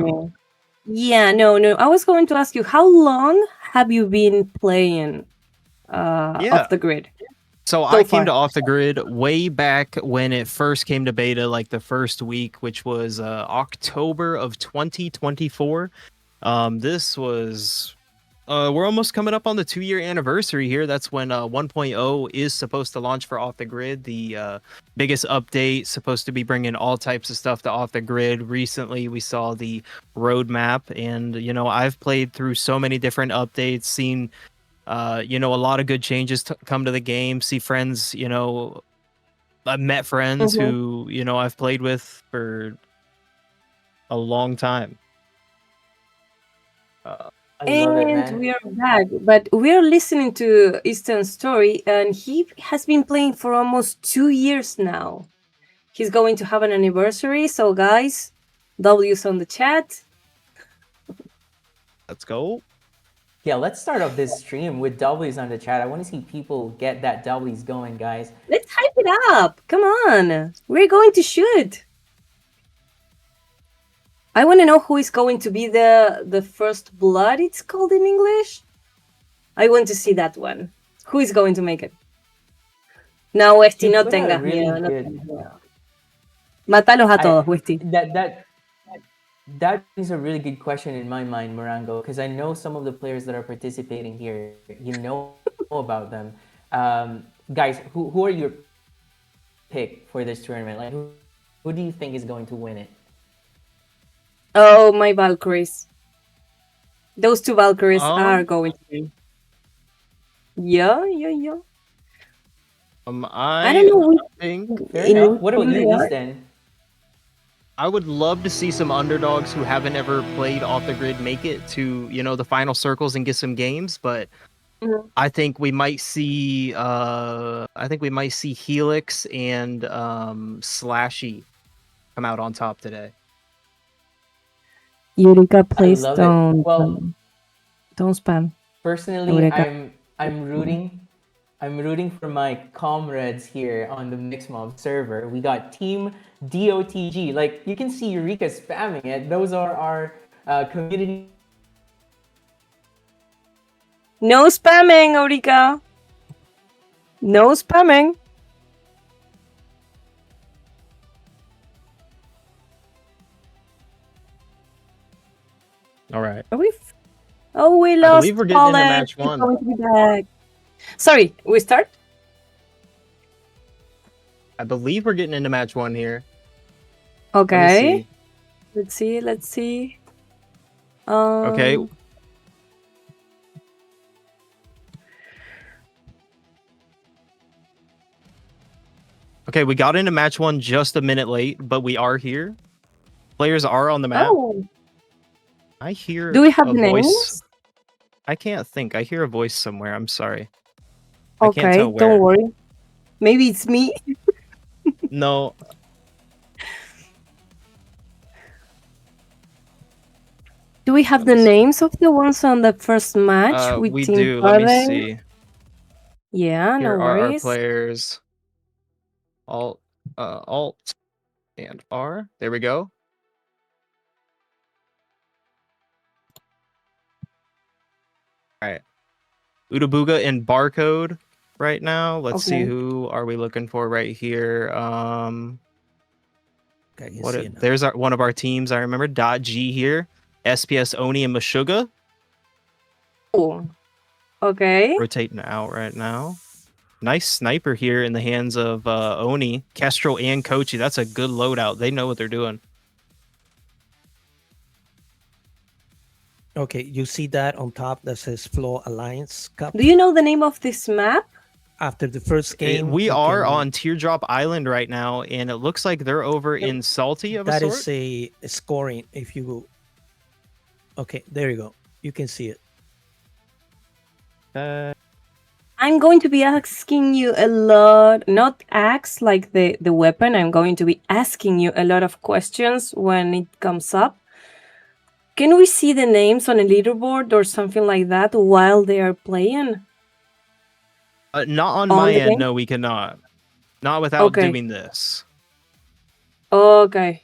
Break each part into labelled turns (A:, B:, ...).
A: no. Yeah, no. I was going to ask you, how long have you been playing Off the Grid?
B: So
A: So
B: I came to
A: far.
B: Off the Grid way back when it first came to beta, like the first week, which was October of 2024. This was we're almost coming up on the 2-year anniversary here. That's when 1.0 is supposed to launch for Off the Grid. The biggest update, supposed to be bringing all types of stuff to Off the Grid. Recently, we saw the roadmap, and I've played through so many different updates, seen a lot of good changes come to the game. See friends, I've met friends
A: Mhm.
B: who I've played with for a long time.
C: I love it,
A: And
C: man.
A: we are back, but we are listening to Easton's story, and he has been playing for almost 2 years now. He's going to have an anniversary, so guys, W's on the chat.
B: Let's go.
C: Yeah, let's start off this stream with W's on the chat. I want to see people get that W's going, guys.
A: Let's hype it up. Come on. We're going to shoot. I want to know who is going to be the first blood, it's called in English. I want to see that one. Who is going to make it? No, Westy,
C: You
A: no
C: put out a
A: tengas
C: really
A: miedo. No
C: good.
A: tengas miedo. Mátalos a todos, Westy.
C: That is a really good question in my mind, Morango, because I know some of the players that are participating here. You know about them, guys. Who are your pick for this tournament? Like, who do you think is going to win it?
A: Oh, my Valkyries. Those two Valkyries are going to win. Yeah.
B: I
A: don't know.
B: think.
C: Fair enough. What about you, Easton?
B: I would love to see some underdogs who haven't ever played Off the Grid make it to the final circles and get some games, but I think we might see Helix and Slashy come out on top today.
A: Eureka, please
C: I love
A: don't
C: it. Well,
A: don't spam.
C: Personally,
A: Eureka.
C: I'm rooting for my comrades here on the Mixmob server. We got Team DOTG. Like, you can see Eureka spamming it. Those are our community.
A: No spamming, Eureka. No spamming.
B: All right.
A: Are we? We lost.
B: I believe we're getting into match one.
A: Going to be back. Sorry, we start?
B: I believe we're getting into match one here.
A: Okay. Let's see.
B: Okay. Okay, we got into match one just a minute late, but we are here. Players are on the map.
A: Oh.
B: I hear.
A: Do we have
B: a
A: names?
B: voice. I can't think. I hear a voice somewhere. I'm sorry.
A: Okay,
B: I can't tell where.
A: don't worry. Maybe it's me.
B: No.
A: Do we have the names of the ones on the first match?
B: We do. Let me see.
A: Yeah,
B: Here
A: no
B: are
A: worries.
B: our players. Alt and R. There we go. All right. Utabuga and Barcode right now. Let's see, who are we looking for right here. There's one of our teams. I remember .G here. SPS Oni and Meshuggah.
A: Oh. Okay.
B: Rotating out right now. Nice sniper here in the hands of Oni, Kestrel, and Kochi. That's a good loadout. They know what they're doing.
D: Okay, you see that on top that says FLAW Alliance Cup?
A: Do you know the name of this map?
D: After the first game,
B: we are on Teardrop Island right now, and it looks like they're over in Salty of a sort.
D: That is a scoring. If you okay, there you go. You can see it.
A: I'm going to be asking you a lot, not axe like the weapon. I'm going to be asking you a lot of questions when it comes up. Can we see the names on a leaderboard or something like that while they are playing?
B: Not on my end, no, we cannot. Not without doing this.
A: Okay.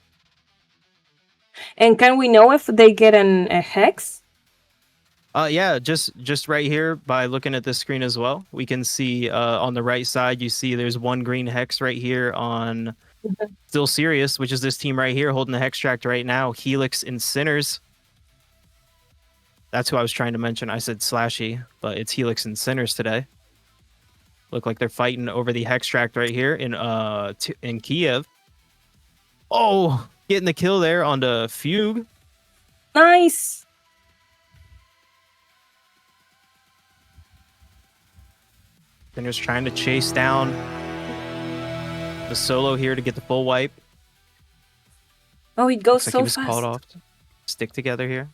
A: And can we know if they get a hex?
B: Yeah, just right here by looking at this screen as well, we can see on the right side, you see there's one green hex right here on Still Serious, which is this team right here holding the hex tract right now. Helix and Sinners. That's who I was trying to mention. I said Slashy, but it's Helix and Sinners today. Look like they're fighting over the hex tract right here in Kiev. Oh, getting the kill there on the Fugue.
A: Nice.
B: Sinners trying to chase down the solo here to get the full wipe.
A: Oh, it goes
B: Looks like
A: so
B: he was
A: fast.
B: called off. Stick together here.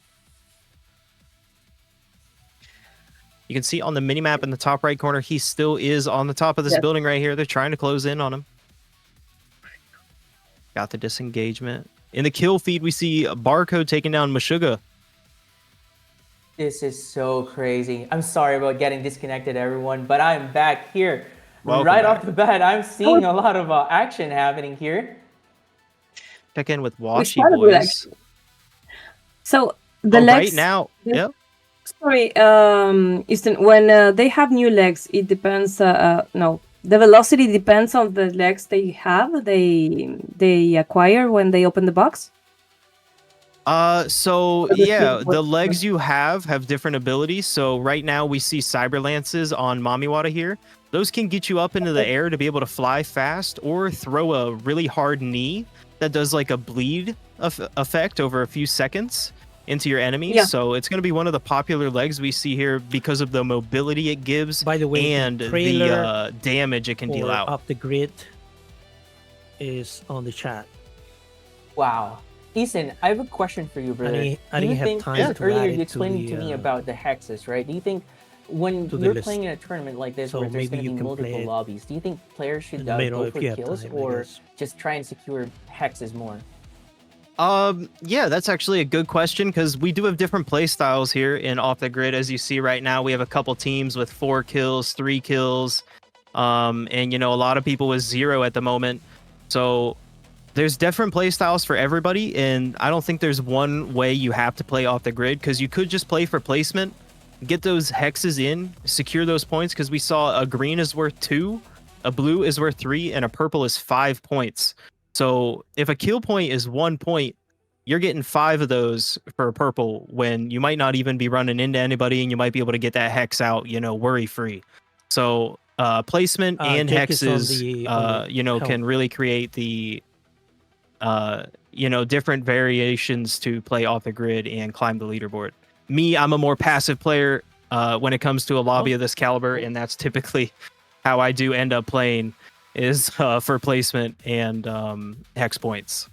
B: You can see on the minimap in the top right corner, he still is on the top of this building right here. They're trying to close in on him. Got the disengagement. In the kill feed, we see Barcode taking down Meshuggah.
C: This is so crazy. I'm sorry about getting disconnected, everyone, but I'm back here.
B: Welcome
C: right
B: back.
C: off the bat, I'm seeing a lot of action happening here.
B: Check in with
A: We
B: Washi
A: started with
B: Boys.
A: So the legs.
B: Right now, yep.
A: Sorry, Easton. When they have new legs, it depends. No, the velocity depends on the legs they have. They acquire when they open the box.
B: So
A: Or the
B: yeah,
A: speed
B: the
A: was-
B: legs you have different abilities. So right now we see Cyber Lances on Mamiwata here. Those can get you up into the air to be able to fly fast or throw a really hard knee that does like a bleed effect over a few seconds into your enemies.
A: Yeah.
B: So it's going to be one of the popular legs we see here because of the mobility it gives
D: By the way,
B: and
D: the trailer
B: the damage it can deal
D: for
B: out.
D: Off the Grid is on the chat.
C: Wow. Ethan, I have a question for you, brother.
D: I
C: Do you
D: didn't have
C: think,
D: time
C: because
D: to
C: earlier
D: add
C: you
D: it to
C: explained to
D: the,
C: me about the hexes, right? Do you think when
D: to the
C: you're
D: list.
C: playing in a tournament like this
D: So
C: where there's
D: maybe
C: going to
D: you
C: be
D: can
C: multiple
D: play it
C: lobbies, do you think players
D: in
C: should
D: the middle
C: go
D: if
C: for
D: you have
C: kills
D: time, I
C: or
D: guess.
C: just try and secure hexes more?
B: Yeah, that's actually a good question because we do have different play styles here in Off the Grid. As you see right now, we have a couple teams with 4 kills, 3 kills, and a lot of people with 0 at the moment. So there's different play styles for everybody, and I don't think there's one way you have to play Off the Grid because you could just play for placement, get those hexes in, secure those points because we saw a green is worth 2, a blue is worth 3, and a purple is 5 points. So if a kill point is 1 point, you're getting 5 of those for a purple when you might not even be running into anybody and you might be able to get that hex out, worry free. So placement and
D: Jake is on
B: hexes,
D: the help.
B: can really create the, different variations to play Off the Grid and climb the leaderboard. Me, I'm a more passive player when it comes to a lobby of this caliber, and that's typically how I do end up playing is for placement and hex points.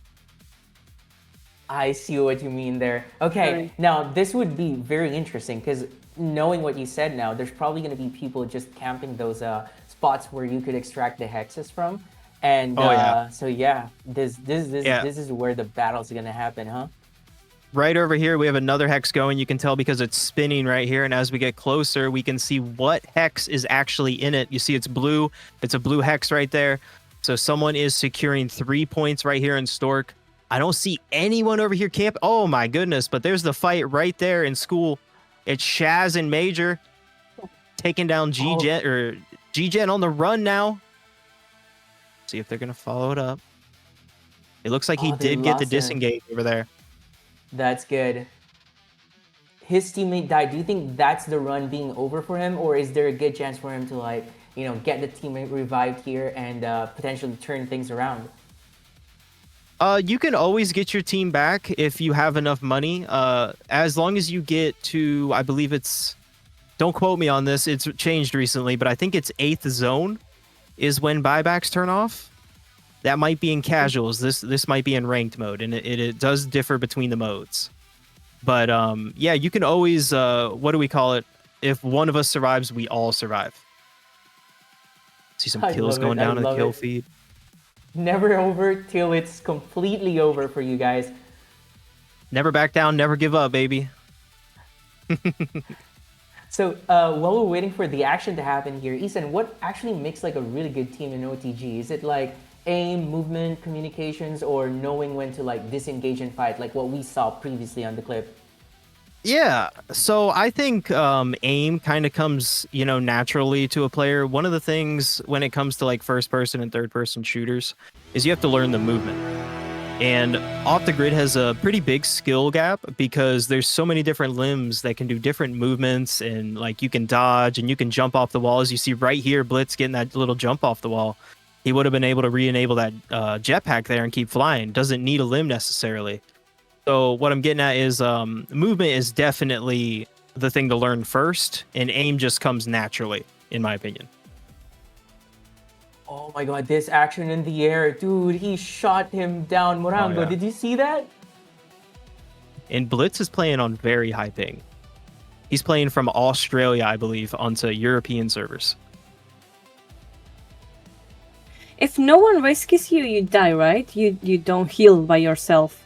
C: I see what you mean there. Okay,
A: Right.
C: now this would be very interesting because knowing what you said now, there's probably going to be people just camping those spots where you could extract the hexes from. And so yeah, this is where the battle's going to happen, huh?
B: Right over here, we have another hex going. You can tell because it's spinning right here. And as we get closer, we can see what hex is actually in it. You see it's blue. It's a blue hex right there. So someone is securing 3 points right here in Stork. I don't see anyone over here camp. Oh my goodness. But there's the fight right there in school. It's Shaz and Major taking down G-Jet or G-Jet on the run now. See if they're going to follow it up. It looks like he
C: they
B: did get the
C: lost him.
B: disengage over there.
C: That's good. His teammate died. Do you think that's the run being over for him, or is there a good chance for him to get the teammate revived here and potentially turn things around?
B: You can always get your team back if you have enough money. As long as you get to, I believe it's, don't quote me on this, it's changed recently, but I think it's 8th zone is when buybacks turn off. That might be in casuals. This might be in ranked mode, and it does differ between the modes. But yeah, you can always, what do we call it? If one of us survives, we all survive. See some kills going down in the kill feed.
C: Never over till it's completely over for you guys.
B: Never back down, never give up, baby.
C: So while we're waiting for the action to happen here, Ethan, what actually makes like a really good team in OTG? Is it like aim, movement, communications, or knowing when to like disengage and fight, like what we saw previously on the clip?
B: Yeah, so I think aim kind of comes, naturally to a player. One of the things when it comes to like first person and third person shooters is you have to learn the movement. And Off the Grid has a pretty big skill gap because there's so many different limbs that can do different movements, and like you can dodge and you can jump off the wall. As you see right here, Blitz getting that little jump off the wall. He would have been able to re-enable that jetpack there and keep flying. Doesn't need a limb necessarily. So what I'm getting at is movement is definitely the thing to learn first, and aim just comes naturally, in my opinion.
C: Oh my god, this action in the air, dude, he shot him down. Morango,
B: yeah.
C: did you see that?
B: And Blitz is playing on very high ping. He's playing from Australia, I believe, onto European servers.
A: If no one rescues you, you die, right? You don't heal by yourself.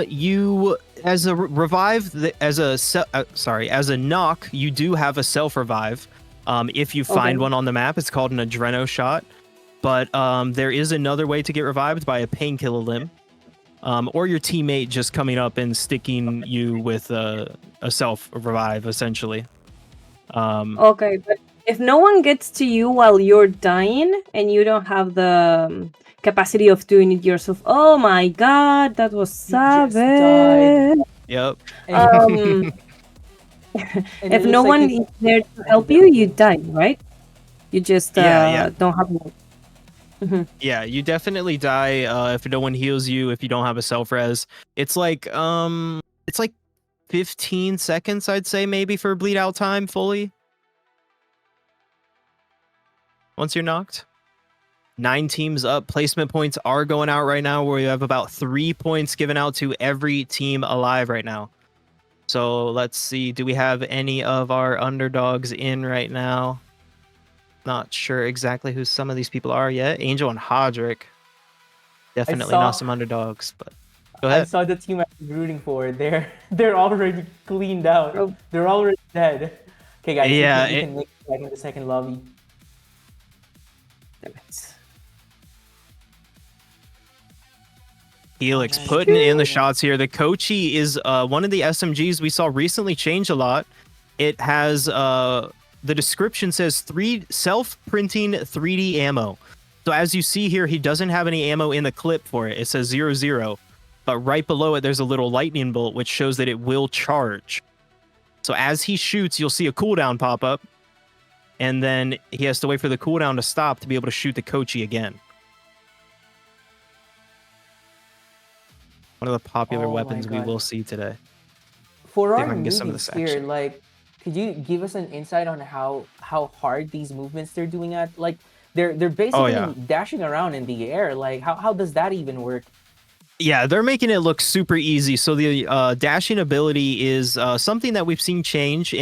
B: You as a revive, as a knock, you do have a self revive. If you find one on the map, it's called an adreno shot. But there is another way to get revived by a painkiller limb, or your teammate just coming up and sticking you with a self revive, essentially.
A: Okay, but if no one gets to you while you're dying and you don't have the capacity of doing it yourself, oh my god, that was savage.
B: Yep.
A: If no one is there to help you, you die, right? You just don't have one.
B: Yeah, you definitely die if no one heals you, if you don't have a self res. It's like 15 seconds, I'd say, maybe, for bleed out time fully. Once you're knocked. 9 teams up. Placement points are going out right now, where we have about 3 points given out to every team alive right now. So let's see. Do we have any of our underdogs in right now? Not sure exactly who some of these people are yet. Angel and Hodrick. Definitely not some underdogs, but go ahead.
C: I saw the team I was rooting for. They're already cleaned out. They're already dead. Okay, guys.
B: Yeah,
C: we can make it back in the second lobby.
B: Helix putting in the shots here. The Kochi is one of the SMGs we saw recently change a lot. It has the description says self-printing 3D ammo. So as you see here, he doesn't have any ammo in the clip for it. It says 0-0, but right below it there's a little lightning bolt which shows that it will charge. So as he shoots, you'll see a cooldown pop up, and then he has to wait for the cooldown to stop to be able to shoot the Kochi again. One of the popular weapons we will see today.
C: For our movements here, like, could you give us an insight on how hard these movements they're doing at? Like, they're basically dashing around in the air. Like, how does that even work?
B: Yeah, they're making it look super easy. So the dashing ability is something that we've seen change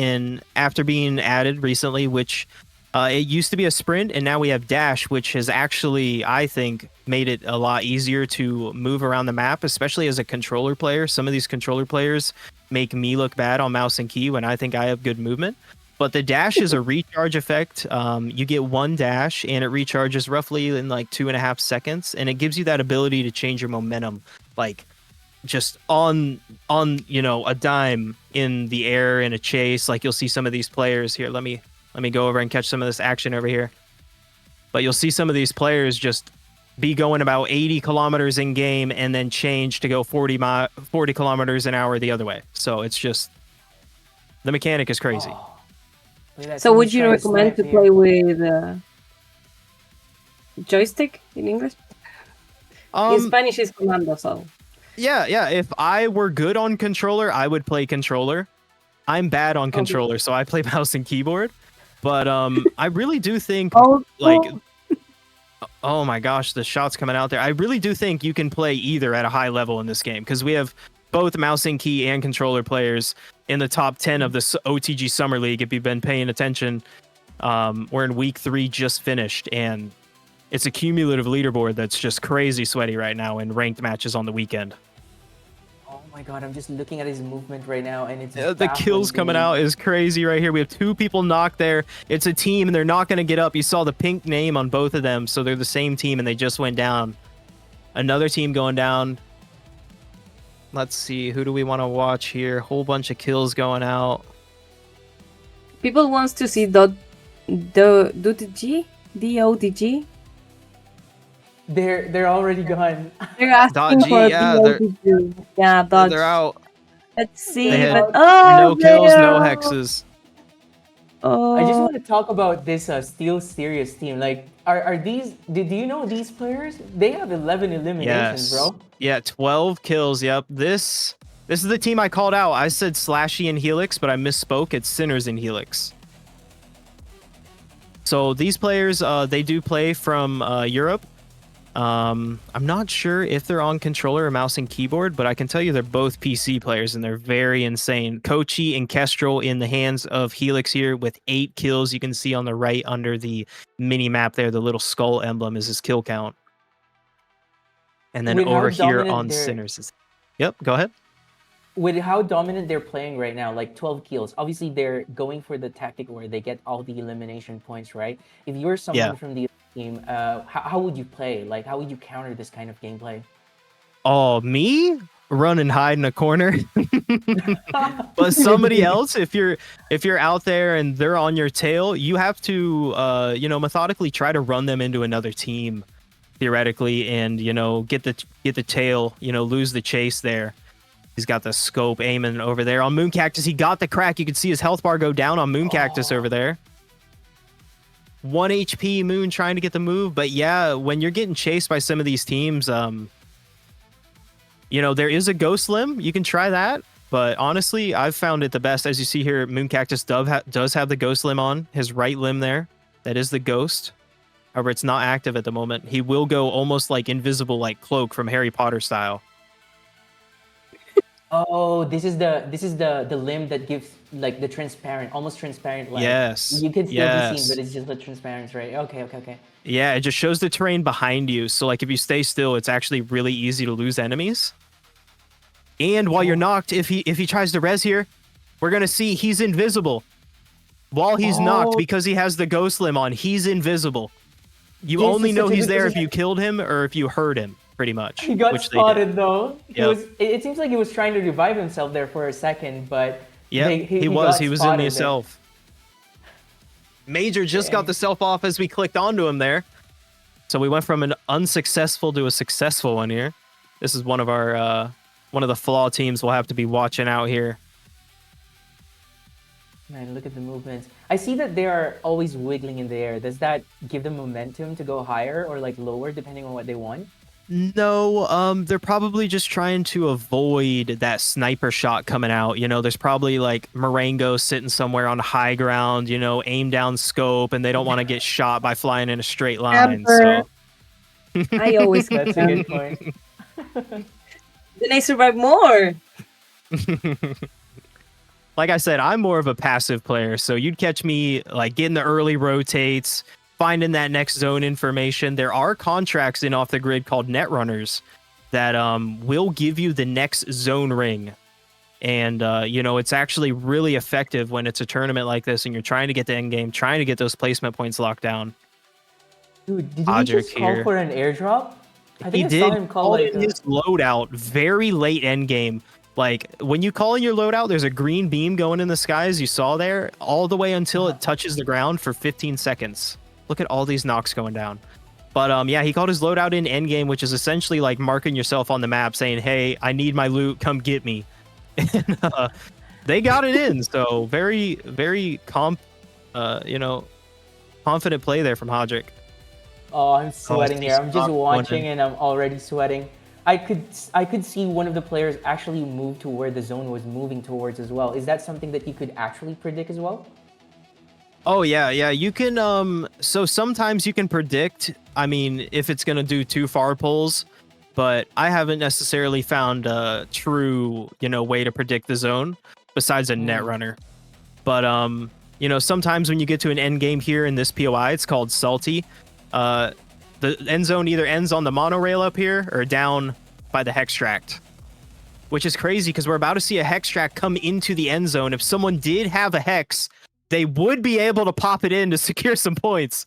B: after being added recently, which it used to be a sprint, and now we have dash, which has actually, I think, made it a lot easier to move around the map, especially as a controller player. Some of these controller players make me look bad on mouse and key when I think I have good movement. But the dash is a recharge effect. You get 1 dash, and it recharges roughly in like 2.5 seconds, and it gives you that ability to change your momentum, like just on a dime in the air in a chase. Like you'll see some of these players here. Let me go over and catch some of this action over here. But you'll see some of these players just be going about 80 kilometers in game and then change to go 40 kilometers an hour the other way. So it's just, the mechanic is crazy.
A: So would you recommend to play with joystick in English? In Spanish is commando, so.
B: Yeah. If I were good on controller, I would play controller. I'm bad on controller, so I play mouse and keyboard. But I really do think, oh my gosh, the shot's coming out there. I really do think you can play either at a high level in this game, because we have both mouse and key and controller players in the top 10 of the OTG Summer League. If you've been paying attention, we're in week 3 just finished, and it's a cumulative leaderboard that's just crazy sweaty right now in ranked matches on the weekend.
C: Oh my god, I'm just looking at his movement right now, and it's
B: The kills
C: baffling
B: coming
C: to me.
B: out is crazy right here. We have 2 people knocked there. It's a team, and they're not going to get up. You saw the pink name on both of them, so they're the same team, and they just went down. Another team going down. Let's see. Who do we want to watch here? Whole bunch of kills going out.
A: People wants to see the OTG, the OTG.
C: They're already gone.
A: They're asking
B: Dodgy,
A: for
B: yeah,
A: the
B: they're-
A: OTG. Yeah, dodge.
B: They're out.
A: Let's see.
B: They had
A: But oh,
B: no kills, no
A: they are-
B: hexes.
A: Oh,
C: I just want to talk about this Steel Serious team. like are these, do you know these players? They have 11 eliminations,
B: Yes.
C: bro.
B: Yeah, 12 kills. Yep. This is the team I called out. I said Slashy and Helix, but I misspoke. It's Sinners and Helix. So these players, they do play from Europe. I'm not sure if they're on controller or mouse and keyboard, but I can tell you they're both PC players and they're very insane. Kochi and Kestrel in the hands of Helix here with 8 kills. You can see on the right under the mini map there, the little skull emblem is his kill count. And then
C: With how
B: over here
C: dominant
B: on
C: they're-
B: Sinners is... Yep, go ahead.
C: With how dominant they're playing right now, like 12 kills, obviously they're going for the tactic where they get all the elimination points, right? If you're someone
B: Yeah.
C: from the team, how would you play? Like, how would you counter this kind of gameplay?
B: Oh, me? Run and hide in a corner. But somebody else, if you're out there and they're on your tail, you have to methodically try to run them into another team, theoretically, and get the tail, lose the chase there. He's got the scope aiming over there on Moon Cactus. He got the crack. You can see his health bar go down on Moon Cactus over there. 1 HP Moon trying to get the move. But yeah, when you're getting chased by some of these teams, there is a Ghost Limb. You can try that. But honestly, I've found it the best. As you see here, Moon Cactus does have the Ghost Limb on his right limb there. That is the Ghost. However, it's not active at the moment. He will go almost like invisible, like Cloak from Harry Potter style.
C: Oh, this is the limb that gives like the transparent, almost transparent light.
B: Yes.
C: You can still be seen,
B: Yes.
C: but it's just the transparency, right? Okay.
B: Yeah, it just shows the terrain behind you. So like if you stay still, it's actually really easy to lose enemies. And while you're knocked, if he tries to res here, we're gonna see he's invisible. While he's knocked, because he has the Ghost Limb on, he's invisible. You
C: This
B: only
C: is
B: know
C: such a
B: he's
C: good
B: there if
C: position.
B: you killed him or if you hurt him, pretty much.
C: He got
B: which they did.
C: spotted though.
B: Yep.
C: It seems like he was trying to revive himself there for a second, but
B: Yeah, he was in
C: spotted
B: the
C: there.
B: self. Major just got the self off as we clicked onto him there. So we went from an unsuccessful to a successful one here. This is one of our one of the FLAW teams we'll have to be watching out here.
C: Man, look at the movements. I see that they are always wiggling in the air. Does that give them momentum to go higher or like lower depending on what they want?
B: No, they're probably just trying to avoid that sniper shot coming out. There's probably like Marengo sitting somewhere on high ground, aim down scope, and they don't want to get shot by flying in a straight line. So
A: I always get
C: That's a good point.
A: Then I survive more.
B: like I said, I'm more of a passive player, so you'd catch me like getting the early rotates, finding that next zone information. There are contracts in off the grid called net runners that will give you the next zone ring. And it's actually really effective when it's a tournament like this and you're trying to get the end game, trying to get those placement points locked down.
C: Dude, did he
B: Odric
C: just call
B: here.
C: for an airdrop? I
B: He
C: think I
B: did
C: saw him call like
B: in his loadout very late end game. Like when you call in your loadout, there's a green beam going in the sky as you saw there, all the way until it touches the ground for 15 seconds. Look at all these knocks going down. But yeah, he called his loadout in end game, which is essentially like marking yourself on the map, saying, "Hey, I need my loot. Come get me." And they got it in. So very, very confident play there from Hodrick.
C: Oh, I'm sweating here. I'm just
B: stop
C: watching
B: winning.
C: and I'm already sweating. I could see one of the players actually move to where the zone was moving towards as well. Is that something that you could actually predict as well?
B: Oh yeah, you can so sometimes you can predict, I mean, if it's going to do 2 far pulls, but I haven't necessarily found a true, way to predict the zone besides a net runner. But sometimes when you get to an end game here in this POI, it's called Salty. The end zone either ends on the monorail up here or down by the hex tract, which is crazy because we're about to see a hex track come into the end zone. If someone did have a hex, they would be able to pop it in to secure some points.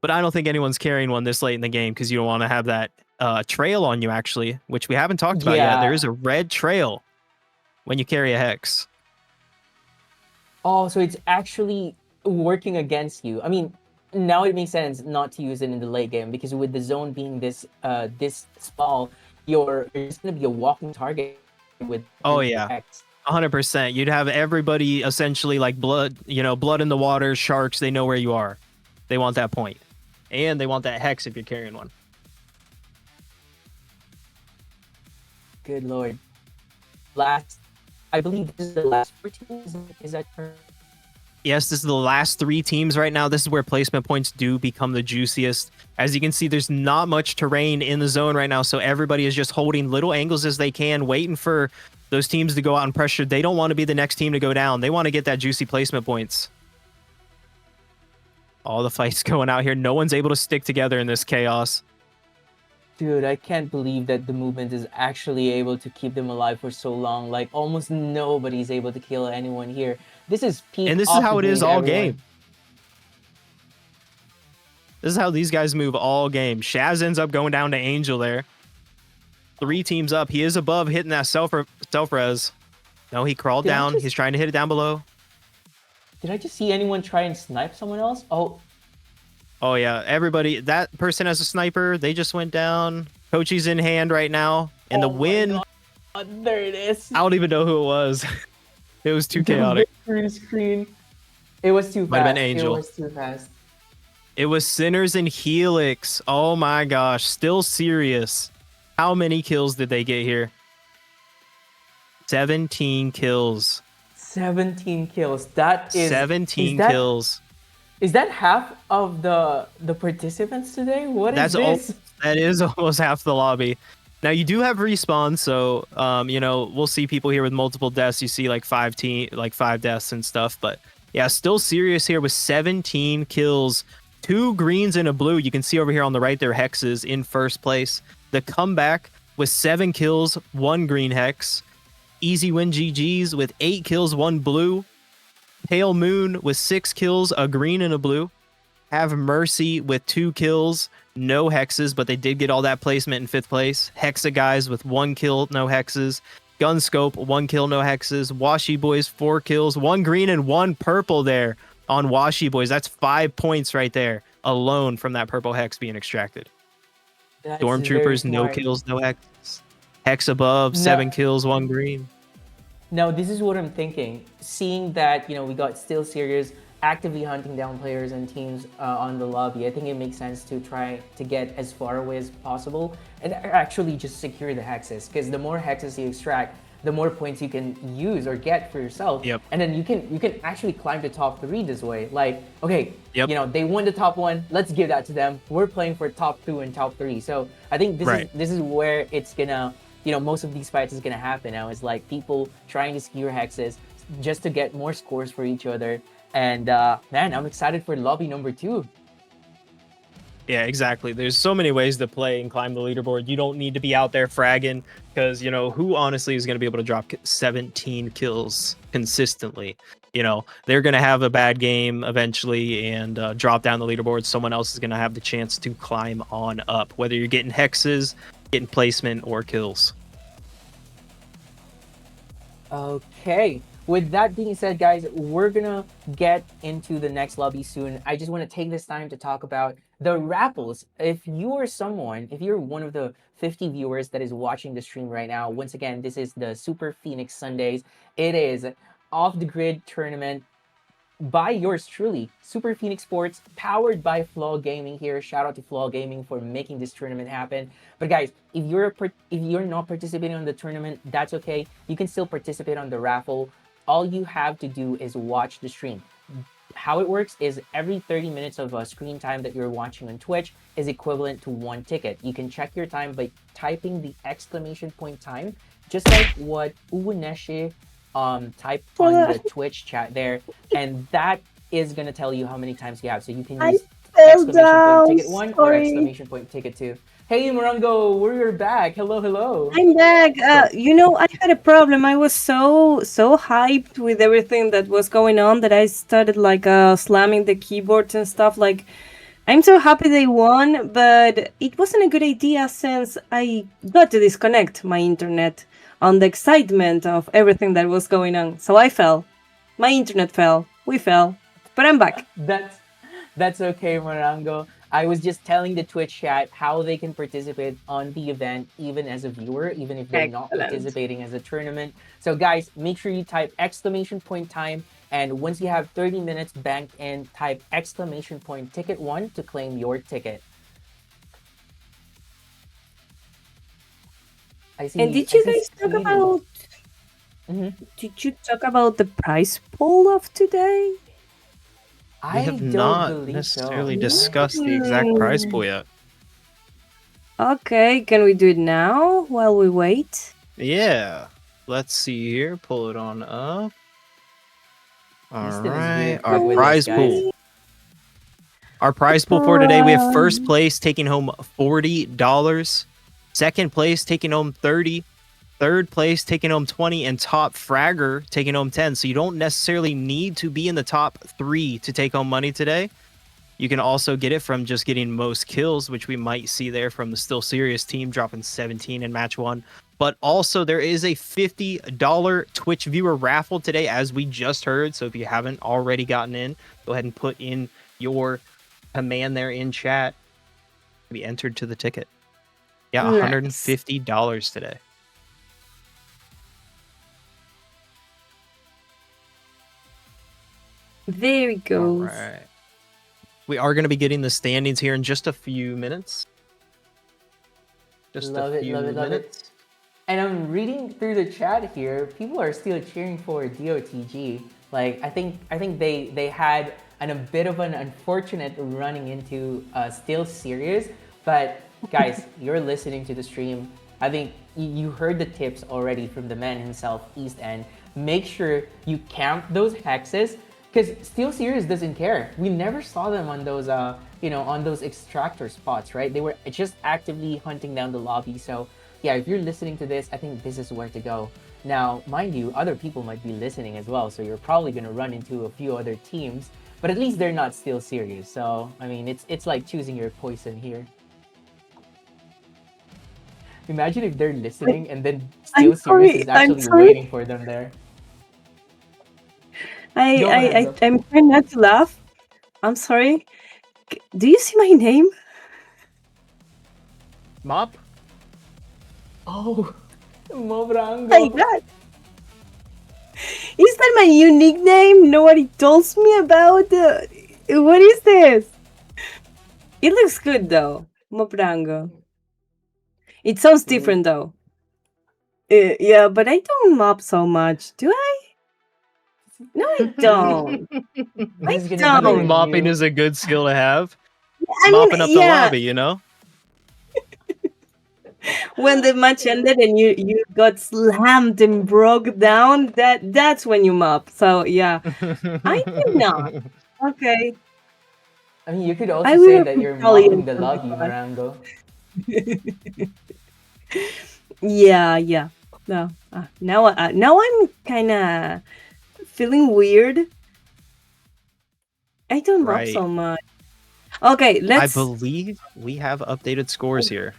B: But I don't think anyone's carrying one this late in the game because you don't want to have that trail on you, actually, which we haven't talked about yet. There is a red trail when you carry a hex.
C: Oh, so it's actually working against you. I mean, now it makes sense not to use it in the late game because with the zone being this small, you're just gonna be a walking target with.
B: Oh yeah,
C: Hex.
B: 100%. You'd have everybody essentially like blood in the water, sharks. They know where you are. They want that point, and they want that hex if you're carrying one.
C: Good lord. I believe this is the last 14. Is that correct?
B: Yes, this is the last 3 teams right now. This is where placement points do become the juiciest. As you can see, there's not much terrain in the zone right now, so everybody is just holding little angles as they can, waiting for those teams to go out and pressure. They don't want to be the next team to go down. They want to get that juicy placement points. All the fights going out here. No one's able to stick together in this chaos.
C: Dude, I can't believe that the movement is actually able to keep them alive for so long. Like, almost nobody's able to kill anyone here. This is peak.
B: And this is how it is all
C: everyone.
B: game. This is how these guys move all game. Shaz ends up going down to Angel there. 3 teams up. He is above hitting that self-res. No, he crawled down. He's trying to hit it down below.
C: Did I just see anyone try and snipe someone else?
B: Oh, yeah. Everybody, that person has a sniper. They just went down. Kochi's in hand right now. And the win.
C: There it is.
B: I don't even know who it was. It was too chaotic.
C: Screen. It was too fast.
B: Might have been Angel.
C: It was too fast.
B: It was Sinners and Helix. Oh my gosh. Still serious. How many kills did they get here? 17 kills.
C: 17 kills. That is
B: 17 kills.
C: Is that half of the participants today? What is this?
B: That is almost half the lobby. Now you do have respawn, so we'll see people here with multiple deaths. You see like 5 deaths and stuff, but yeah, still serious here with 17 kills, 2 greens and a blue. You can see over here on the right there, hexes in first place. The comeback with 7 kills, 1 green hex. Easy win GGs with 8 kills, 1 blue. Pale Moon with 6 kills, a green and a blue. Have Mercy with 2 kills, no hexes, but they did get all that placement in 5th place. Hexa guys with 1 kill, no hexes. Gunscope, 1 kill, no hexes. Washi Boys, 4 kills, 1 green and 1 purple there on Washi Boys. That's 5 points right there alone from that purple hex being extracted. Stormtroopers, no kills, no hexes. Hex above, 7 kills, 1 green.
C: Now, this is what I'm thinking. Seeing that, we got Still Serious actively hunting down players and teams on the lobby, I think it makes sense to try to get as far away as possible and actually just secure the hexes. Because the more hexes you extract, the more points you can use or get for yourself.
B: Yep.
C: And then you can actually climb to top 3 this way. Like, okay,
B: Yep.
C: They won the top 1. Let's give that to them. We're playing for top 2 and top 3. So I think this is where it's gonna, most of these fights is gonna happen now. Is like people trying to secure hexes just to get more scores for each other. And man, I'm excited for lobby number 2.
B: Yeah, exactly. There's so many ways to play and climb the leaderboard. You don't need to be out there fragging because, who honestly is going to be able to drop 17 kills consistently? They're going to have a bad game eventually and drop down the leaderboard. Someone else is going to have the chance to climb on up, whether you're getting hexes, getting placement, or kills.
C: Okay. With that being said, guys, we're gonna get into the next lobby soon. I just want to take this time to talk about the raffles. If you're one of the 50 viewers that is watching the stream right now, once again, this is the Super Phoenix Sundays. It is off the grid tournament by yours truly, Super Phoenix Sports, powered by FLAW Gaming here. Shout out to FLAW Gaming for making this tournament happen. But guys, if you're not participating on the tournament, that's okay. You can still participate on the raffle. All you have to do is watch the stream. How it works is every 30 minutes of screen time that you're watching on Twitch is equivalent to 1 ticket. You can check your time by typing the exclamation point time, just like what Uwuneshe typed on the Twitch chat there, and that is going to tell you how many times you have. So you can use exclamation point ticket 1 or exclamation point ticket 2. Hey, Morango, we're back. Hello, hello.
A: I'm back. I had a problem. I was so hyped with everything that was going on that I started like slamming the keyboards and stuff. Like, I'm so happy they won, but it wasn't a good idea since I got to disconnect my internet on the excitement of everything that was going on. So I fell. My internet fell. We fell. But I'm back.
C: That's okay, Morango. I was just telling the Twitch chat how they can participate on the event, even as a viewer, even if they're not
A: Excellent.
C: participating as a tournament. So, guys, make sure you type exclamation point time. And once you have 30 minutes banked in, type exclamation point ticket 1 to claim your ticket. I see.
A: And did you guys talk
C: Speedy.
A: about? Did you talk about the prize pool of today?
B: We have not necessarily discussed the exact prize pool yet.
A: Okay, can we do it now while we wait?
B: Yeah. Let's see here. Pull it on up. All
C: Easton is
B: right.
C: really
B: Our
C: quick with
B: prize
C: this, guys.
B: pool. Our prize pool for today, we have first place taking home $40. Second place taking home 30. Third place taking home 20, and top fragger taking home 10. So you don't necessarily need to be in the top 3 to take home money today. You can also get it from just getting most kills, which we might see there from the Still Serious team dropping 17 in match 1. But also there is a $50 Twitch viewer raffle today, as we just heard. So if you haven't already gotten in, go ahead and put in your command there in chat to be entered to the ticket. Yeah, $150 today.
A: There it goes.
B: All right. We are going to be getting the standings here in just a few minutes.
C: Love it. And I'm reading through the chat here. People are still cheering for DOTG. Like I think they had a bit of an unfortunate running into Still Serious. But guys, you're listening to the stream. I think you heard the tips already from the man himself, East End. Make sure you camp those hexes, because Steel Series doesn't care. We never saw them on those, on those extractor spots, right? They were just actively hunting down the lobby. So, yeah, if you're listening to this, I think this is where to go. Now, mind you, other people might be listening as well, so you're probably gonna run into a few other teams, but at least they're not Steel Series. So, I mean, it's like choosing your poison here. Imagine if they're listening and then Steel Series is actually waiting for them there.
A: I'm trying not to laugh. I'm sorry. Do you see my name?
B: Mop?
C: Oh, Mobrango.
A: My God. Is that my unique name? Nobody tells me about. What is this? It looks good though, Mobrango. It sounds different though. Yeah, but I don't mop so much, do I? No, I don't.
B: I think mopping is a good skill to have. Mopping up the lobby, you know?
A: When the match ended and you got slammed and broke down, that's when you mop. So yeah, I do not. Okay.
C: I mean, you could also say that you're mopping the lobby, Morango.
A: Yeah. No, now I'm kind of feeling weird. I don't mop so much. Okay, let's.
B: I believe we have updated scores here.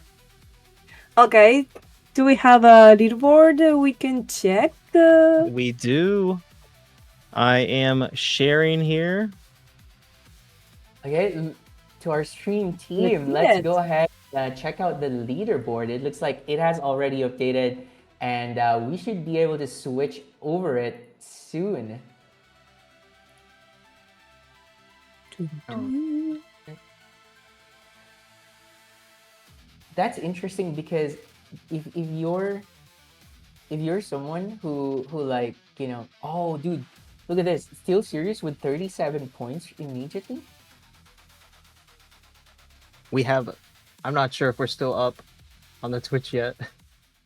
A: Okay, do we have a leaderboard we can check?
B: We do. I am sharing here.
C: Okay, to our stream team, let's go ahead and check out the leaderboard. It looks like it has already updated, and we should be able to switch over it soon. That's interesting because if you're someone who like, oh dude, look at this, Steel Series with 37 points immediately.
B: We have, I'm not sure if we're still up on the Twitch yet,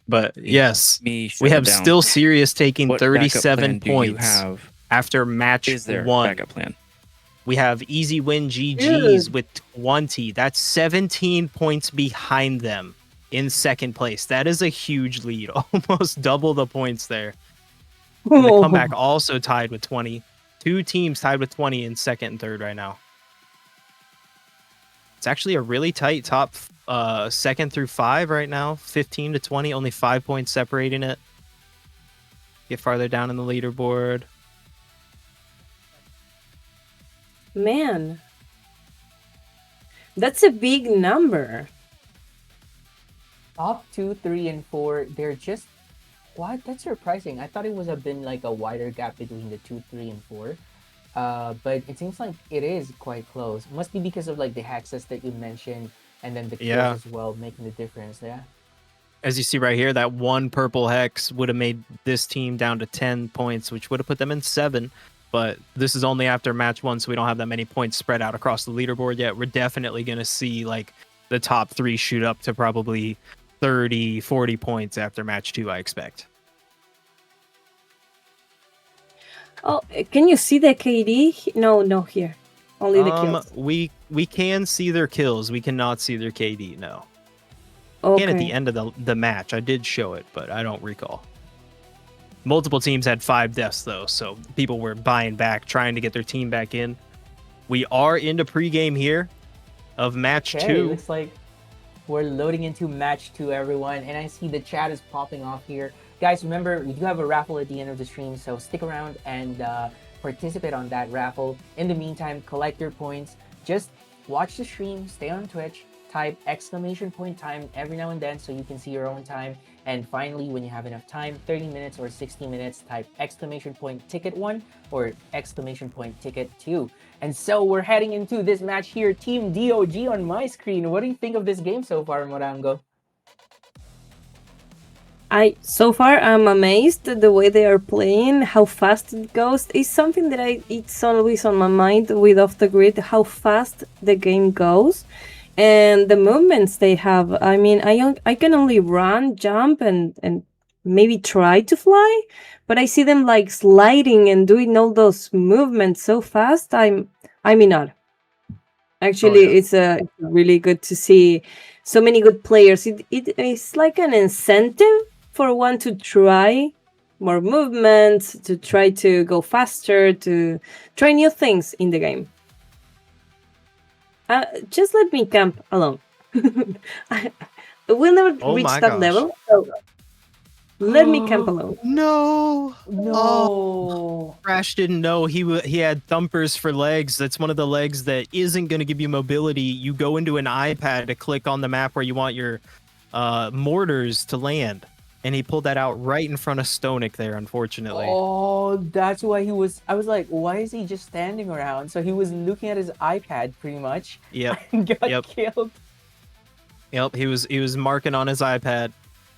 B: but yes, we have Still Serious taking 37 points after match 1.
E: Backup plan?
B: We have Easy Win GGs with 20. That's 17 points behind them in second place. That is a huge lead, almost double the points there. And the comeback also tied with 20. Two teams tied with 20 in second and third right now. It's actually a really tight top second through 5 right now. 15 to 20, only 5 points separating it. Get farther down in the leaderboard.
A: Man, that's a big number.
C: Top 2, 3, and 4, they're just what? That's surprising. I thought it would have been like a wider gap between the 2, 3, and 4. But it seems like it is quite close. Must be because of like the hexes that you mentioned, and then the kills as well, making the difference. Yeah.
B: As you see right here, that one purple hex would have made this team down to 10 points, which would have put them in 7. But this is only after match 1, so we don't have that many points spread out across the leaderboard yet. We're definitely going to see like the top 3 shoot up to probably 30, 40 points after match 2, I expect.
A: Oh, can you see the KD? No, here. Only the kills.
B: We can see their kills. We cannot see their KD, no.
A: Okay.
B: And at the end of the match, I did show it, but I don't recall. Multiple teams had 5 deaths, though, so people were buying back, trying to get their team back in. We are into pregame here of match 2.
C: Looks like we're loading into match 2, everyone, and I see the chat is popping off here. Guys, remember, we do have a raffle at the end of the stream, so stick around and participate on that raffle. In the meantime, collect your points. Just watch the stream, stay on Twitch, type !time every now and then so you can see your own time. And finally, when you have enough time, 30 minutes or 60 minutes, type !ticket1 or !ticket2. And so we're heading into this match here. Team DOG on my screen. What do you think of this game so far, Morango?
A: So far I'm amazed at the way they are playing, how fast it goes. It's something that it's always on my mind with Off the Grid, how fast the game goes and the movements they have. I mean, I can only run, jump, and maybe try to fly, but I see them like sliding and doing all those movements so fast. I'm in awe. Actually, it's really good to see so many good players. It is like an incentive for one to try more movements, to try to go faster, to try new things in the game. Just let me camp alone. We'll never reach that level, so let me camp alone.
C: No.
B: Crash didn't know he had thumpers for legs. That's one of the legs that isn't going to give you mobility. You go into an iPad to click on the map where you want your mortars to land. And he pulled that out right in front of Stonik there, unfortunately.
C: Oh, that's why I was like, why is he just standing around? So he was looking at his iPad pretty much.
B: Yep.
C: And got killed.
B: Yep, he was marking on his iPad.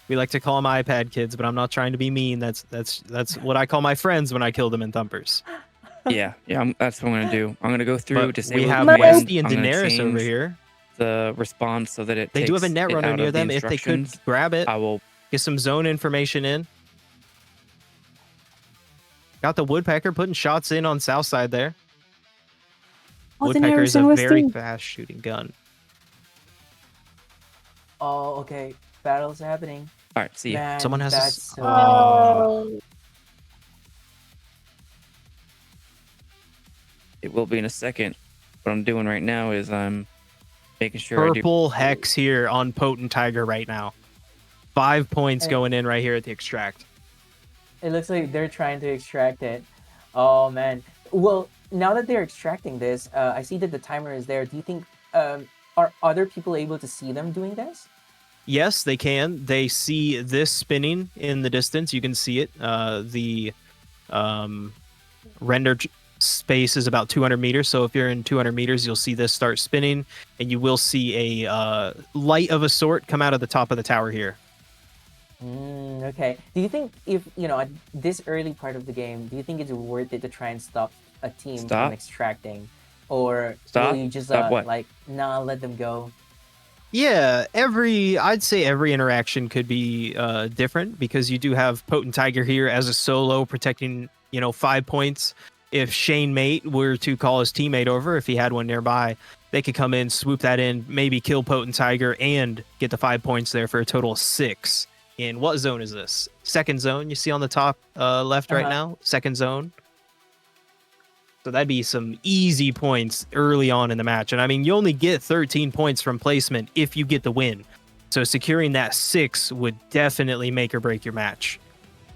B: We like to call them iPad kids, but I'm not trying to be mean. That's what I call my friends when I kill them in thumpers.
E: Yeah, that's what I'm gonna do. I'm gonna go through.
B: We have Westy and Daenerys over here.
E: The response so that
B: they do have a net runner near them. If they could grab it,
E: I will
B: get some zone information in. Got the Woodpecker putting shots in on south side there. Woodpecker is a very fast shooting gun.
C: Oh, okay. Battle's happening.
E: All right, see you.
B: Someone has
E: It will be in a second. What I'm doing right now is I'm making sure
B: purple hex here on Potent Tiger right now. 5 points going in right here at the extract.
C: It looks like they're trying to extract it. Oh man. Well, now that they're extracting this, I see that the timer is there. Do you think are other people able to see them doing this?
B: Yes, they can. They see this spinning in the distance. You can see it. The rendered space is about 200 meters. So if you're in 200 meters, you'll see this start spinning, and you will see a light of a sort come out of the top of the tower here.
C: Okay. Do you think if, at this early part of the game, do you think it's worth it to try and stop a team from extracting? Or will you just let them go?
B: Yeah, I'd say every interaction could be different because you do have Potent Tiger here as a solo protecting, 5 points. if Shane Mate were to call his teammate over, if he had one nearby, they could come in, swoop that in, maybe kill Potent Tiger, and get the 5 points there for a total of 6. In what zone is this? Second zone, you see on the top left right now? Second zone. So that'd be some easy points early on in the match. And I mean, you only get 13 points from placement if you get the win. So securing that 6 would definitely make or break your match.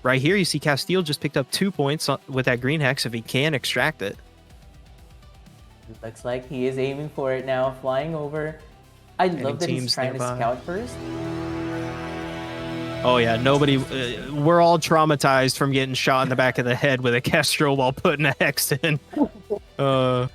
B: Right here, you see Castile just picked up 2 points with that green hex if he can extract it.
C: Looks like he is aiming for it now, flying over. I love that he's trying to scout first.
B: Oh yeah, nobody. We're all traumatized from getting shot in the back of the head with a Kestrel while putting a hex in.
C: So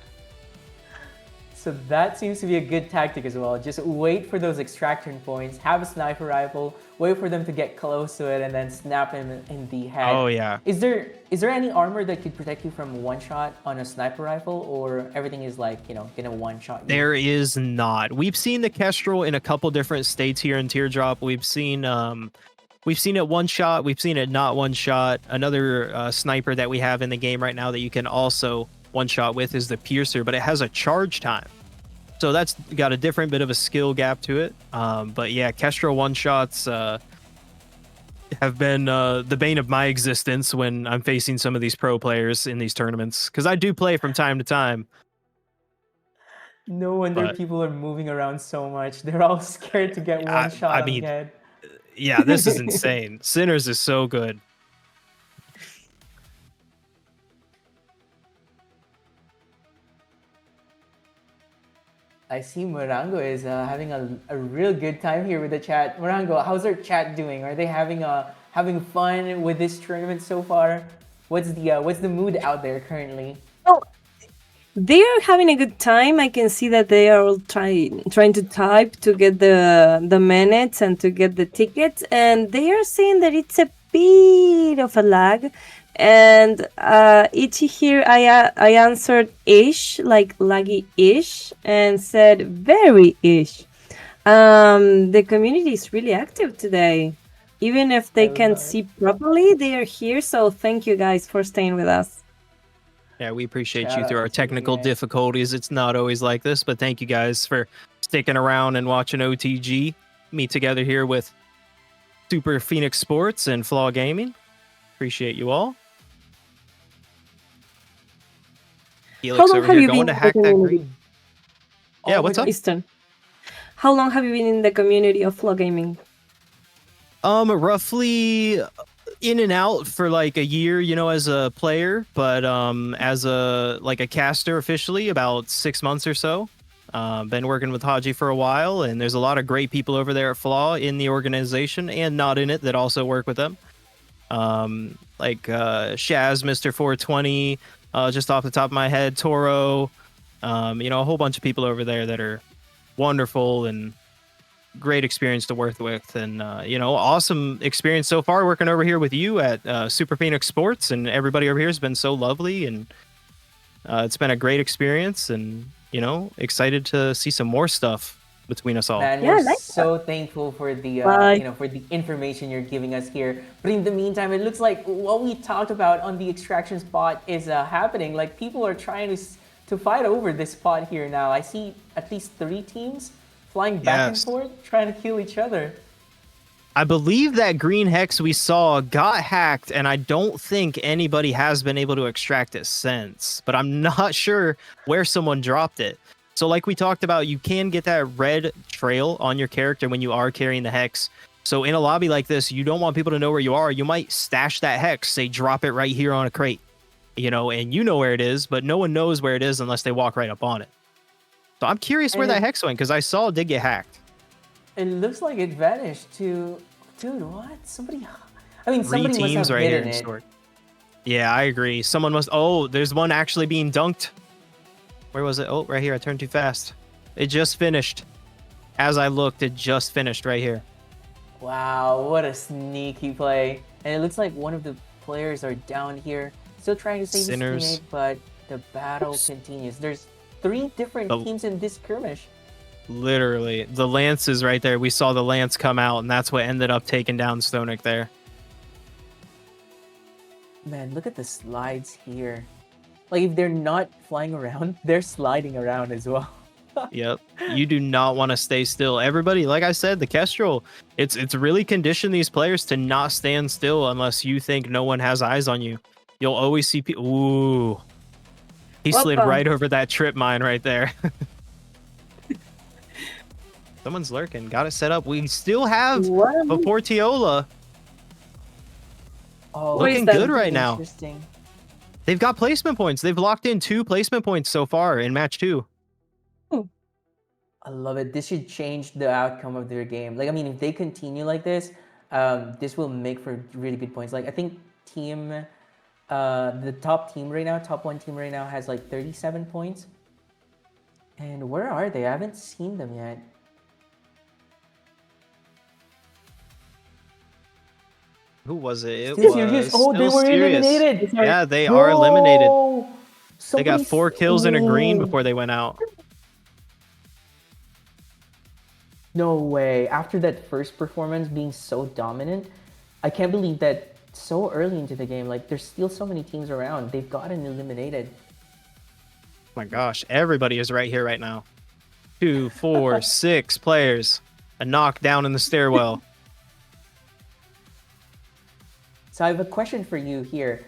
C: that seems to be a good tactic as well. Just wait for those extraction points, have a sniper rifle, wait for them to get close to it, and then snap him in the head.
B: Oh yeah.
C: Is there any armor that could protect you from one shot on a sniper rifle, or everything is like, you know, gonna one shot you?
B: There is not. We've seen the Kestrel in a couple different states here in Teardrop. We've seen it one shot. We've seen it not one shot. Another sniper that we have in the game right now that you can also one shot with is the Piercer, but it has a charge time. So that's got a different bit of a skill gap to it. But yeah, Kestrel one shots have been the bane of my existence when I'm facing some of these pro players in these tournaments, because I do play from time to time.
C: No wonder people are moving around so much. They're all scared to get one shot on the head.
B: Yeah, this is insane. Sinners is so good.
C: I see Morango is having a real good time here with the chat. Morango, how's our chat doing? Are they having fun with this tournament so far? What's the mood out there currently?
A: Oh, they are having a good time. I can see that they are all trying to type to get the minutes and to get the tickets, and they are saying that it's a bit of a lag. And Ichi here, I answered ish, like laggy ish, and said very ish. The community is really active today. Even if they can't see properly, they are here. So thank you guys for staying with us.
B: Yeah, we appreciate you through our technical difficulties. It's not always like this, but thank you guys for sticking around and watching OTG meet together here with Super Phoenix Sports and FLAW Gaming. Appreciate you all. Felix over here going to hack that green. Yeah, what's up?
A: Easton. How long have you been in the community of FLAW Gaming?
B: Roughly in and out for like a year, you know, as a player, but as a caster officially about 6 months or so. Been working with Haji for a while, and there's a lot of great people over there at FLAW in the organization and not in it that also work with them. Like Shaz, Mr. 420, just off the top of my head, Toro, you know, a whole bunch of people over there that are wonderful and great experience to work with, and you know, awesome experience so far working over here with you at Super Phoenix Sports, and everybody over here has been so lovely, and it's been a great experience, and you know, excited to see some more stuff between us all.
C: Man, we're so thankful for the you know, for the information you're giving us here. But in the meantime, it looks like what we talked about on the extraction spot is happening. Like, people are trying to fight over this spot here now. I see at least 3 teams flying back and forth, trying to kill each other.
B: I believe that green hex we saw got hacked, and I don't think anybody has been able to extract it since. But I'm not sure where someone dropped it. So like we talked about, you can get that red trail on your character when you are carrying the hex. So in a lobby like this, you don't want people to know where you are. You might stash that hex, say drop it right here on a crate, you know, and you know where it is, but no one knows where it is unless they walk right up on it. So I'm curious where that hex went, because I saw it did get hacked.
C: It looks like it vanished to... Dude, what? Somebody... I mean,
B: 3
C: somebody
B: teams
C: must have
B: right here
C: hidden
B: in
C: it.
B: store. Yeah, I agree. Someone must... Oh, there's one actually being dunked. Where was it? Oh, right here. I turned too fast. It just finished. As I looked, it just finished right here.
C: Wow, what a sneaky play. And it looks like one of the players are down here, still trying to save his teammate, but the battle continues. There's 3 different teams in this skirmish.
B: Literally. The Lance is right there. We saw the Lance come out, and that's what ended up taking down Stonik there.
C: Man, look at the slides here. Like if they're not flying around, they're sliding around as well.
B: Yep. You do not want to stay still. Everybody, like I said, the Kestrel, it's really conditioned these players to not stand still unless you think no one has eyes on you. You'll always see people. Ooh. He slid
A: Whoppa.
B: right over that trip mine right there. Someone's lurking. Got it set up. We still have
A: What?
B: a Portiola.
C: Oh,
A: What is
B: Looking
A: that?
B: good right now.
C: Interesting.
B: They've got placement points. They've locked in 2 placement points so far in match 2.
C: I love it. This should change the outcome of their game. Like, I mean, if they continue like this, this will make for really good points. Like, I think the top team right now, top 1 team right now has like 37 points. And where are they? I haven't seen them yet.
B: Who was it? It
C: Still
B: was
C: serious? Oh, they
B: Still
C: were
B: Serious.
C: eliminated.
B: Yeah, they are eliminated.
C: No!
B: They got
C: Somebody
B: 4 kills and a green
C: Ooh.
B: before they went out.
C: No way. After that first performance being so dominant, I can't believe that so early into the game, like there's still so many teams around. They've gotten eliminated.
B: My gosh, everybody is right here right now. 2, 4, 6 players. A knock down in the stairwell.
C: So I have a question for you here.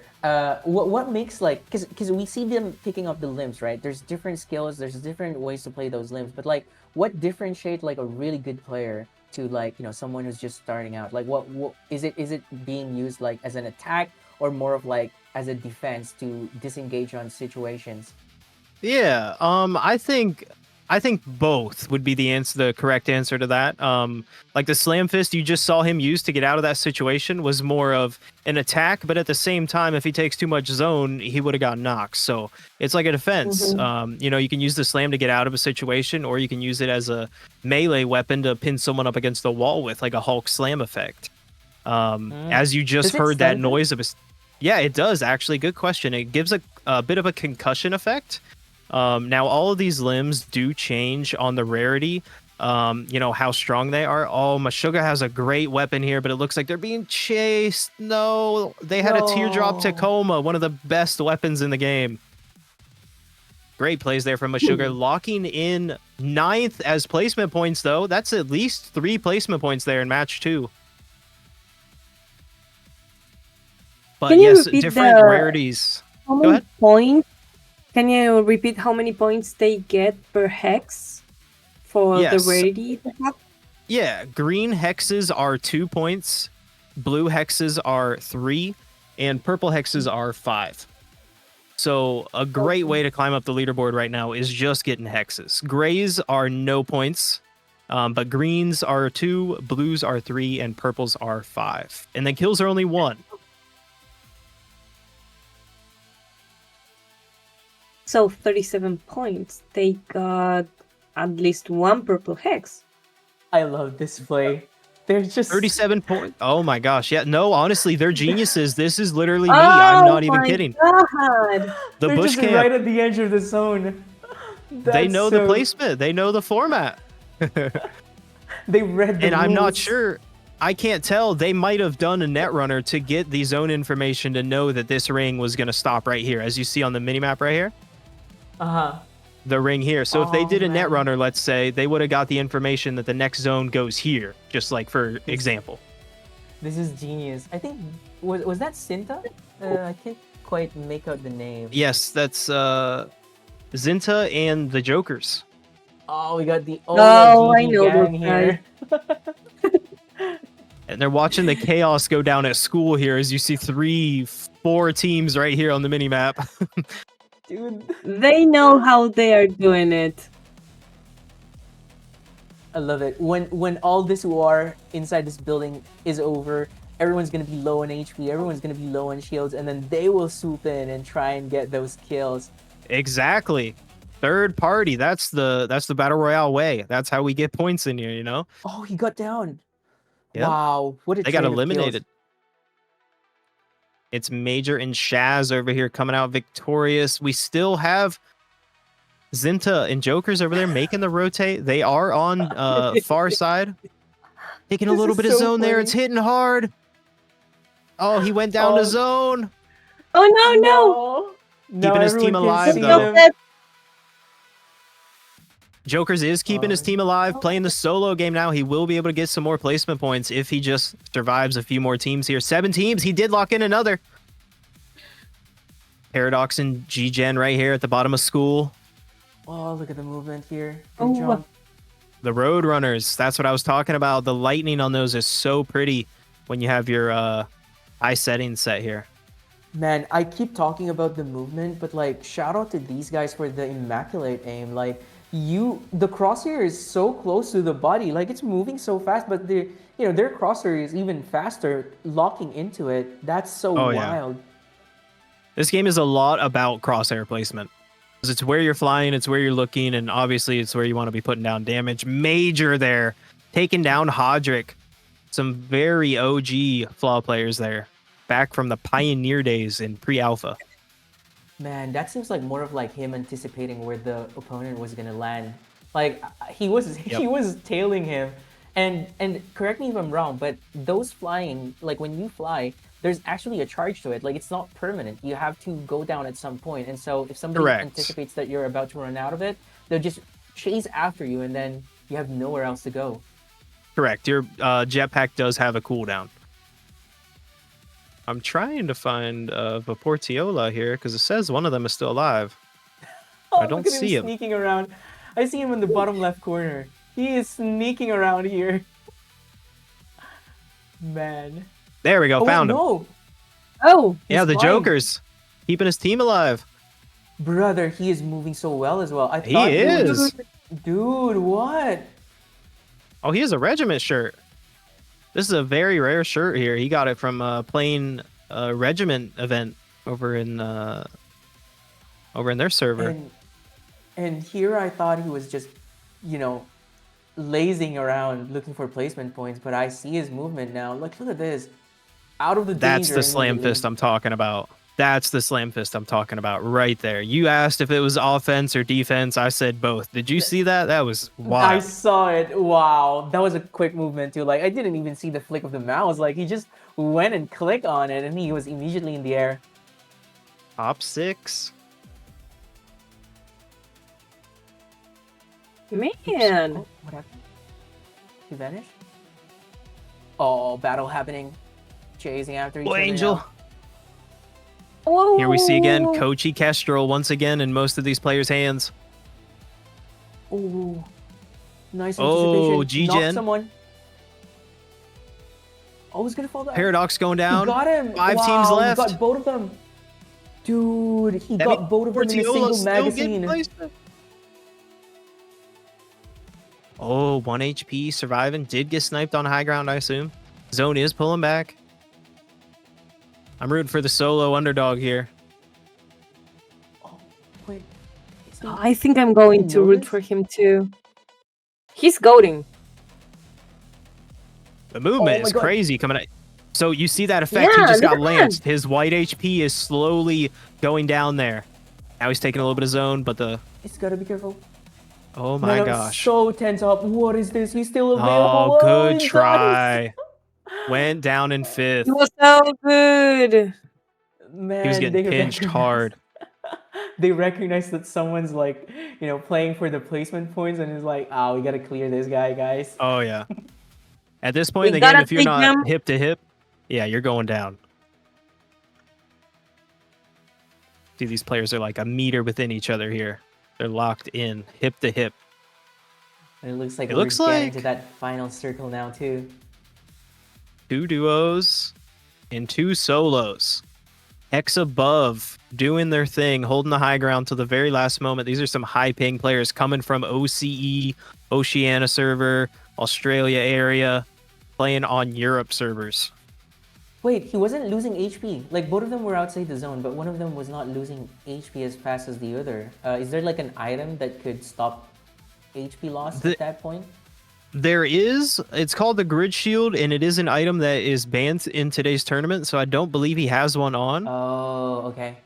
C: What makes like because we see them picking up the limbs, right? There's different skills, there's different ways to play those limbs, but like what differentiates like a really good player to like someone who's just starting out? Like what is it being used like as an attack or more of like as a defense to disengage on situations?
B: Yeah, I think both would be the correct answer to that. Like the slam fist you just saw him use to get out of that situation was more of an attack, but at the same time, if he takes too much zone, he would have gotten knocked. So it's like a defense. You can use the slam to get out of a situation, or you can use it as a melee weapon to pin someone up against the wall with, like a Hulk slam effect. As you just
C: Does it
B: heard that
C: stun them?
B: noise of a... Yeah, it does actually. Good question. It gives a bit of a concussion effect. Now all of these limbs do change on the rarity, how strong they are. Oh, Meshuggah has a great weapon here, but it looks like they're being chased. No, they had a teardrop
C: No.
B: Tacoma, one of the best weapons in the game. Great plays there from Meshuggah, locking in 9th as placement points, though. That's at least 3 placement points there in match 2. But
A: Can you
B: yes,
A: repeat
B: different
A: the-
B: rarities.
A: How
B: Go
A: many
B: ahead.
A: points? Can you repeat how many points they get per hex for
B: Yes.
A: the rarity they have?
B: Yeah, green hexes are 2 points, blue hexes are 3, and purple hexes are 5. So a great way to climb up the leaderboard right now is just getting hexes. Grays are no points, but greens are 2, blues are 3, and purples are 5. And then kills are only 1.
A: So 37 points. They got at least 1 purple hex.
C: I love this play. They're just
B: 37 points. Oh my gosh. Yeah, no, honestly, they're geniuses. This is literally me. I'm not even kidding.
A: God.
B: The
C: They're
B: bush
C: just
B: camp.
C: right at the edge of the zone.
B: They
C: That's
B: know the
C: so-
B: placement. They know the format.
C: They read the
B: And I'm not
C: rules.
B: sure. I can't tell. They might have done a netrunner to get the zone information to know that this ring was going to stop right here, as you see on the minimap right here.
C: Uh-huh.
B: The ring here. So if they
C: Oh,
B: did a
C: man.
B: netrunner, let's say, they would have got the information that the next zone goes here, just like for example.
C: This is genius. I think was that Cinta? I can't quite make out the name.
B: Yes, that's Zinta and the Jokers.
C: Oh, we got the
A: Oh, I
C: OTG
A: know
C: gang
A: those
C: here.
B: And they're watching the chaos go down at school here as you see 3, 4 teams right here on the minimap.
C: Dude,
A: They know how they are doing it.
C: I love it. When all this war inside this building is over, everyone's gonna be low on HP, everyone's gonna be low on shields, and then they will swoop in and try and get those kills.
B: Exactly. Third party. That's the battle royale way. That's how we get points in here, you know?
C: Oh, he got down.
B: Yep.
C: Wow, what a
B: They got
C: trade of kills.
B: eliminated. It's Major and Shaz over here coming out victorious. We still have Zinta and Jokers over there making the rotate. They are on far side. Taking a
C: This
B: little
C: is
B: bit of
C: so
B: zone there. It's
C: funny.
B: hitting hard. Oh, he went down
C: Oh.
B: to zone.
A: Oh no, no!
C: Now
B: Keeping his team
C: everyone can
B: alive,
C: see
B: though.
C: them.
B: Jokers is keeping his team alive, playing the solo game now. He will be able to get some more placement points if he just survives a few more teams here. 7 teams. He did lock in another. Paradox and G-Gen right here at the bottom of school.
C: Oh, look at the movement here. Good
A: Oh.
C: jump.
B: The Road Runners. That's what I was talking about. The lightning on those is so pretty when you have your high settings set here.
C: Man, I keep talking about the movement, but like, shout out to these guys for the immaculate aim. Like, the crosshair is so close to the body, like it's moving so fast, but their crosshair is even faster, locking into it. That's so
B: Oh, yeah.
C: wild.
B: This game is a lot about crosshair placement. Because it's where you're flying, it's where you're looking, and obviously it's where you want to be putting down damage. Major there. Taking down Hodrick. Some very OG FLAW players there. Back from the pioneer days in pre-alpha.
C: Man, that seems like more of like him anticipating where the opponent was gonna land. Like he was tailing him, and correct me if I'm wrong, but those flying, like when you fly, there's actually a charge to it. Like it's not permanent. You have to go down at some point, and so if somebody
B: Correct.
C: anticipates that you're about to run out of it, they'll just chase after you, and then you have nowhere else to go.
B: Correct. Your jetpack does have a cooldown. I'm trying to find Vaportiola here because it says one of them is still alive. I don't
C: Look at
B: see him.
C: sneaking around. I see him in the bottom left corner. He is sneaking around here. Man.
B: There we go.
C: Oh, wait,
B: Found him.
C: no.
A: Oh,
B: Yeah, the
C: flying.
B: Jokers. Keeping his team alive.
C: Brother, he is moving so well as well. I
B: He
C: thought
B: is.
C: Dude, what?
B: Oh, he has a regiment shirt. This is a very rare shirt here. He got it from playing a regiment event over in their server.
C: And here I thought he was just, lazing around looking for placement points, but I see his movement now. Look at this. Out of the
B: That's
C: danger
B: the slam
C: immediately.
B: fist I'm talking about. That's the slam fist I'm talking about right there. You asked if it was offense or defense. I said both. Did you see that? That was
C: I
B: wild.
C: saw it. Wow. That was a quick movement too. Like I didn't even see the flick of the mouse. Like he just went and clicked on it and he was immediately in the air.
B: Top 6.
A: man.
C: Oh, what happened? He vanished? Oh, battle happening. Chasing after each
B: Oh,
C: other.
B: Angel.
C: now.
A: Whoa.
B: Here we see again Kochi Kestrel once again in most of these players' hands.
C: Oh, nice
B: Oh,
C: anticipation.
B: G-Gen.
C: Knocked someone. Oh, he's gonna fall down.
B: Paradox going
C: He
B: down.
C: got him.
B: 5
C: wow,
B: teams left.
C: He got both of them. Dude, he
B: That
C: got
B: means
C: both of them in a
B: Portiola
C: single
B: still getting
C: magazine.
B: placement. Oh, 1 HP surviving. Did get sniped on high ground, I assume. Zone is pulling back. I'm rooting for the solo underdog here.
C: Oh, wait. Is he-
A: I think I'm going to root
C: noticed?
A: for him too. He's goading.
B: The movement
C: Oh my
B: is
C: God.
B: crazy coming out. So you see that effect
A: Yeah,
B: he just
A: look
B: got
A: at
B: lanced. His white HP is slowly going down there. Now he's taking a little bit of zone, but the...
C: He's gotta be careful.
B: Oh my
C: Man, I'm
B: gosh.
C: so tense up. What is this? He's still available.
B: Oh,
C: Oh,
B: good
C: he got
B: try. Went down in 5th.
A: He was so good.
C: his- Man,
B: He was getting
C: they
B: pinched
C: recognize-
B: hard.
C: They recognize that someone's like, playing for the placement points and is like, oh, we gotta clear this guy, guys.
B: Oh, yeah. At this point in
A: We
B: the game,
A: gotta
B: if you're
A: take
B: not
A: them.
B: hip to hip, yeah, you're going down. See, these players are like a meter within each other here. They're locked in, hip to hip.
C: And it looks like
B: It
C: we're
B: looks
C: getting
B: like-
C: to that final circle now too.
B: 2 duos and 2 solos. X above, doing their thing, holding the high ground till the very last moment. These are some high ping players coming from OCE, Oceania server, Australia area, playing on Europe servers.
C: Wait, he wasn't losing HP. Like both of them were outside the zone, but one of them was not losing HP as fast as the other. Is there like an item that could stop HP loss at that point?
B: There is. It's called the Grid Shield, and it is an item that is banned in today's tournament, so I don't believe he has one on.
C: Oh, okay.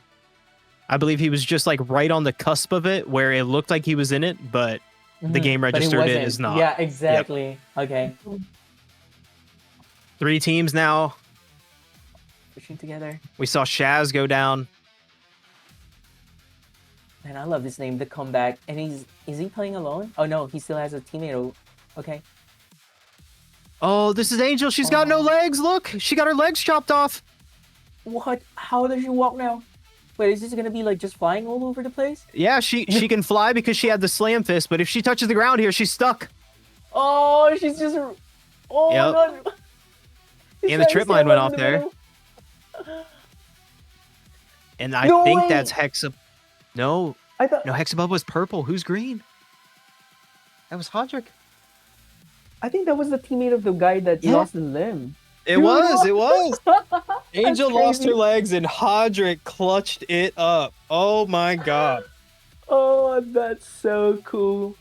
B: I believe he was just like right on the cusp of it, where it looked like he was in it, but the game
C: But he
B: registered it
C: wasn't.
B: as not.
C: Yeah, exactly. Okay.
B: 3 teams now.
C: Pushing together.
B: We saw Shaz go down.
C: Man, I love this name, The Comeback. And is he playing alone? Oh no, he still has a teammate. Okay.
B: Oh, this is Angel. She's got no
C: Oh.
B: legs. Look, she got her legs chopped off.
C: What? How does she walk now? Wait, is this gonna be like just flying all over the place?
B: Yeah, she can fly because she had the slam fist, but if she touches the ground here, she's stuck.
C: Oh, she's just. Oh
B: Yep.
C: my god.
B: And the trip line went off there. And I
C: No
B: think
C: way!
B: that's Hexa. No,
C: I thought
B: Hexabub was purple. Who's green? That was Hodrick.
C: I think that was the teammate of the guy that
B: Yeah.
C: lost the limb.
B: It
C: Dude,
B: was. It was. Angel
C: That's
B: lost her
C: crazy.
B: legs and Hodrick clutched it up. Oh my god.
C: Oh, that's so cool.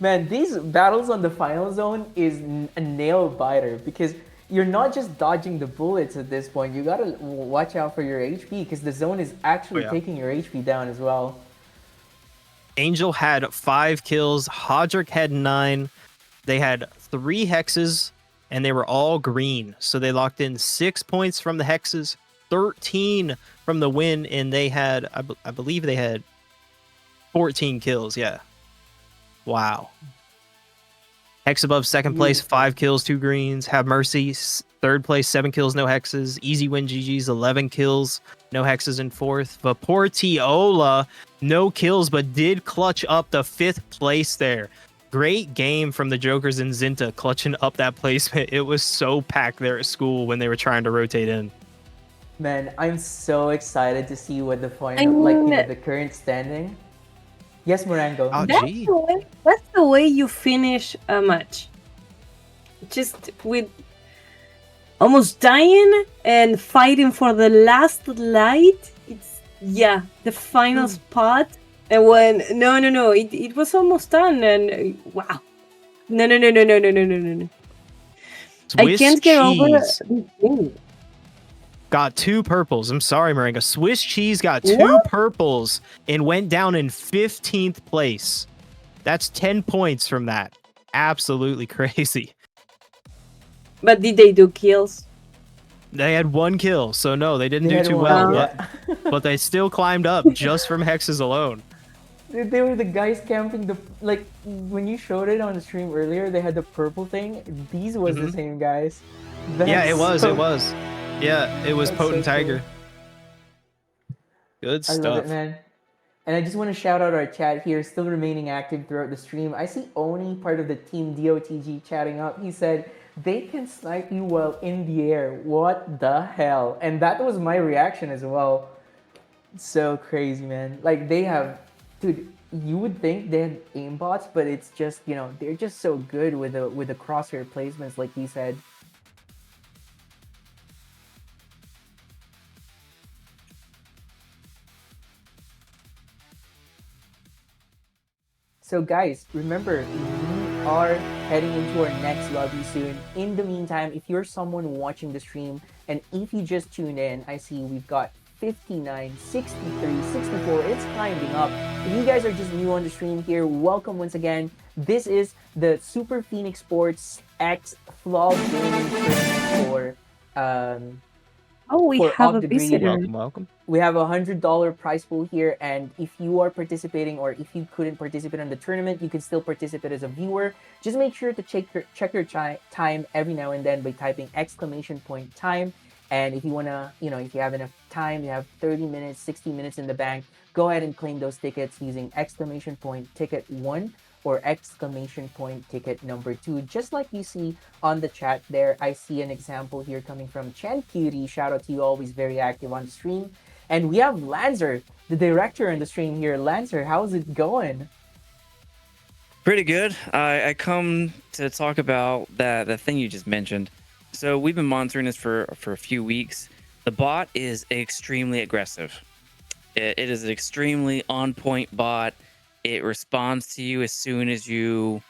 C: Man, these battles on the final zone is a nail biter because you're not just dodging the bullets at this point. You gotta watch out for your HP because the zone is actually taking your HP down as well.
B: Angel had 5 kills. Hodrick had 9. They had 3 hexes, and they were all green. So they locked in 6 points from the hexes, 13 from the win, and they had, I believe they had 14 kills. Yeah. Wow. Hex above second place, 5 kills, 2 greens. Have Mercy, third place, 7 kills, no hexes. Easy win GG's, 11 kills, no hexes in fourth. Vaportiola, no kills, but did clutch up the 5th place there. Great game from the Jokers and Zinta clutching up that placement. It was so packed there at school when they were trying to rotate in.
C: Man, I'm so excited to see what the final, the current standing. Yes, Morango.
B: Oh, gee.
A: That's the way you finish a match. Just with almost dying and fighting for the last light. It's the final spot. And when it was almost done and wow. No. I can't get over this thing.
B: Got 2 purples. I'm sorry, Moringa. Swiss Cheese got 2 purples and went down in 15th place. That's 10 points from that. Absolutely crazy.
A: But did they do kills?
B: They had 1 kill, so no, they didn't do too well. But they still climbed up just from hexes alone.
C: They were the guys camping when you showed it on the stream earlier, they had the purple thing. These was the same guys.
B: Yeah, it was. Yeah, it was Potent
C: so
B: Tiger. Good stuff.
C: I love it, man. And I just want to shout out our chat here, still remaining active throughout the stream. I see Oni, part of the team DOTG, chatting up. He said, they can snipe you while in the air. What the hell? And that was my reaction as well. So crazy, man. Like, they have... Dude, you would think they had aimbots, but it's just, they're just so good with the crosshair placements, like he said. So guys, remember, we are heading into our next lobby soon. In the meantime, if you're someone watching the stream, and if you just tuned in, I see we've got 59, 63, 64, it's climbing up. If you guys are just new on the stream here, welcome once again. This is the Super Phoenix Sports X FLAW Gaming Tournament for
A: we have a visitor.
B: Welcome.
C: We have $100 prize pool here, and if you are participating or if you couldn't participate in the tournament, you can still participate as a viewer. Just make sure to check your time every now and then by typing !time. And if you want to, if you have enough time, you have 30 minutes, 60 minutes in the bank, go ahead and claim those tickets using !ticket 1 or !ticket number 2. Just like you see on the chat there, I see an example here coming from Chan Cutie. Shout out to you, always very active on stream. And we have Lancer, the director in the stream here. Lancer, how's it going?
E: Pretty good. I come to talk about the thing you just mentioned. So we've been monitoring this for a few weeks. The bot is extremely aggressive. It is an extremely on-point bot. It responds to you as soon as you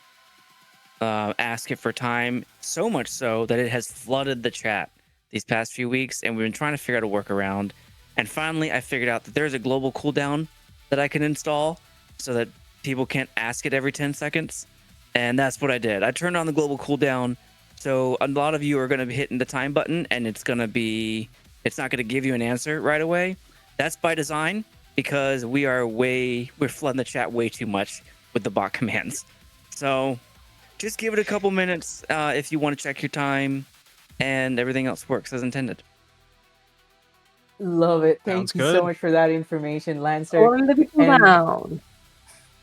E: ask it for time. So much so that it has flooded the chat these past few weeks, and we've been trying to figure out a workaround. And finally, I figured out that there's a global cooldown that I can install so that people can't ask it every 10 seconds. And that's what I did. I turned on the global cooldown. So a lot of you are going to be hitting the time button, and it's not going to give you an answer right away. That's by design. because we're flooding the chat way too much with the bot commands. So just give it a couple minutes if you want to check your time, and everything else works as intended.
C: Love it.
B: Sounds
C: Thank you so
B: good.
C: much for that information, Lancer.
A: On the people
C: And
A: down.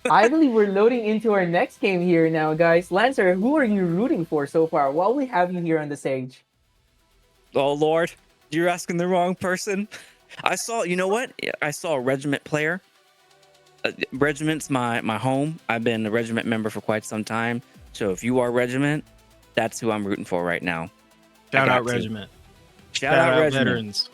C: I believe we're loading into our next game here now, guys. Lancer, who are you rooting for so far while we have you here on the stage?
E: Oh Lord, you're asking the wrong person. I saw, you know what? I saw a regiment player. Regiment's my home. I've been a regiment member for quite some time. So if you are regiment, that's who I'm rooting for right now.
B: Shout
E: got
B: out
E: to.
B: Regiment.
E: Shout out regiment.
B: Veterans.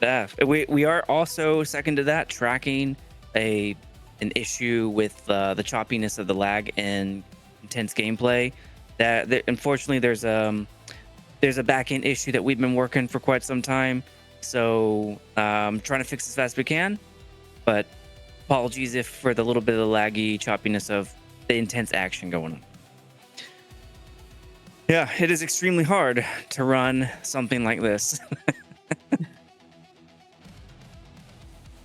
E: Yeah, we are also second to that, tracking an issue with the choppiness of the lag and intense gameplay. That unfortunately there's a back end issue that we've been working for quite some time. So trying to fix as fast as we can. But apologies if for the little bit of the laggy choppiness of the intense action going on. Yeah, it is extremely hard to run something like this.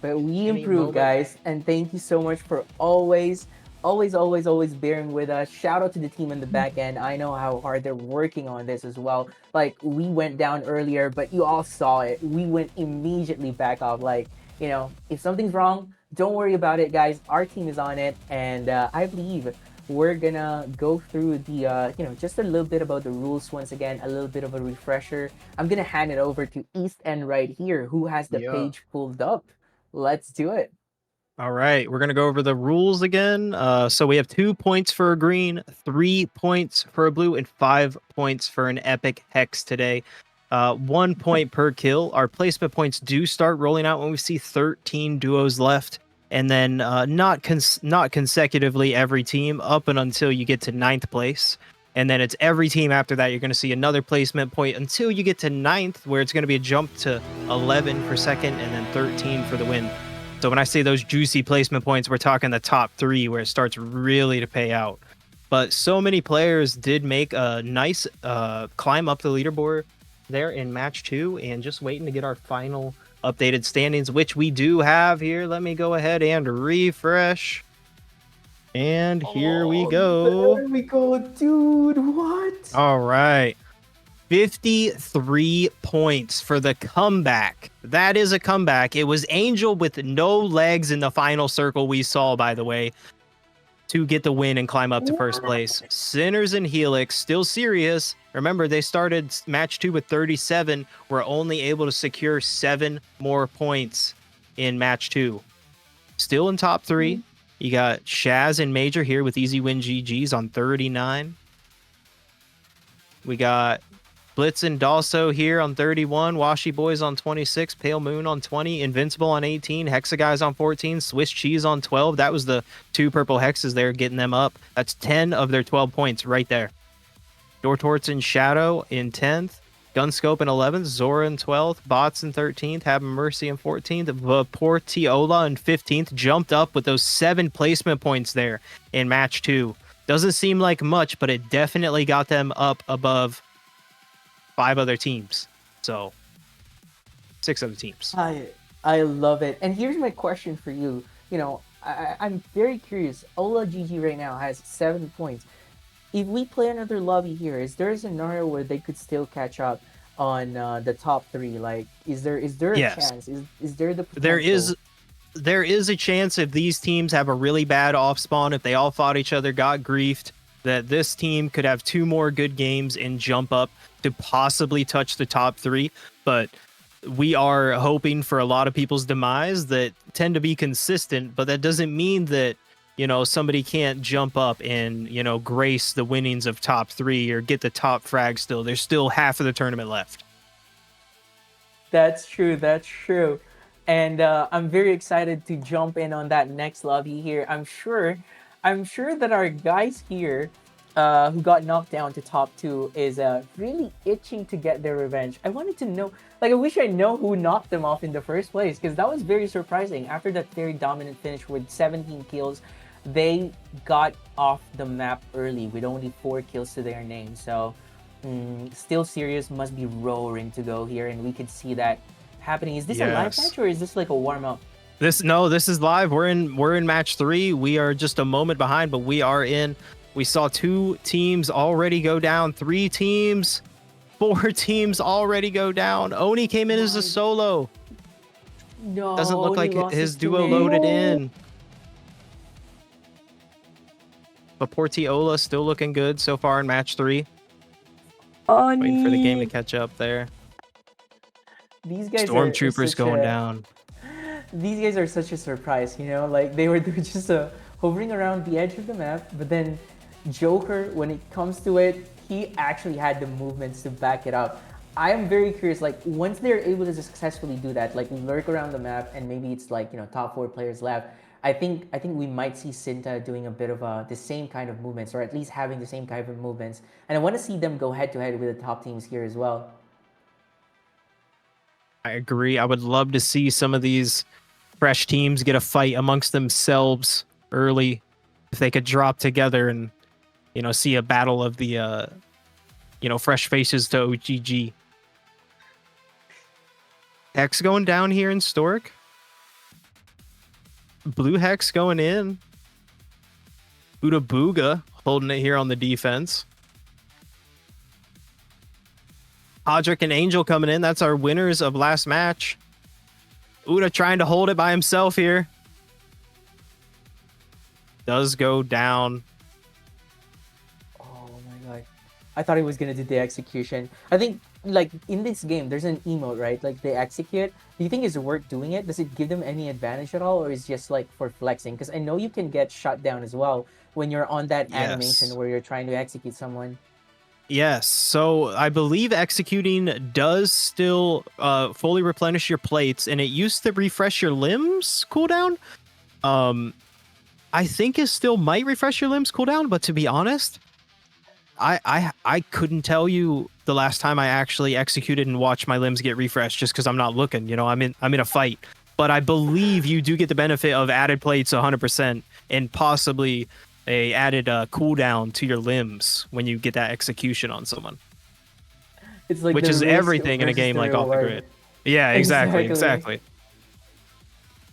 C: But we
B: Any
C: improve,
B: moment.
C: guys, and thank you so much for always bearing with us. Shout out to the team in the back end. I know how hard they're working on this as well. Like, we went down earlier, but you all saw it. We went immediately back off. Like, you know, if something's wrong, don't worry about it, guys. Our team is on it, and I believe we're gonna go through the just a little bit about the rules once again, a little bit of a refresher. I'm gonna hand it over to East End right here, who has the
B: Yeah.
C: page pulled up. Let's do it.
B: All right, we're gonna go over the rules again. So we have 2 points for a green, 3 points for a blue, and 5 points for an epic hex today. 1 point per kill. Our placement points do start rolling out when we see 13 duos left, and then not consecutively every team up and until you get to 9th place. And then it's every team after that. You're going to see another placement point until you get to 9th, where it's going to be a jump to 11 for second and then 13 for the win. So when I say those juicy placement points, we're talking the top 3 where it starts really to pay out. But so many players did make a nice climb up the leaderboard there in match 2, and just waiting to get our final updated standings, which we do have here. Let me go ahead and refresh. And here we go.
C: There we go, dude. What?
B: All right. 53 points for the comeback. That is a comeback. It was Angel with no legs in the final circle we saw, by the way, to get the win and climb up to first place. Sinners and Helix, still serious. Remember, they started match 2 with 37. We're only able to secure 7 more points in match 2. Still in top 3. You got Shaz and Major here with easy win GGs on 39. We got Blitz and Dalso here on 31, Washy Boys on 26, Pale Moon on 20, Invincible on 18, Hexaguys on 14, Swiss Cheese on 12. That was the 2 purple hexes there getting them up. That's 10 of their 12 points right there. Dortorts and Shadow in 10th, Gunscope in 11th, Zora in 12th, Bots in 13th, Have Mercy in 14th, Vaportiola in 15th, jumped up with those 7 placement points there in match 2. Doesn't seem like much, but it definitely got them up above 5 other teams. So 6 other teams.
C: I love it. And here's my question for you. You know, I'm very curious. Ola GG right now has 7 points. If we play another lobby here, is there a scenario where they could still catch up on the top 3? Like, is there a
B: Yes.
C: chance? Is there the potential?
B: There is a chance if these teams have a really bad off spawn, if they all fought each other, got griefed, that this team could have 2 more good games and jump up to possibly touch the top 3. But we are hoping for a lot of people's demise that tend to be consistent, but that doesn't mean that, you know, somebody can't jump up and, you know, grace the winnings of top 3 or get the top frag still. There's still half of the tournament left.
C: That's true. That's true. And I'm very excited to jump in on that next lobby here. I'm sure that our guys here who got knocked down to top 2 is really itching to get their revenge. I wanted to know, like, I wish I know who knocked them off in the first place, because that was very surprising. After that very dominant finish with 17 kills, they got off the map early with only 4 kills to their name. So Still Serious must be roaring to go here, and we could see that happening. Is this a live
B: Yes.
C: match or is this like a warm-up?
B: This is live. We're in match 3. We are just a moment behind, but we are in. We saw 2 teams already go down, 3 teams, 4 teams already go down. Oni came in as a solo.
C: No,
B: Doesn't look
C: he
B: like
C: lost
B: his
C: his
B: duo
C: teammate.
B: loaded in. But Portiola still looking good so far in match 3. Waiting for the game to
A: Oni.
B: catch up there.
C: These guys are
B: Stormtroopers
C: such
B: going
C: a
B: down.
C: these guys are such a surprise, you know, like they were just hovering around the edge of the map, but then Joker, when it comes to it, he actually had the movements to back it up. I am very curious, like once they're able to successfully do that, like lurk around the map, and maybe it's like, you know, top 4 players left. I think we might see Cinta doing a bit of the same kind of movements, or at least having the same kind of movements. And I want to see them go head to head with the top teams here as well.
B: I agree. I would love to see some of these fresh teams get a fight amongst themselves early. If they could drop together and, you know, see a battle of the, you know, fresh faces to OTG. Hex going down here in Stork. Blue Hex going in. Buda Booga holding it here on the defense. Podrick and Angel coming in. That's our winners of last match. Uda trying to hold it by himself here. Does go down.
C: Oh my god. I thought he was gonna do the execution. I think like in this game there's an emote, right? Like they execute. Do you think it's worth doing it? Does it give them any advantage at all, or is it just like for flexing? Because I know you can get shut down as well when you're on that animation where you're trying to execute someone.
B: Yes. So I believe executing does still fully replenish your plates, and it used to refresh your limbs cooldown. I think it still might refresh your limbs cooldown, but to be honest, I couldn't tell you the last time I actually executed and watched my limbs get refreshed, just because I'm not looking. You know, I'm in a fight. But I believe you do get the benefit of added plates 100% and possibly a added cooldown to your limbs when you get that execution on someone.
C: It's like
B: Which
C: the
B: is
C: risk
B: everything in a
C: versus
B: game
C: the
B: like Off the
C: reward.
B: Grid. Yeah, exactly.
C: Exactly.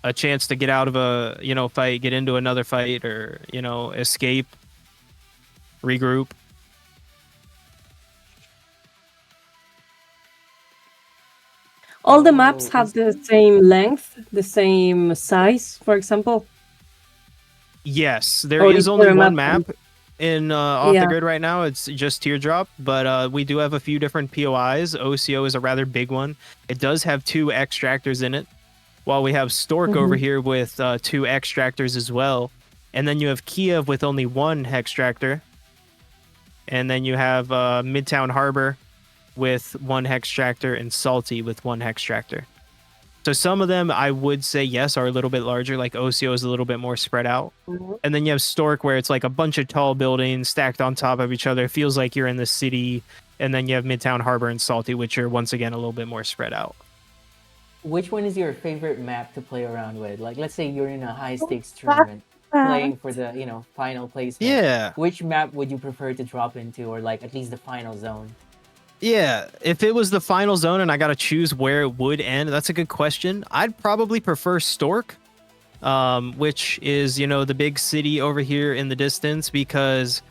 B: A chance to get out of a, you know, fight, get into another fight, or, you know, escape, regroup.
A: All the maps
C: Oh,
A: have the same length, the same size, for example.
B: Yes, there
A: Or
B: is
A: is
B: only
A: there a
B: one
A: map?
B: map in Off the
A: Yeah.
B: Grid right now. It's just Teardrop, but we do have a few different POIs. OCO is a rather big one. It does have 2 extractors in it, while we have Stork over here with 2 extractors as well. And then you have Kiev with only 1 extractor. And then you have Midtown Harbor with 1 extractor and Salty with 1 extractor. So some of them, I would say, yes, are a little bit larger. Like OCO is a little bit more spread out. And then you have Stork, where it's like a bunch of tall buildings stacked on top of each other. It feels like you're in the city. And then you have Midtown Harbor and Salty, which are once again a little bit more spread out.
C: which one is your favorite map to play around with? Like, let's say you're in a high stakes tournament, playing for the, you know, final placement.
B: Yeah.
C: Which map would you prefer to drop into, or like at least the final zone?
B: Yeah, if it was the final zone and I got to choose where it would end, that's a good question. I'd probably prefer Stork, which is, you know, the big city over here in the distance, because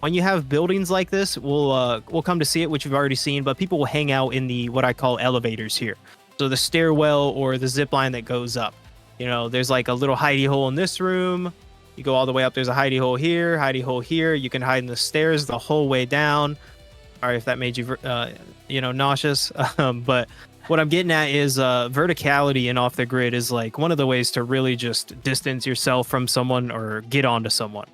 B: when you have buildings like this, we'll come to see it, which you've already seen, but people will hang out in the what I call elevators here. So the stairwell or the zip line that goes up. You know, there's like a little hidey hole in this room. You go all the way up, there's a hidey hole here, hidey hole here. You can hide in the stairs the whole way down. Sorry if that made you, you know, nauseous. But what I'm getting at is verticality in Off the Grid is like one of the ways to really just distance yourself from someone or get onto someone,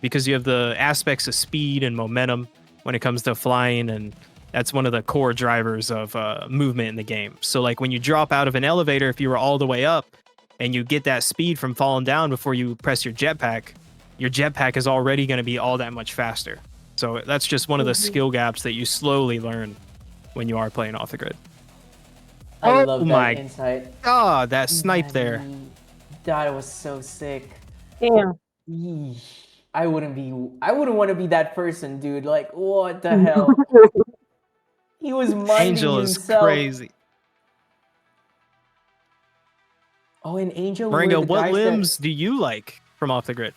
B: because you have the aspects of speed and momentum when it comes to flying, and that's one of the core drivers of movement in the game. So like when you drop out of an elevator, if you were all the way up and you get that speed from falling down before you press your jetpack is already going to be all that much faster. So that's just one of the skill gaps that you slowly learn when you are playing Off the Grid.
C: I love that
B: my
C: insight.
B: God, that snipe there.
C: That was so sick.
A: Yeah.
C: Yeesh. I wouldn't want to be that person, dude. Like, what the hell? He was minding
B: Angel is
C: himself.
B: crazy.
C: Oh, and Angel were
B: Maringo,
C: the
B: what
C: guys
B: limbs do you like from off the grid?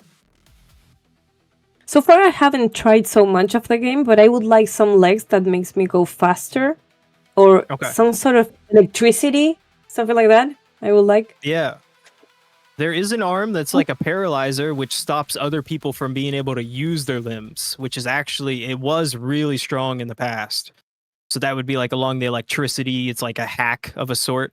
A: So far, I haven't tried so much of the game, but I would like some legs that makes me go faster, or
B: Okay.
A: some sort of electricity, something like that. I would like.
B: Yeah. There is an arm that's like a paralyzer, which stops other people from being able to use their limbs, which is actually, it was really strong in the past. So that would be like along the electricity. It's like a hack of a sort.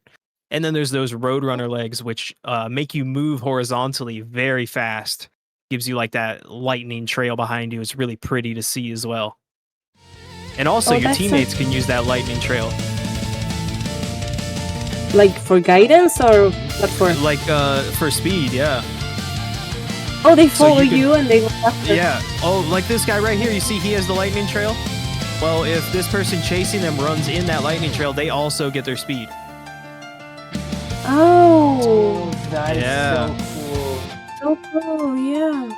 B: And then there's those Roadrunner legs, which make you move horizontally very fast. Gives you like that lightning trail behind you. It's really pretty to see as well. And also
A: Oh,
B: your
A: that's
B: teammates can use that lightning trail.
A: Like for guidance or what for?
B: Like for speed, yeah.
A: Oh, they
B: So
A: follow
B: you can-
A: you and they go faster.
B: Yeah. Oh, like this guy right here. You see he has the lightning trail? Well, if this person chasing them runs in that lightning trail, they also get their speed.
A: Oh,
C: that is
B: Yeah.
C: so cool.
A: so cool, yeah.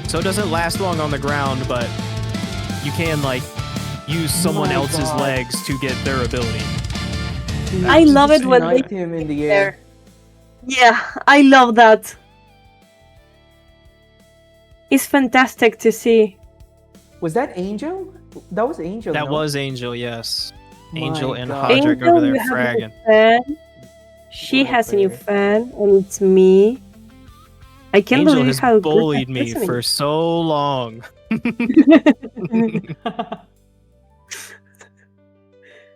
B: So it doesn't last long on the ground, but you can like use someone
C: My
B: else's
C: God.
B: legs to get their ability.
A: I
C: You
A: love
C: just
A: it when they
C: sniped him in the air.
A: Yeah, I love that. It's fantastic to see.
C: Was that Angel? That was Angel.
B: That
C: no?
B: was Angel, yes. Angel
C: My
B: and
C: God.
B: Hodrick
A: Angel,
B: over there
A: you have a
B: fragging.
A: new fan. She
C: What a
A: has a new
C: player.
A: fan, and it's me. I can't
B: Angel
A: believe
B: has
A: how good
B: bullied
A: that
B: me
A: listening
B: for so long.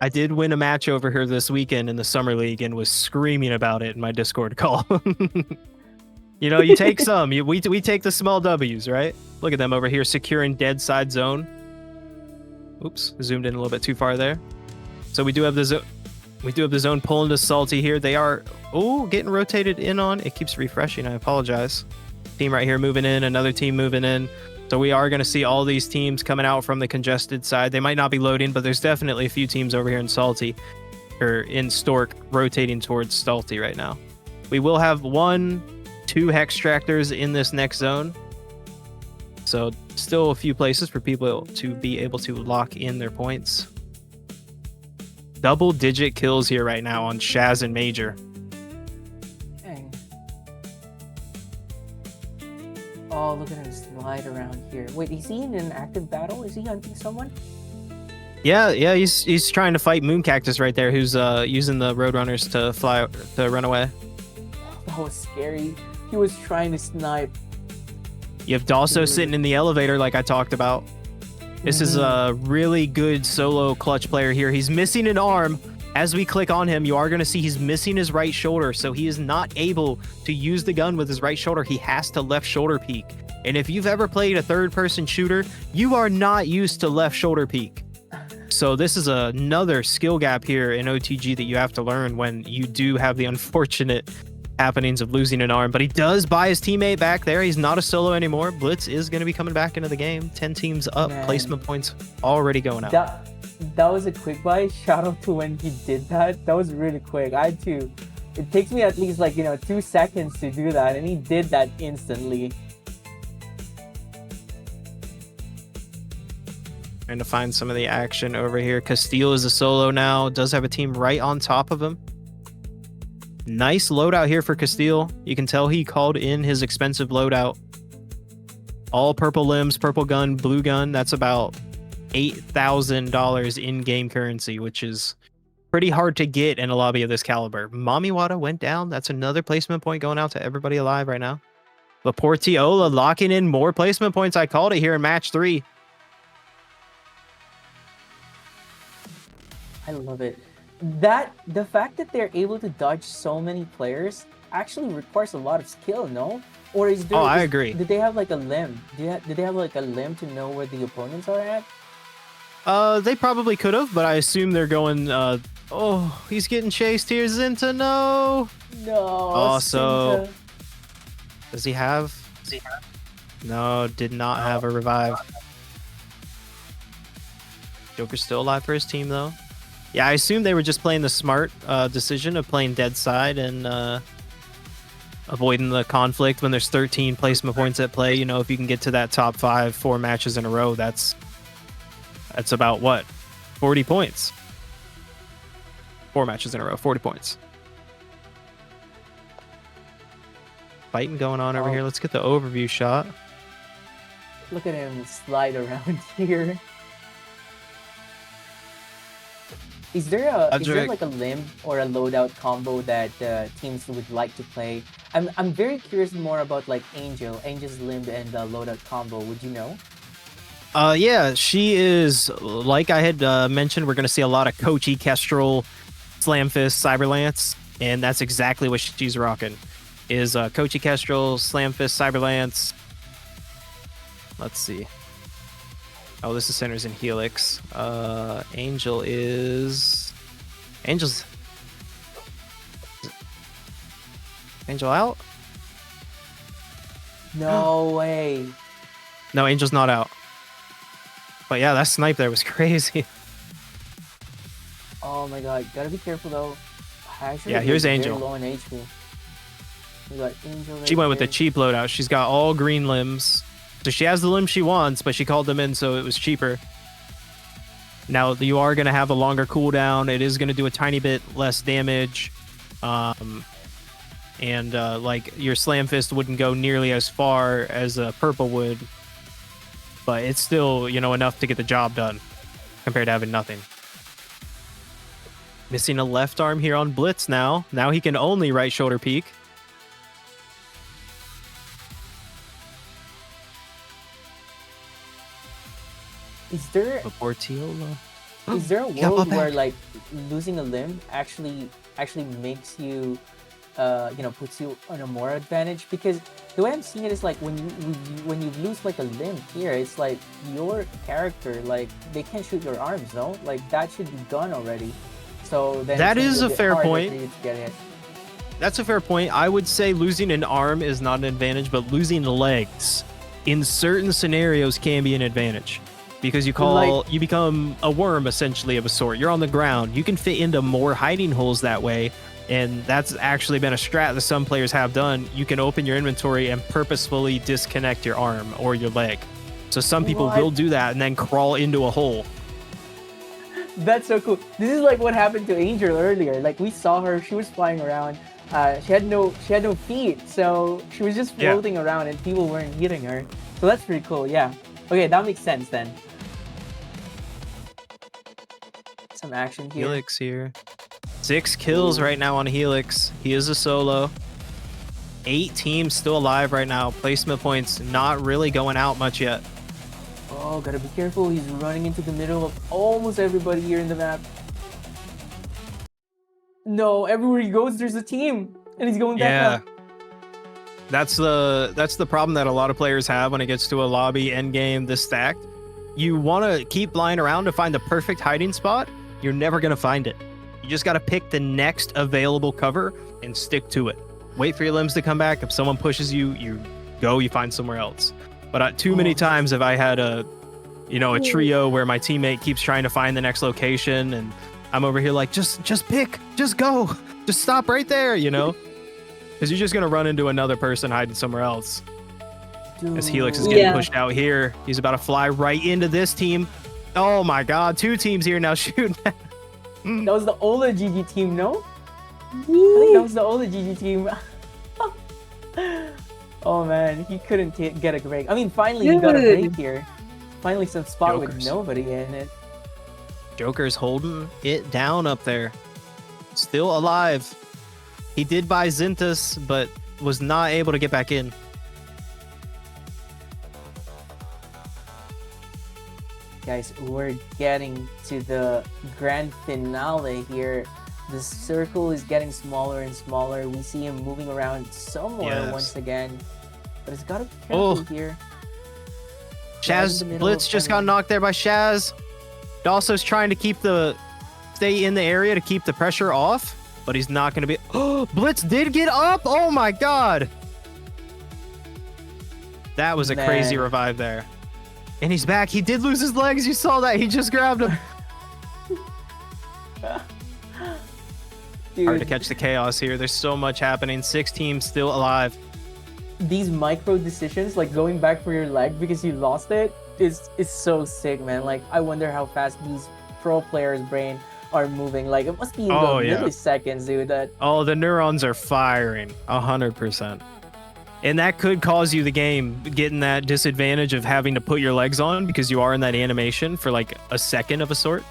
B: I did win a match over her this weekend in the Summer League and was screaming about it in my Discord call. You know, you take some. We take the small W's, right? Look at them over here securing dead side zone. Oops, zoomed in a little bit too far there. So we do have the zone pulling to Salty here. They are getting rotated in on. It keeps refreshing. I apologize. Team right here moving in, another team moving in. So we are going to see all these teams coming out from the congested side. They might not be loading, but there's definitely a few teams over here in Salty or in Stork rotating towards Salty right now. We will have 2 hex tractors in this next zone. So still a few places for people to be able to lock in their points. Double-digit kills here right now on Shaz and Major.
C: Dang. Oh, look at him slide around here. Wait, is he in an active battle? Is he hunting someone?
B: Yeah, he's trying to fight Moon Cactus right there, who's using the Roadrunners to run away.
C: That was scary. He was trying to snipe.
B: You have Dasso sitting in the elevator like I talked about. This is a really good solo clutch player here. He's missing an arm. As we click on him, you are going to see he's missing his right shoulder, so he is not able to use the gun with his right shoulder. He has to left shoulder peek. And if you've ever played a third-person shooter, you are not used to left shoulder peek. So this is another skill gap here in OTG that you have to learn when you do have the unfortunate happenings of losing an arm. But he does buy his teammate back there. He's not a solo anymore. Blitz is going to be coming back into the game. 10 teams up.
C: Man.
B: Placement points already going out.
C: That was a quick buy. Shout out to when he did that. That was really quick. I had to. It takes me at least 2 seconds to do that, and he did that instantly.
B: Trying to find some of the action over here. Castile is a solo now. Does have a team right on top of him. Nice loadout here for Castile. You can tell he called in his expensive loadout. All purple limbs, purple gun, blue gun. That's about $8,000 in-game currency, which is pretty hard to get in a lobby of this caliber. Mamiwata went down. That's another placement point going out to everybody alive right now. Laportiola locking in more placement points. I called it here in match 3.
C: I love it. The fact that they're able to dodge so many players actually requires a lot of skill, no? Or is there?
B: I agree.
C: Did they have a limb? Did they have a limb to know where the opponents are at?
B: They probably could have, but I assume they're going. He's getting chased here.
C: No.
B: Zinta, no. Also,
C: Sinta.
B: does he have? No, did not have a revive. Joker's still alive for his team, though. Yeah, I assume they were just playing the smart decision of playing dead side and avoiding the conflict when there's 13 placement points at play. You know, if you can get to that top 5 4 matches in a row, that's about what? 40 points. 4 matches in a row, 40 points. fighting going on over
C: Oh.
B: here. Let's get the overview shot.
C: Look at him slide around here. Is there like a limb or a loadout combo that teams would like to play? I'm very curious more about like Angel's limb and the loadout combo. Would you know?
B: Yeah, she is, like I had mentioned, we're going to see a lot of Kochi, Kestrel, Slamfist, Cyberlance, and that's exactly what she's rocking. Is Kochi, Kestrel, Slamfist, Cyberlance. Let's see. Oh, this is centers in Helix. Angel is... Angel's out?
C: No way.
B: No, Angel's not out. But yeah, that snipe there was crazy.
C: Oh my god, gotta be careful though. Actually,
B: Yeah, here's
C: very
B: Angel.
C: low in HP. We got Angel right
B: She went with the
C: there.
B: cheap loadout. She's got all green limbs. So she has the limbs she wants, but she called them in so it was cheaper. Now, you are going to have a longer cooldown. It is going to do a tiny bit less damage. Like, your Slam Fist wouldn't go nearly as far as a purple would. But it's still, enough to get the job done compared to having nothing. Missing a left arm here on Blitz now. Now he can only right shoulder peek.
C: Is there
B: Before Teal.
C: is there a
B: Yeah,
C: world
B: back.
C: where like losing a limb actually makes you puts you on a more advantage? Because the way I'm seeing it is like when you lose like a limb here, it's like your character, like they can't shoot your arms, no? Like that should be gone already. So then
B: That
C: it's gonna
B: is
C: be
B: a
C: bit
B: fair
C: harder
B: point.
C: for you to get it.
B: That's a fair point. I would say losing an arm is not an advantage, but losing legs in certain scenarios can be an advantage. Because you become a worm essentially of a sort. You're on the ground. You can fit into more hiding holes that way. And that's actually been a strat that some players have done. You can open your inventory and purposefully disconnect your arm or your leg. So some people
C: What?
B: will do that and then crawl into a hole.
C: That's so cool. This is like what happened to Angel earlier. Like we saw her, she was flying around. She had no feet, so she was just
B: Yeah.
C: floating around, and people weren't hitting her. So that's pretty cool. Yeah. Okay, that makes sense then. Some action here.
B: Helix here. 6 kills right now on Helix. He is a solo. 8 teams still alive right now. Placement points not really going out much yet.
C: Oh, gotta be careful. He's running into the middle of almost everybody here in the map. No, everywhere he goes, there's a team, and he's going back
B: Yeah.
C: up.
B: That's the problem that a lot of players have when it gets to a lobby end game this stacked. You want to keep flying around to find the perfect hiding spot. You're never going to find it. You just got to pick the next available cover and stick to it. Wait for your limbs to come back. If someone pushes you, you find somewhere else. But too many times have I had a trio where my teammate keeps trying to find the next location, and I'm over here like, just pick, just go, just stop right there, because you're just gonna run into another person hiding somewhere else. As Helix is getting
A: Yeah.
B: pushed out here, he's about to fly right into this team. Oh my God, 2 teams here now shooting.
C: That was the Ola GG team, no? I think that was the Ola GG team. Oh man, he couldn't get a break. I mean, finally he got a
A: Good.
C: break here. Finally some spot with
B: Jokers.
C: nobody in it.
B: Joker's holding it down up there. Still alive. He did buy Zintas, but was not able to get back in.
C: Guys, we're getting to the grand finale here. The circle is getting smaller and smaller. We see him moving around somewhere
B: Yes.
C: once again. But it's gotta be careful
B: Oh.
C: here. Right
B: Shaz
C: in the middle
B: Blitz
C: of
B: just got
C: everyone.
B: knocked there by Shaz. Dawso's trying to stay in the area to keep the pressure off, but he's not going to be. Oh, Blitz did get up. Oh my God. That was a crazy
C: Man.
B: revive there. And he's back. He did lose his legs. You saw that. He just grabbed him.
C: Dude,
B: Hard to catch the chaos here. There's so much happening. 6 teams still alive.
C: these micro decisions, like going back for your leg because you lost it, is so sick, man. Like I wonder how fast these pro players' brain are moving. Like it must be in the
B: Oh, yeah.
C: milliseconds, dude. That
B: Oh, the neurons are firing 100%. And that could cause you the game, getting that disadvantage of having to put your legs on because you are in that animation for like a second of a sort.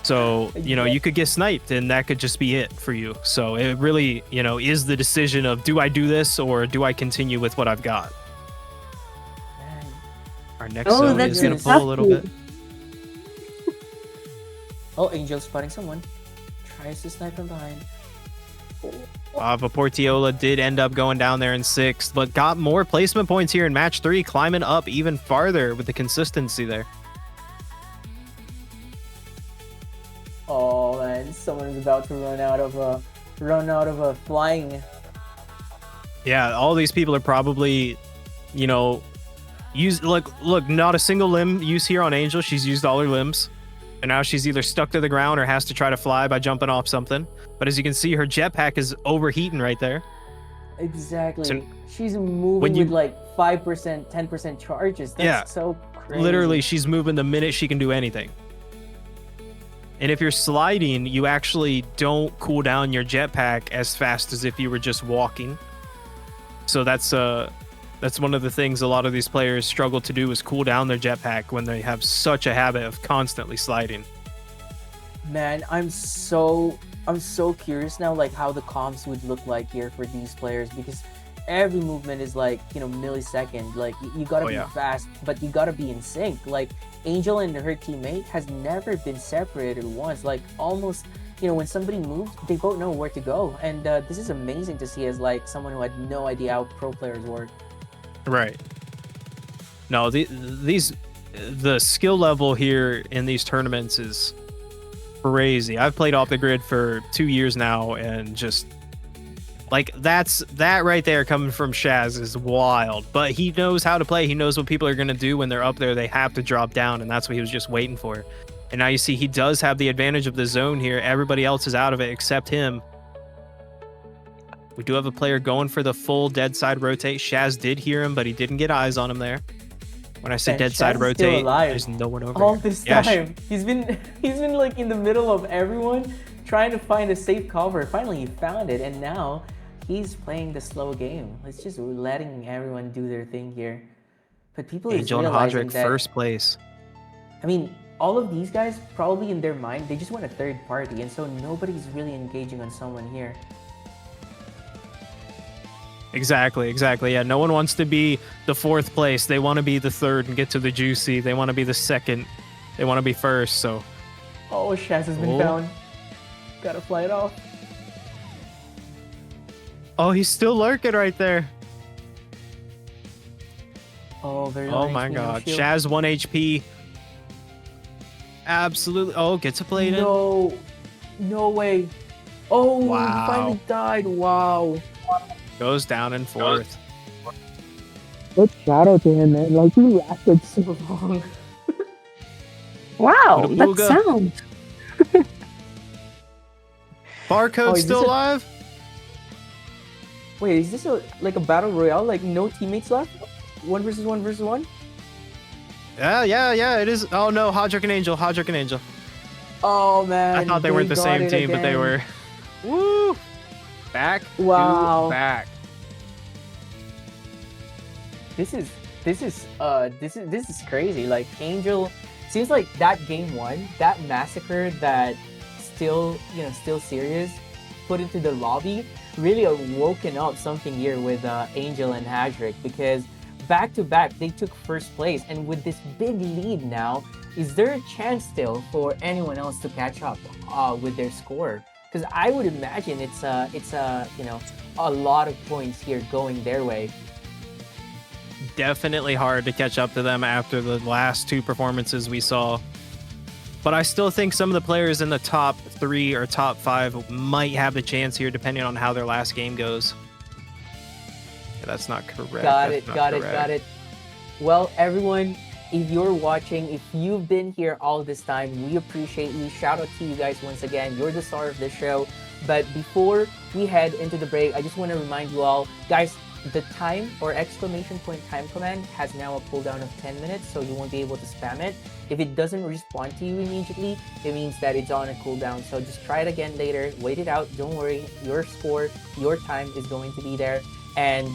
B: So, you could get sniped and that could just be it for you. So it really, is the decision of, do I do this or do I continue with what I've got?
C: Man.
B: Our next zone is going to pull a little bit.
C: Oh, Angel spotting someone. Tries to snipe from behind.
B: Vaportiola did end up going down there in 6th, but got more placement points here in match 3, climbing up even farther with the consistency there.
C: Oh man, someone is about to run out of a flying.
B: Yeah, all these people are probably, look, not a single limb use here on Angel. She's used all her limbs. And now she's either stuck to the ground or has to try to fly by jumping off something. But as you can see, her jetpack is overheating right there.
C: Exactly.
B: So
C: she's moving with like 5%, 10% charges. That's so crazy.
B: Literally, she's moving the minute she can do anything. And if you're sliding, you actually don't cool down your jetpack as fast as if you were just walking. So that's one of the things a lot of these players struggle to do is cool down their jetpack when they have such a habit of constantly sliding.
C: Man, I'm so curious now, like how the comms would look like here for these players, because every movement is like, millisecond. Like you gotta be fast, but you gotta be in sync. Like Angel and her teammate has never been separated once. Like almost, when somebody moves, they both know where to go. And this is amazing to see as like someone who had no idea how pro players work.
B: Right. No, the skill level here in these tournaments is crazy. I've played off the grid for 2 years now, and just like that right there coming from Shaz is wild. But he knows how to play. He knows what people are gonna do when they're up there. They have to drop down, and that's what he was just waiting for. And now you see he does have the advantage of the zone here. Everybody else is out of it except him. We do have a player going for the full dead side rotate. Shaz did hear him, but he didn't get eyes on him there. When I say dead side rotate, there's no one over
C: all
B: here.
C: This time. He's been like in the middle of everyone trying to find a safe cover. Finally he found it, and now he's playing the slow game. It's just letting everyone do their thing here. But people
B: Angel
C: is
B: and
C: realizing
B: Hodrick
C: that,
B: first place.
C: I mean, all of these guys probably in their mind, they just want a third party, and so nobody's really engaging on someone here.
B: Exactly. Yeah, no one wants to be the 4th place. They want to be the 3rd and get to the juicy. They want to be the 2nd. They want to be 1st, so.
C: Oh, Shaz has been found. Gotta fly it off.
B: Oh, he's still lurking right there.
C: Oh, very
B: Oh my god. Shaz 1 HP. Absolutely. Oh, gets a plate in.
C: No way. Oh,
B: wow.
C: He finally died. Wow.
B: Goes down in 4th.
C: Good shout out to him, man. Like, he lasted so long.
A: Wow, that sound.
B: Barcode's still alive?
C: Wait, is this like a battle royale? Like, no teammates left? 1 versus 1 versus 1?
B: Yeah, it is. Oh no, Hodrick and Angel.
C: Oh man.
B: I thought they weren't the same team, but they were. Woo! Back to back.
C: This is crazy. Like Angel, seems like that game 1, that massacre that still serious put into the lobby really awoken up something here with Angel and Hadrick, because back to back they took first place, and with this big lead now, is there a chance still for anyone else to catch up with their score? Because I would imagine it's a lot of points here going their way.
B: Definitely hard to catch up to them after the last 2 performances we saw. But I still think some of the players in the top 3 or top 5 might have the chance here, depending on how their last game goes. Yeah, that's not correct.
C: Got it. Well, everyone, if you're watching, if you've been here all this time, we appreciate you. Shout out to you guys once again. You're the star of this show. But before we head into the break, I just want to remind you all, guys, the time or exclamation point time command has now a cooldown of 10 minutes, so you won't be able to spam it. If it doesn't respond to you immediately, it means that it's on a cooldown. So just try it again later, wait it out, don't worry. Your score, your time is going to be there. And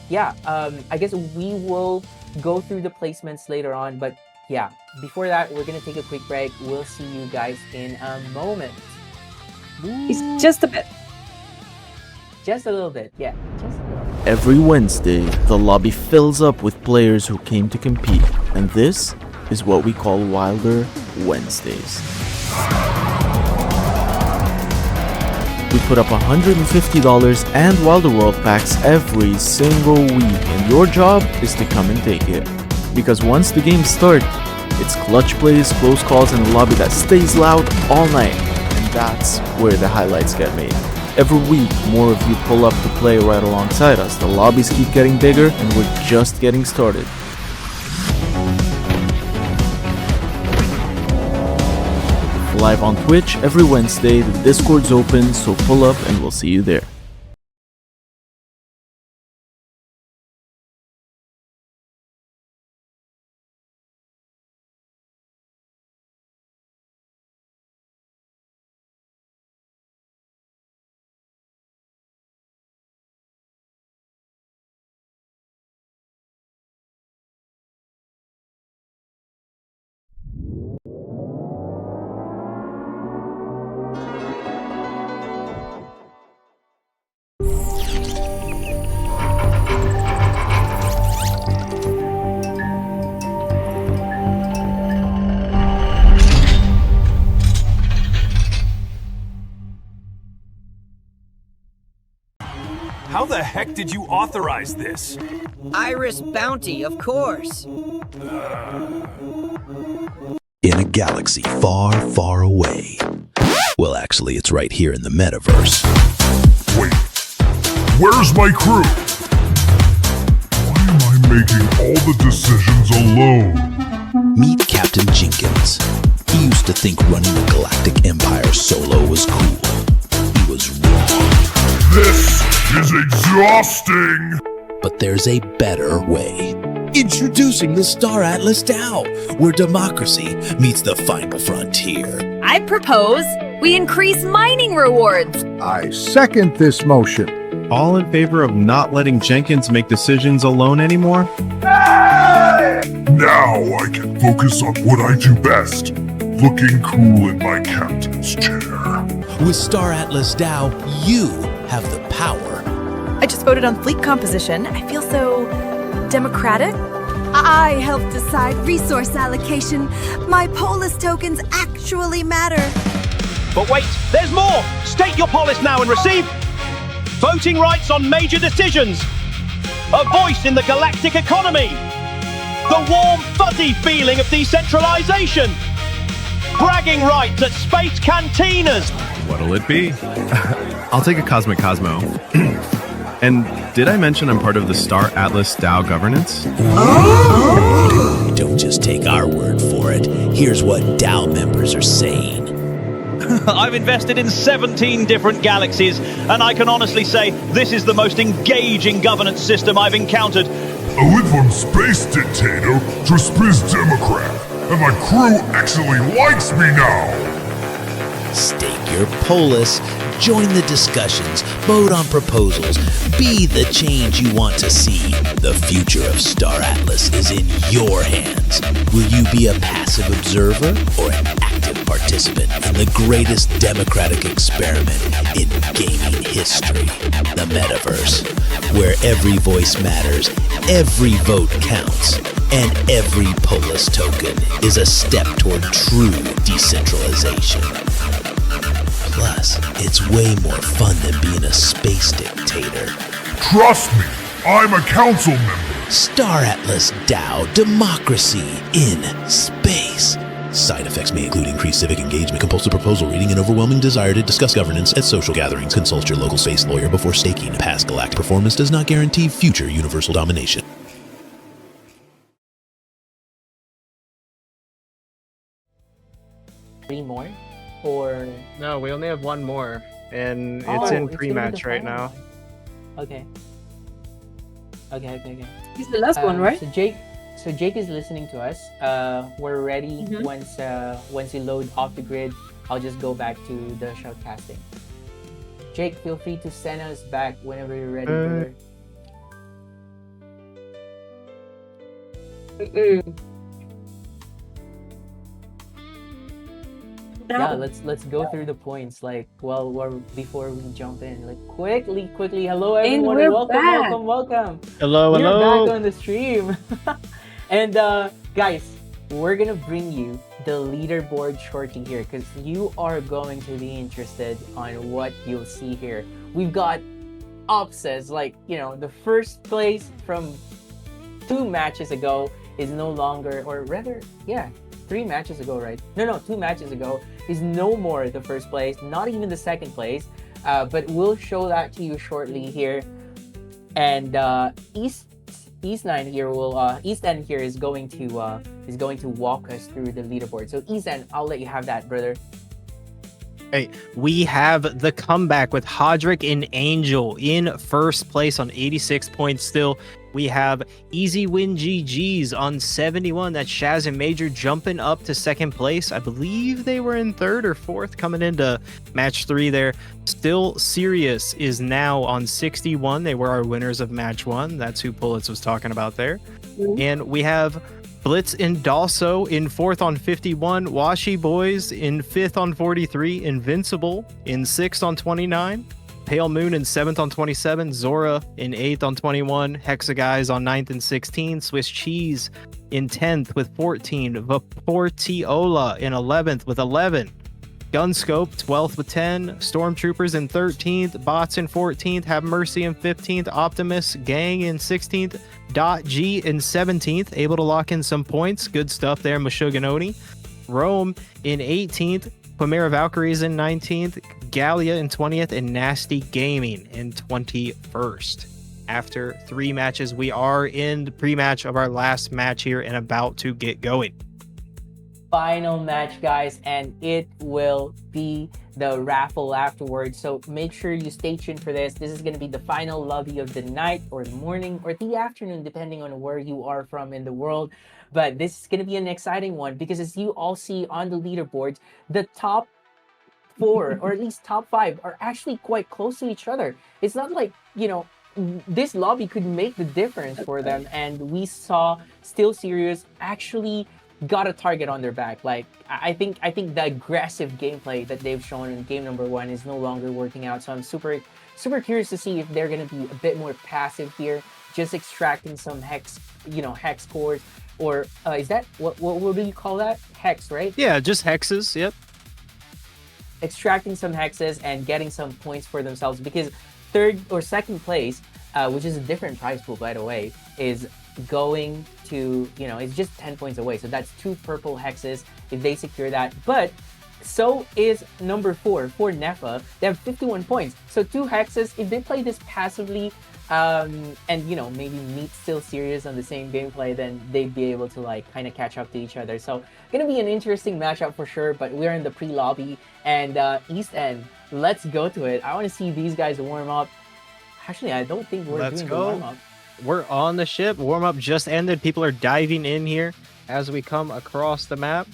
C: yeah, I guess we will go through the placements later on. But yeah, before that, we're gonna take a quick break. We'll see you guys in a moment.
A: It's just a bit.
C: Just a little bit, yeah, just a little.
F: Every Wednesday, the lobby fills up with players who came to compete, and this is what we call Wilder Wednesdays. We put up $150 and Wilder World packs every single week, and your job is to come and take it. Because once the games start, it's clutch plays, close calls, and a lobby that stays loud all night, and that's where the highlights get made. Every week, more of you pull up to play right alongside us. The lobbies keep getting bigger, and we're just getting started. Live on Twitch every Wednesday, the Discord's open, so pull up and we'll see you there.
G: How the heck did you authorize this?
H: Iris Bounty, of course.
I: In a galaxy far, far away. Well, actually, it's right here in the metaverse.
J: Wait, where's my crew? Why am I making all the decisions alone?
I: Meet Captain Jenkins. He used to think running the Galactic Empire solo was cool. He was wrong.
J: This is exhausting!
I: But there's a better way. Introducing the Star Atlas DAO, where democracy meets the final frontier.
K: I propose we increase mining rewards.
L: I second this motion.
M: All in favor of not letting Jenkins make decisions alone anymore?
J: Now I can focus on what I do best, looking cool in my captain's chair.
I: With Star Atlas DAO, you have the power.
N: I just voted on fleet composition. I feel so democratic. I help decide resource allocation. My polis tokens actually matter.
O: But wait, there's more! State your polis now and receive voting rights on major decisions, a voice in the galactic economy, the warm, fuzzy feeling of decentralization, bragging rights at space cantinas.
M: What'll it be? I'll take a Cosmic Cosmo. And did I mention I'm part of the Star Atlas DAO governance?
I: Don't just take our word for it. Here's what DAO members are saying.
O: I've invested in 17 different galaxies, and I can honestly say this is the most engaging governance system I've encountered.
J: I went from space dictator to space democrat, and my crew actually likes me now.
I: Stake your polis, join the discussions, vote on proposals, be the change you want to see. The future of Star Atlas is in your hands. Will you be a passive observer or an active participant in the greatest democratic experiment in gaming history, the metaverse, where every voice matters, every vote counts, and every polis token is a step toward true decentralization. Plus, it's way more fun than being a space dictator.
J: Trust me, I'm a council member.
I: Star Atlas DAO Democracy in Space. Side effects may include increased civic engagement, compulsive proposal reading, and overwhelming desire to discuss governance at social gatherings. Consult your local space lawyer before staking. Past galactic performance does not guarantee future universal domination.
C: Three more? Or
B: no, we only have one more, and it's in pre-match right now.
C: Okay. Okay.
A: He's the last one, right?
C: So Jake is listening to us. We're ready. Once you load off the grid, I'll just go back to the shoutcasting. Jake, feel free to send us back whenever you're ready. Yeah, let's go through the points like before we jump in. Like quickly. Hello
A: And
C: everyone,
A: we're
C: and welcome,
A: back.
C: welcome.
B: Hello,
C: We're
B: hello.
C: back on the stream. And guys, we're gonna bring you the leaderboard shortly here because you are going to be interested on what you'll see here. We've got upsets, like, you know, the first place from 2 matches ago is no longer, or rather, yeah, 3 matches ago, right? No, 2 matches ago is no more the first place, not even the second place. But we'll show that to you shortly here. And East End here is going to walk us through the leaderboard. So East End, I'll let you have that, brother.
B: Hey, we have the comeback with Hodrick and Angel in first place on 86 points still. We have Easy Win GG's on 71. That's Shaz and Major jumping up to second place. I believe they were in third or fourth coming into match 3 there. Still Sirius is now on 61. They were our winners of match 1. That's who Pullets was talking about there. And we have Blitz and Dalso in 4th on 51. Washi Boys in 5th on 43. Invincible in 6th on 29. Pale Moon in 7th on 27. Zora in 8th on 21. Hexa Guys on 9th and 16. Swiss Cheese in 10th with 14. Vaportiola in 11th with 11. Gunscope 12th with 10. Stormtroopers in 13th. Bots in 14th. Have Mercy in 15th. Optimus Gang in 16th. Dot G in 17th. Able to lock in some points. Good stuff there. Meshuganoni. Rome in 18th. Quimera Valkyries in 19th. Gallia in 20th. And Nasty Gaming in 21st. After 3 matches, we are in the pre-match of our last match here and about to get going.
C: Final match, guys, and it will be the raffle afterwards. So make sure you stay tuned for this. This is going to be the final lobby of the night or the morning or the afternoon, depending on where you are from in the world. But this is going to be an exciting one because as you all see on the leaderboards, the top 4 or at least top 5 are actually quite close to each other. It's not like, you know, this lobby could make the difference for them. And we saw Still Serious actually got a target on their back. Like I think the aggressive gameplay that they've shown in game number 1 is no longer working out. So I'm super curious to see if they're going to be a bit more passive here, just extracting some hex cores, or is that what do you call that? Hex, right?
B: Yeah, just hexes. Yep.
C: Extracting some hexes and getting some points for themselves, because 3rd or 2nd place, which is a different prize pool, by the way, is going to, you know, it's just 10 points away. So that's 2 purple hexes if they secure that. But so is number 4 for Nefa. They have 51 points. So 2 hexes, if they play this passively, and, you know, maybe meet Still Serious on the same gameplay, then they'd be able to, like, kind of catch up to each other. So gonna be an interesting matchup for sure, but we're in the pre-lobby. And East End, let's go to it. I want to see these guys warm up. Actually, I don't think we're doing the warm-up.
B: We're on the ship. Warm-up just ended. People are diving in here as we come across the map.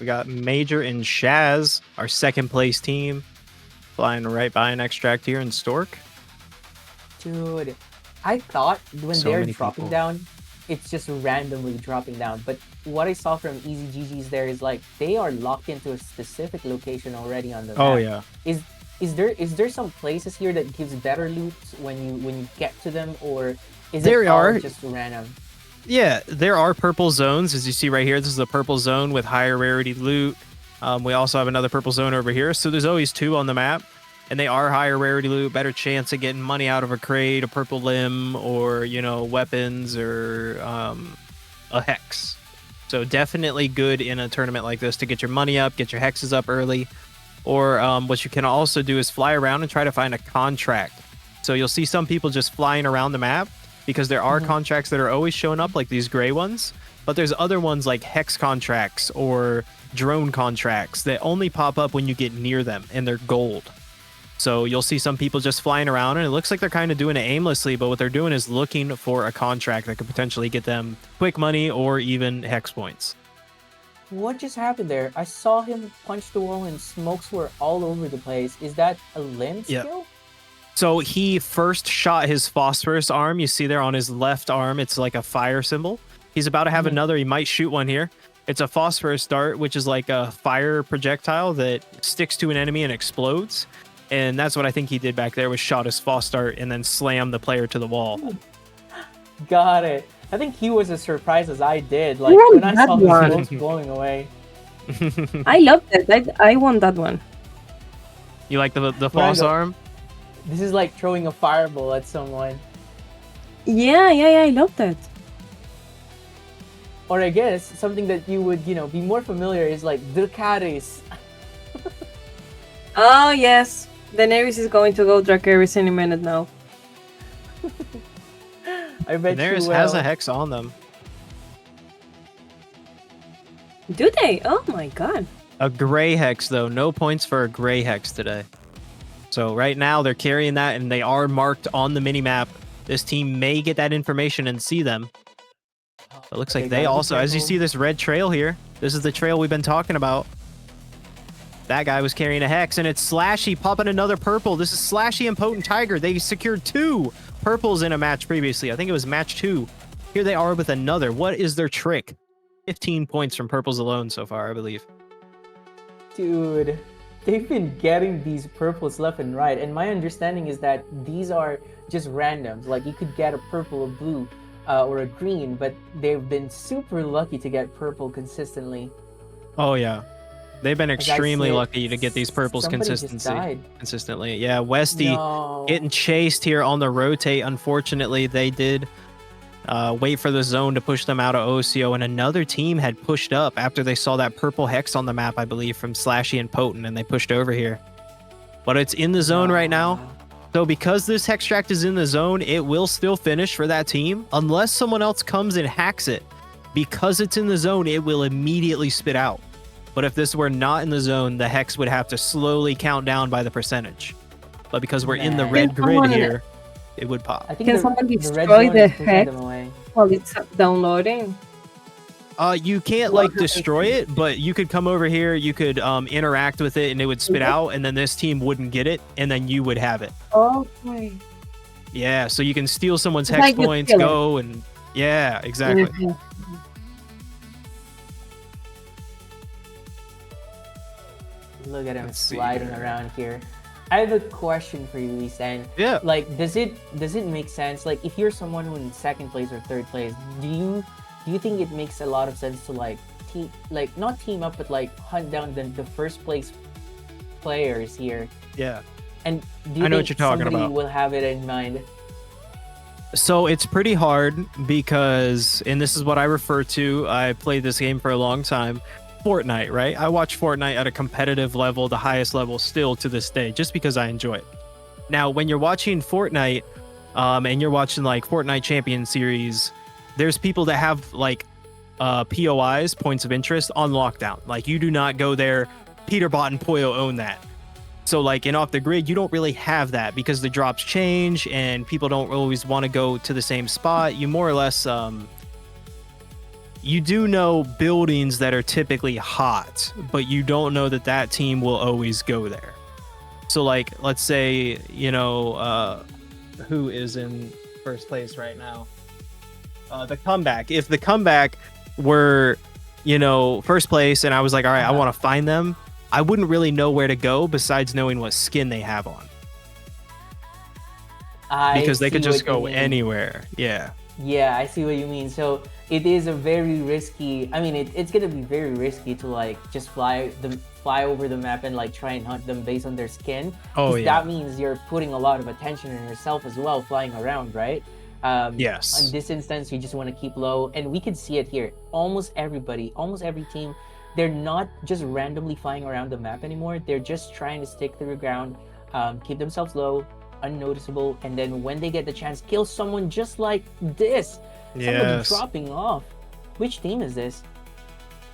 B: We got Major and Shaz, our 2nd place team, flying right by an extract here in Stork.
C: Dude, I thought when
B: So
C: they're
B: many
C: dropping
B: people.
C: down, it's just randomly dropping down. But what I saw from Easy GG's there is like they are locked into a specific location already on the map.
B: Oh, yeah.
C: Is there some places here that gives better loot when you get to them, or is
B: There
C: it all
B: are.
C: just random?
B: Yeah, there are purple zones, as you see right here. This is a purple zone with higher rarity loot. We also have another purple zone over here. So there's always 2 on the map. And they are higher rarity loot, better chance of getting money out of a crate, a purple limb, or, you know, weapons, or a hex. So definitely good in a tournament like this to get your money up, get your hexes up early. Or what you can also do is fly around and try to find a contract. So you'll see some people just flying around the map because there are contracts that are always showing up, like these gray ones. But there's other ones like hex contracts or drone contracts that only pop up when you get near them, and they're gold. So you'll see some people just flying around, and it looks like they're kind of doing it aimlessly, but what they're doing is looking for a contract that could potentially get them quick money or even hex points.
C: What just happened there? I saw him punch the wall and smokes were all over the place. Is that a limb skill?
B: So he first shot his phosphorus arm. You see there on his left arm, it's like a fire symbol. He's about to have another. He might shoot one here. It's a phosphorus dart, which is like a fire projectile that sticks to an enemy and explodes. And that's what I think he did back there, was shot his phos dart and then slammed the player to the wall.
C: Got it. I think he was as surprised as I did. Like when I saw the bullets blowing away.
A: I loved it. I won that one.
B: You like the phos arm?
C: This is like throwing a fireball at someone.
A: Yeah, I loved it.
C: Or I guess something that you would, be more familiar is like Dracarys.
A: Oh yes, Daenerys is going to go Dracarys any minute now.
C: I bet
B: Daenerys
C: you will.
B: has a hex on them.
A: Do they? Oh my god.
B: A gray hex though. No points for a gray hex today. So right now they're carrying that and they are marked on the mini-map. This team may get that information and see them. It looks like they also, as you see this red trail here, this is the trail we've been talking about. That guy was carrying a hex, and it's Slashy popping another purple. This is Slashy and Potent Tiger. They secured 2 purples in a match previously. I think it was match 2. Here they are with another. What is their trick? 15 points from purples alone so far, I believe.
C: Dude, they've been getting these purples left and right, and my understanding is that these are just randoms. Like you could get a purple, a blue, or a green, but they've been super lucky to get purple consistently.
B: Oh yeah, they've been extremely lucky to get these purples consistently. Yeah, Westy getting chased here on the rotate. Unfortunately, they did wait for the zone to push them out of OCO, and another team had pushed up after they saw that purple hex on the map, I believe, from Slashy and Potent, and they pushed over here. But it's in the zone right now. So because this Hextract is in the zone, it will still finish for that team unless someone else comes and hacks it. Because it's in the zone, it will immediately spit out. But if this were not in the zone, the Hex would have to slowly count down by the percentage. But because we're in the red grid here, it would pop.
C: I think
A: Can someone destroy the Hex while it's downloading?
B: You can't like destroy it, but you could come over here, you could interact with it, and it would spit out, and then this team wouldn't get it, and then you would have it.
A: Okay.
B: Yeah, so you can steal someone's hex points, go, and yeah, exactly.
C: Look at him sliding around here. I have a question for you, Lisan.
B: Yeah.
C: Like, does it make sense? Like, if you're someone who's in second place or third place, do you think it makes a lot of sense to not team up, but like hunt down the first place players here?
B: Yeah.
C: And do you
B: I know
C: think
B: what you're talking
C: somebody
B: about.
C: will have it in mind?
B: So it's pretty hard because, and this is what I refer to, I played this game for a long time, Fortnite, right? I watch Fortnite at a competitive level, the highest level still to this day, just because I enjoy it. Now, when you're watching Fortnite, and you're watching like Fortnite Champion Series, there's people that have like POIs, points of interest, on lockdown. Like you do not go there. Peterbot and Poyo own that. So like in Off the Grid, you don't really have that because the drops change and people don't always want to go to the same spot. You more or less, you do know buildings that are typically hot, but you don't know that that team will always go there. So like, let's say, who is in first place right now? The Comeback. If the Comeback were, first place and I was like, all right, I want to find them, I wouldn't really know where to go besides knowing what skin they have on. Because they could just go anywhere. Yeah.
C: Yeah, I see what you mean. So it is a very risky, it's going to be very risky to like just fly over the map and like try and hunt them based on their skin.
B: Oh, yeah.
C: That means you're putting a lot of attention on yourself as well, flying around, right?
B: Yes.
C: In this instance, you just want to keep low, and we can see it here. Almost every team, they're not just randomly flying around the map anymore. They're just trying to stick to the ground, keep themselves low, unnoticeable, and then when they get the chance, kill someone just like this. Somebody dropping off. Which team is this?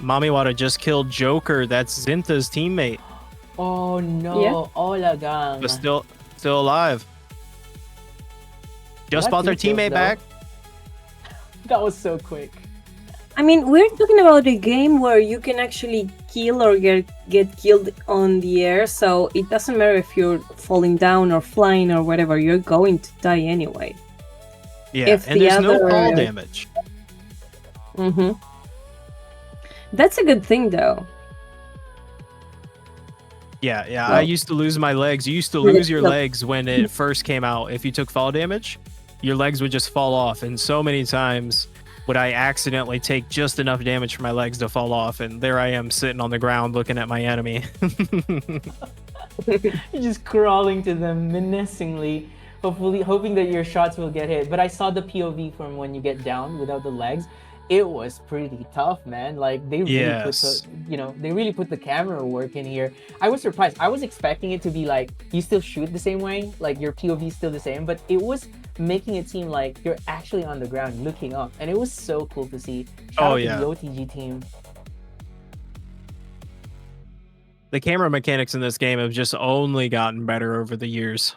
B: Mamiwata just killed Joker. That's Zinta's teammate.
C: Oh no! Yeah. Hola, gang.
B: But still alive. Just bought their teammate back.
C: That was so quick.
A: We're talking about a game where you can actually kill or get killed on the air, so it doesn't matter if you're falling down or flying or whatever, you're going to die anyway.
B: Yeah, and there's no fall damage.
A: Mm-hmm. That's a good thing, though.
B: Yeah, yeah.
A: Well-
B: I used to lose my legs. You used to lose your legs when it first came out. If you took fall damage, your legs would just fall off. And so many times would I accidentally take just enough damage for my legs to fall off. And there I am sitting on the ground looking at my enemy.
C: You're just crawling to them menacingly, hoping that your shots will get hit. But I saw the POV from when you get down without the legs. It was pretty tough, man. Like they really put the, they really put the camera work in here. I was surprised. I was expecting it to be like you still shoot the same way, like your POV is still the same, but it was making it seem like you're actually on the ground looking up, and it was so cool to see. Shout out to the OTG team.
B: The camera mechanics in this game have just only gotten better over the years.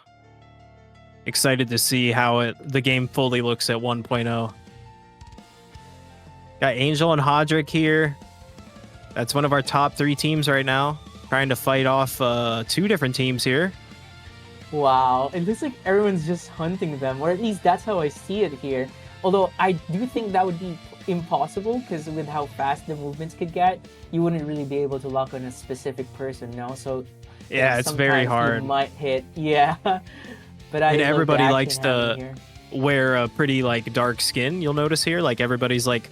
B: Excited to see how the game fully looks at 1.0. Got Angel and Hodrick here. That's one of our top 3 teams right now. Trying to fight off 2 different teams here.
C: Wow, it looks like everyone's just hunting them, or at least that's how I see it here. Although I do think that would be impossible, because with how fast the movements could get, you wouldn't really be able to lock on a specific person, no? So
B: yeah, it's very hard.
C: You might hit, but
B: and everybody likes to wear a pretty like dark skin. You'll notice here, like everybody's like,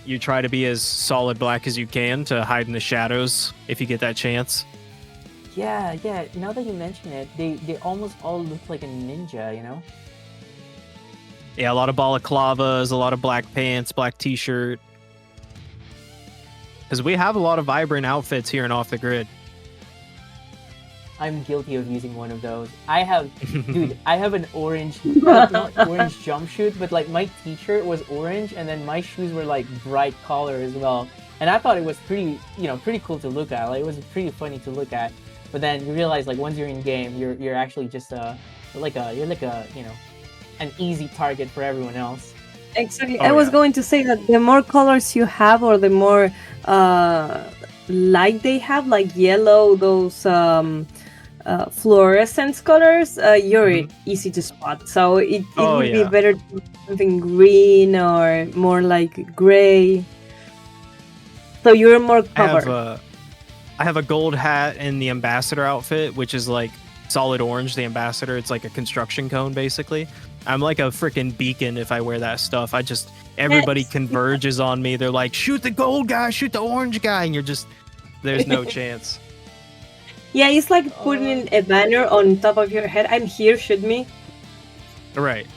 B: you try to be as solid black as you can to hide in the shadows if you get that chance.
C: Yeah. Now that you mention it, they almost all look like a ninja, you know?
B: Yeah, a lot of balaclavas, a lot of black pants, black t-shirt. Because we have a lot of vibrant outfits here in Off the Grid.
C: I'm guilty of using one of those. I have, dude, I have an orange, not orange jumpsuit, but like my t-shirt was orange, and then my shoes were like bright color as well. And I thought it was pretty cool to look at. Like it was pretty funny to look at. But then you realize, like once you're in game, you're actually just an easy target for everyone else.
A: Exactly. I was going to say that the more colors you have, or the more light they have, like yellow, those fluorescence colors, you're easy to spot. So it would be better to do something green or more like gray. So you're more covered.
B: I have a gold hat in the ambassador outfit, which is like solid orange. The ambassador, it's like a construction cone basically. I'm like a freaking beacon if I wear that stuff. Everybody converges on me. They're like, shoot the gold guy, shoot the orange guy, and there's no chance.
A: Yeah, it's like putting a banner on top of your head. I'm here, shoot me.
B: Right.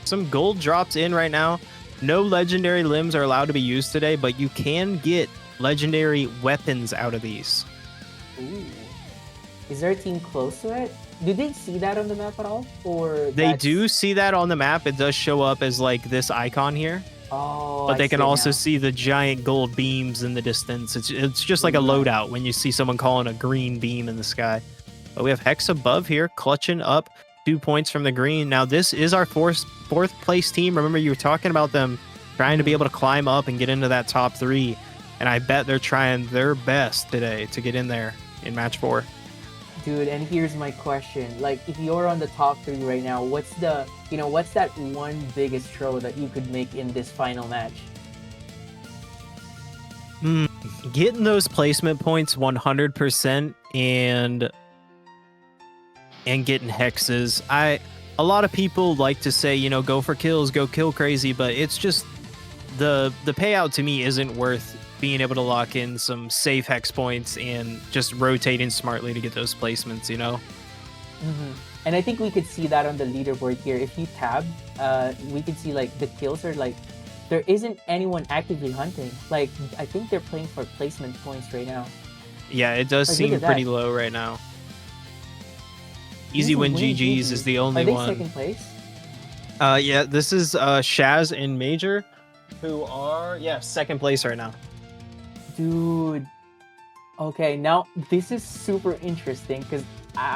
B: Some gold drops in right now. No legendary limbs are allowed to be used today, but you can get legendary weapons out of these.
C: Ooh. Is there a team close to it? Do they see that on the map at all? Or
B: they do see that on the map. It does show up as like this icon here.
C: Oh,
B: but they can also see the giant gold beams in the distance. It's just like a loadout when you see someone calling a green beam in the sky. But we have Hex above here, clutching up 2 points from the green. Now this is our fourth place team. Remember, you were talking about them trying to be able to climb up and get into that top 3. And I bet they're trying their best today to get in there in match 4.
C: Dude, and here's my question. Like, if you're on the top 3 right now, what's that one biggest throw that you could make in this final match?
B: Getting those placement points 100% and getting hexes. A lot of people like to say, go for kills, go kill crazy, but it's just the payout to me isn't worth being able to lock in some safe hex points and just rotating smartly to get those placements,
C: And I think we could see that on the leaderboard here. If you tab, we could see like the kills are like, there isn't anyone actively hunting. Like, I think they're playing for placement points right now.
B: Yeah, it does seem pretty low right now. Easy win GG's is the only one.
C: Are they second place?
B: Yeah, this is Shaz and Major, who are second place right now.
C: Dude. Okay, now this is super interesting because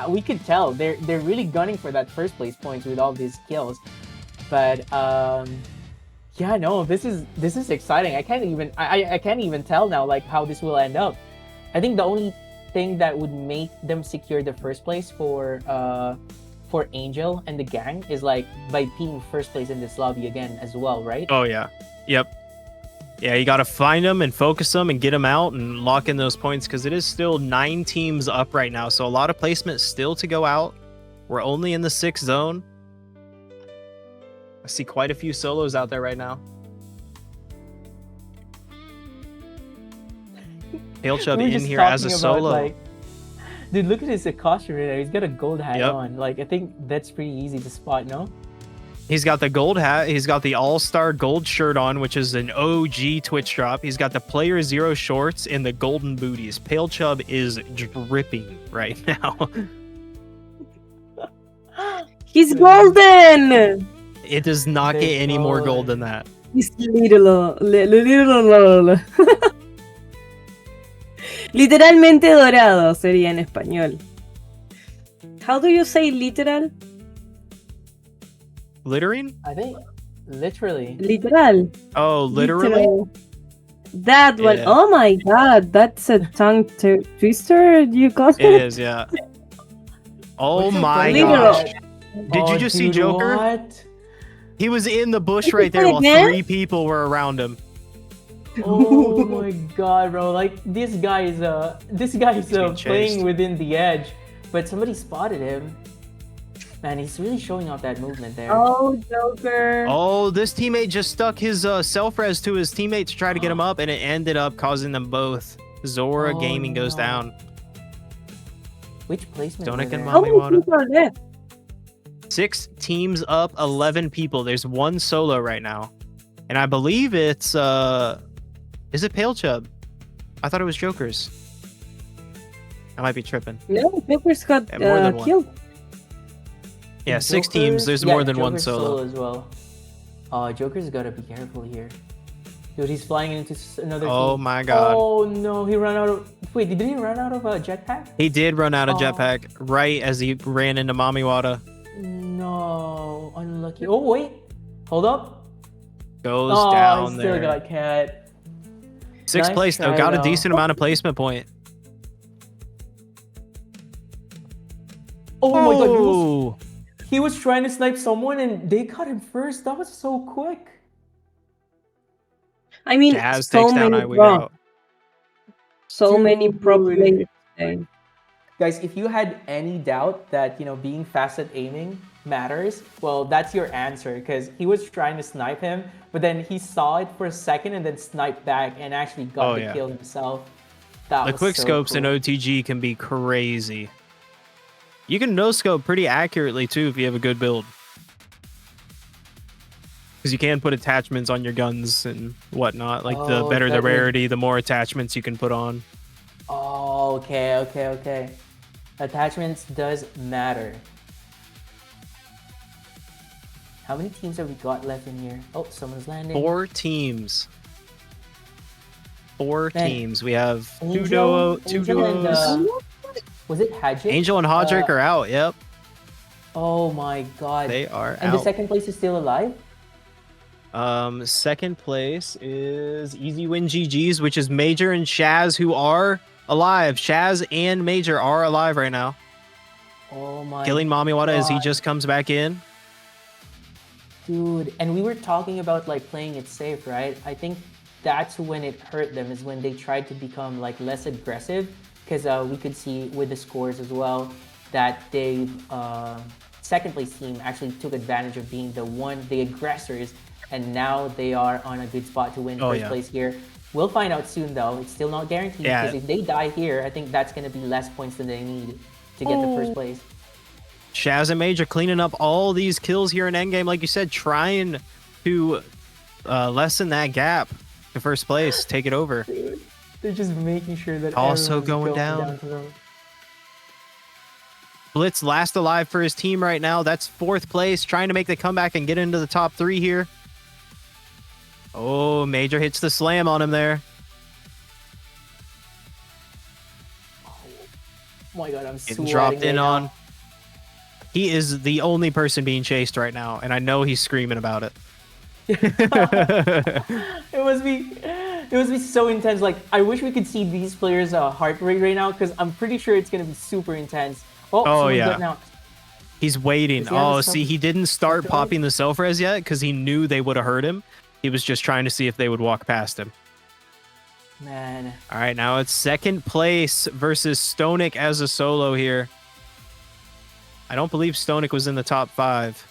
C: we could tell they're really gunning for that first place points with all these kills. But this is exciting. I can't even tell now like how this will end up. I think the only thing that would make them secure the first place for Angel and the gang is like by being first place in this lobby again as well, right?
B: Oh yeah. Yep. Yeah, you got to find them and focus them and get them out and lock in those points because it is still 9 teams up right now. So a lot of placement still to go out. We're only in the 6th zone. I see quite a few solos out there right now. Pale Chub in here as a solo.
C: Like, dude, look at his costume right now. He's got a gold hat
B: Yep.
C: on. Like, I think that's pretty easy to spot, no?
B: He's got the gold hat. He's got the all-star gold shirt on, which is an OG Twitch drop. He's got the Player Zero shorts and the golden booties. Pale Chub is dripping right now.
A: He's golden!
B: It does not get any more gold than that.
A: He's little. Literalmente dorado sería en español. How do you say literal?
B: Littering?
C: I think literally.
A: Literal.
B: Oh, literally?
A: Literal. That one.
B: Yeah.
A: Oh my god, that's a tongue twister you got
B: It is, yeah. Oh my gosh. Did you just see
C: dude,
B: Joker?
C: What?
B: He was in the bush right there while 3 people were around him.
C: Oh my god, bro! Like this guy is
B: being chased.
C: playing within the edge, but somebody spotted him. Man, he's really showing off that movement there.
A: Oh, Joker.
B: Oh, this teammate just stuck his self-res to his teammate to try to get him up, and it ended up causing them both. Zora Gaming goes down.
C: Which placement?
B: Donik and
A: How many
B: Mamiwata.
A: people are there?
B: 6 teams up, 11 people. There's 1 solo right now. And I believe it's, is it Pale Chub? I thought it was Joker's. I might be tripping.
A: No, Joker's got
B: Yeah, more than one.
A: killed.
B: Yeah, 6 teams. There's more than 1
C: Joker's
B: solo.
C: as well. Joker's gotta be careful here. Dude, he's flying into another
B: Oh
C: team.
B: my god.
C: Oh no, he ran out of... Wait, didn't he run out of a jetpack?
B: He did run out of jetpack right as he ran into Mamiwata.
C: No, unlucky. Oh wait, hold up.
B: Goes
C: Oh,
B: down
C: he still
B: there.
C: got cat.
B: 6th
C: Nice
B: place though.
C: try,
B: Got a
C: though.
B: decent amount of placement point.
C: Oh my god,
B: Oh.
C: he was trying to snipe someone and they got him first. That was so quick.
A: I mean,
B: Jazz
A: so
B: takes down
A: many
B: I We
A: pro.
B: Go.
A: So many pro
C: Dude.
A: players today.
C: Guys, if you had any doubt that, being fast at aiming matters, well, that's your answer, because he was trying to snipe him, but then he saw it for a second and then sniped back and actually got the kill himself. That
B: The
C: was
B: quick
C: so
B: scopes in
C: cool.
B: OTG can be crazy. You can no scope pretty accurately too if you have a good build. Because you can put attachments on your guns and whatnot. Like the
C: Oh,
B: better the
C: that would-
B: rarity, the more attachments you can put on.
C: Oh, okay. Attachments does matter. How many teams have we got left in here? Oh, someone's landing.
B: 4 teams. 4
C: Man,
B: teams. We have two
C: Angel
B: duos.
C: and, was it Hadjik?
B: Angel and Hodrick are out. Yep.
C: Oh my god.
B: They are
C: And the
B: out.
C: second place is still alive?
B: Second place is Easy Win GG's, which is Major and Shaz, who are alive. Shaz and Major are alive right now.
C: Oh my
B: Killing Mamiwata as he
C: God.
B: just comes back in.
C: Dude, and we were talking about like playing it safe, right? I think that's when it hurt them, is when they tried to become like less aggressive, because we could see with the scores as well that they second place team actually took advantage of being the aggressors, and now they are on a good spot to win first place here. We'll find out soon though. It's still not guaranteed, because if they die here, I think that's going to be less points than they need to get the first place.
B: Shaz and Major cleaning up all these kills here in endgame, like you said, trying to lessen that gap to first place, take it over.
C: Dude, they're just making sure that
B: Also
C: everyone's
B: going down.
C: to them.
B: Blitz last alive for his team right now. That's 4th place, trying to make the comeback and get into the top 3 here. Oh, Major hits the slam on him there.
C: Oh my god, I'm
B: Getting
C: sweating
B: dropped
C: right
B: in
C: now.
B: on. He is the only person being chased right now, and I know he's screaming about it.
C: It must be so intense. Like, I wish we could see these players' heart rate right now, because I'm pretty sure it's gonna be super intense. Oh, someone's
B: yeah.
C: getting out.
B: He's waiting.
C: Does he have
B: Oh,
C: a
B: see,
C: self-
B: he didn't start
C: self-res?
B: popping the self-res yet because he knew they would have hurt him. He was just trying to see if they would walk past him.
C: Man.
B: All right, now it's second place versus Stonic as a solo here. I don't believe Stonic was in the top 5.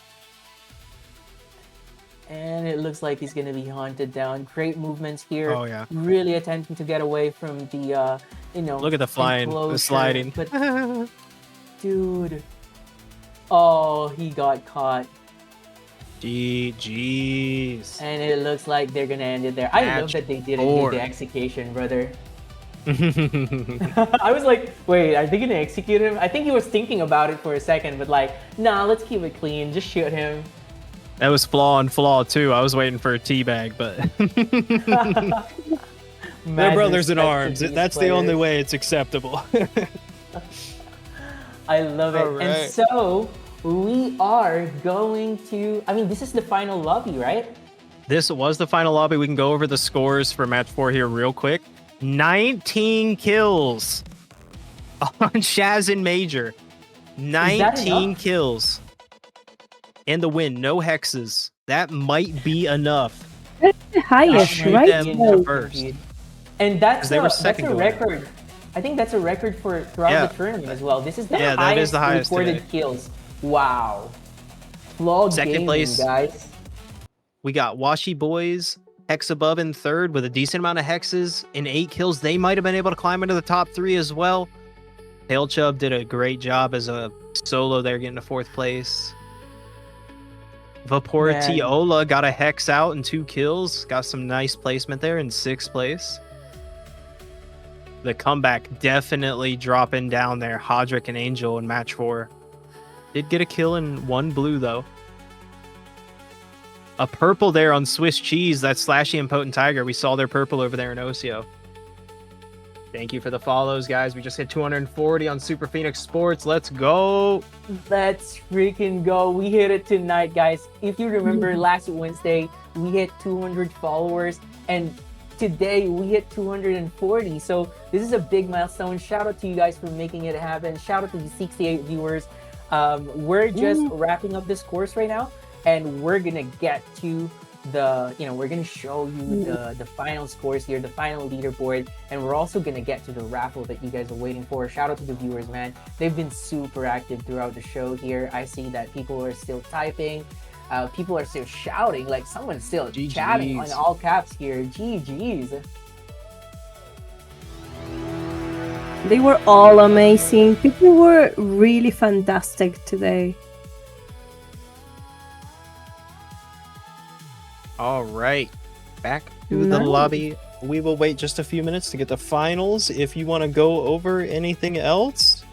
C: And it looks like he's going to be hunted down. Great movements here.
B: Oh, yeah.
C: Really attempting to get away from the,
B: Look at the flying, the sliding.
C: But, dude. Oh, he got caught.
B: GG's.
C: And it looks like they're going to end it there. I love that they didn't do the execution, brother. I was like, wait, are they going to execute him? I think he was thinking about it for a second, but like, nah, let's keep it clean. Just shoot him.
B: That was FLAW and FLAW too. I was waiting for a teabag, but they're brothers in arms. That's the only way it's acceptable.
C: I love it.
B: All right.
C: And so we are going to, I mean, this is the final lobby, right?
B: This was the final lobby. We can go over the scores for match 4 here real quick. 19 kills on Shaz and Major. 19 kills. And the win, no hexes. That might be enough.
A: That's the highest, right?
B: Them first.
C: And that's
B: They were
C: a
B: second
C: record. I think that's a record for throughout the tournament as well. This is the highest,
B: that is the highest
C: recorded
B: today.
C: kills. Wow. FLAW
B: Second
C: gaming,
B: place,
C: guys.
B: We got Washi Boys, Hex above in third with a decent amount of hexes and 8 kills. They might have been able to climb into the top 3 as well. Tail Chub did a great job as a solo there, getting to 4th place. Vaporitiola got a hex out and 2 kills. Got some nice placement there in 6th place. The comeback definitely dropping down there. Hodrick and Angel in match 4. Did get a kill in 1 blue though. A purple there on Swiss Cheese. That's Slashy and Potent Tiger. We saw their purple over there in Ocio. Thank you for the follows, guys. We just hit 240 on Super Phoenix Sports. Let's go.
C: Let's freaking go. We hit it tonight, guys. If you remember last Wednesday, we hit 200 followers. And today we hit 240. So this is a big milestone. Shout out to you guys for making it happen. Shout out to the 68 viewers. We're just wrapping up this course right now. And we're going to get to the, we're going to show you the final scores here, the final leaderboard, and we're also going to get to the raffle that you guys are waiting for. Shout out to the viewers, man. They've been super active throughout the show here. I see that people are still typing. People are still shouting, like someone's still chatting on all caps here. GG's.
A: They were all amazing. People were really fantastic today.
B: All right, back to the lobby. We will wait just a few minutes to get the finals. If you want to go over anything else.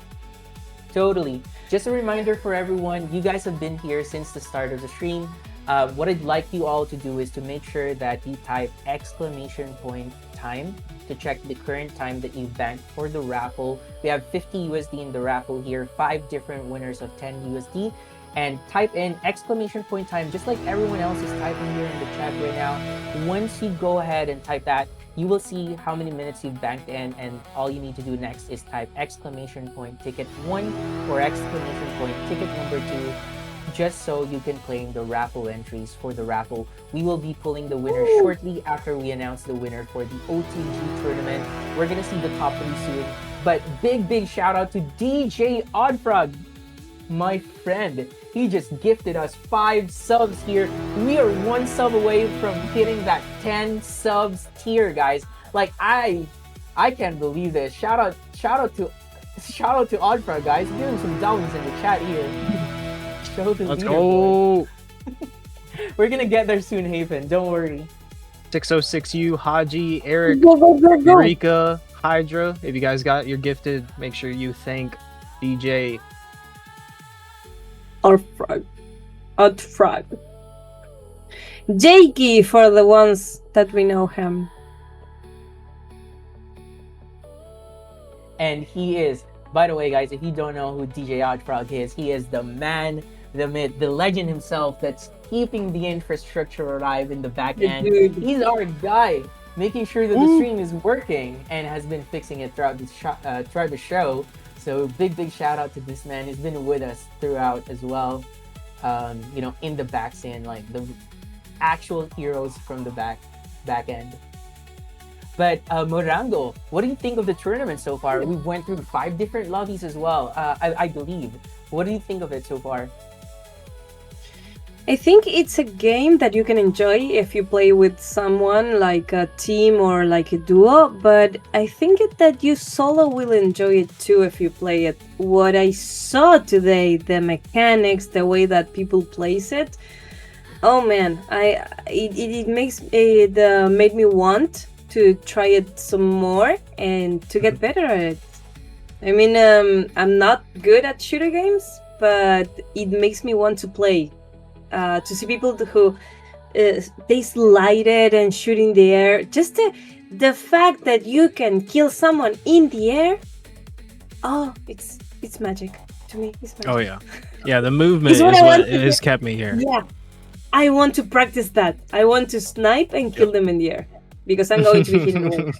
C: Totally. Just a reminder for everyone, you guys have been here since the start of the stream. What I'd like you all to do is to make sure that you type !time to check the current time that you banked for the raffle. We have 50 USD in the raffle here, 5 different winners of 10 USD. And type in !time, just like everyone else is typing here in the chat right now. Once you go ahead and type that, you will see how many minutes you've banked in, and all you need to do next is type !ticket 1 or !ticket number 2, just so you can claim the raffle entries for the raffle. We will be pulling the winner shortly after we announce the winner for the OTG tournament. We're gonna see the top 3 soon, but big shout out to DJ Oddfrog, my friend. He just gifted us 5 subs here. We are 1 sub away from hitting that 10 subs tier, guys. Like I can't believe this. Shout out to Oddfrog, guys. Give him some downs in the chat here. Show the
B: Let's
C: leaderboard.
B: go.
C: We're gonna get there soon, Haven. Don't worry.
B: 606U, Haji, Eric,
A: Go.
B: Eureka, Hydra. If you guys got your gifted, make sure you thank DJ
A: Oddfrog. Jakey for the ones that we know him.
C: And he is, by the way, guys, if you don't know who DJ Oddfrog is, he is the man, the myth, the legend himself that's keeping the infrastructure alive in the back end. He's our guy, making sure that the stream is working and has been fixing it throughout the show. So big shout out to this man. He's been with us throughout as well. In the back scene, like actual heroes from the back end. But Morango, what do you think of the tournament so far? We went through 5 different lobbies as well, I believe. What do you think of it so far?
A: I think it's a game that you can enjoy if you play with someone, like a team or like a duo, but I think that you solo will enjoy it too if you play it. What I saw today, the mechanics, the way that people place it, oh man, it made me want to try it some more and to get better at it. I mean, I'm not good at shooter games, but it makes me want to play. To see people who they slide it and shoot in the air. Just the fact that you can kill someone in the air. Oh, it's magic to me. It's magic.
B: Oh yeah, the movement is what has kept me here.
A: Yeah, I want to practice that. I want to snipe and kill them in the air because I'm going to be hitting the wall,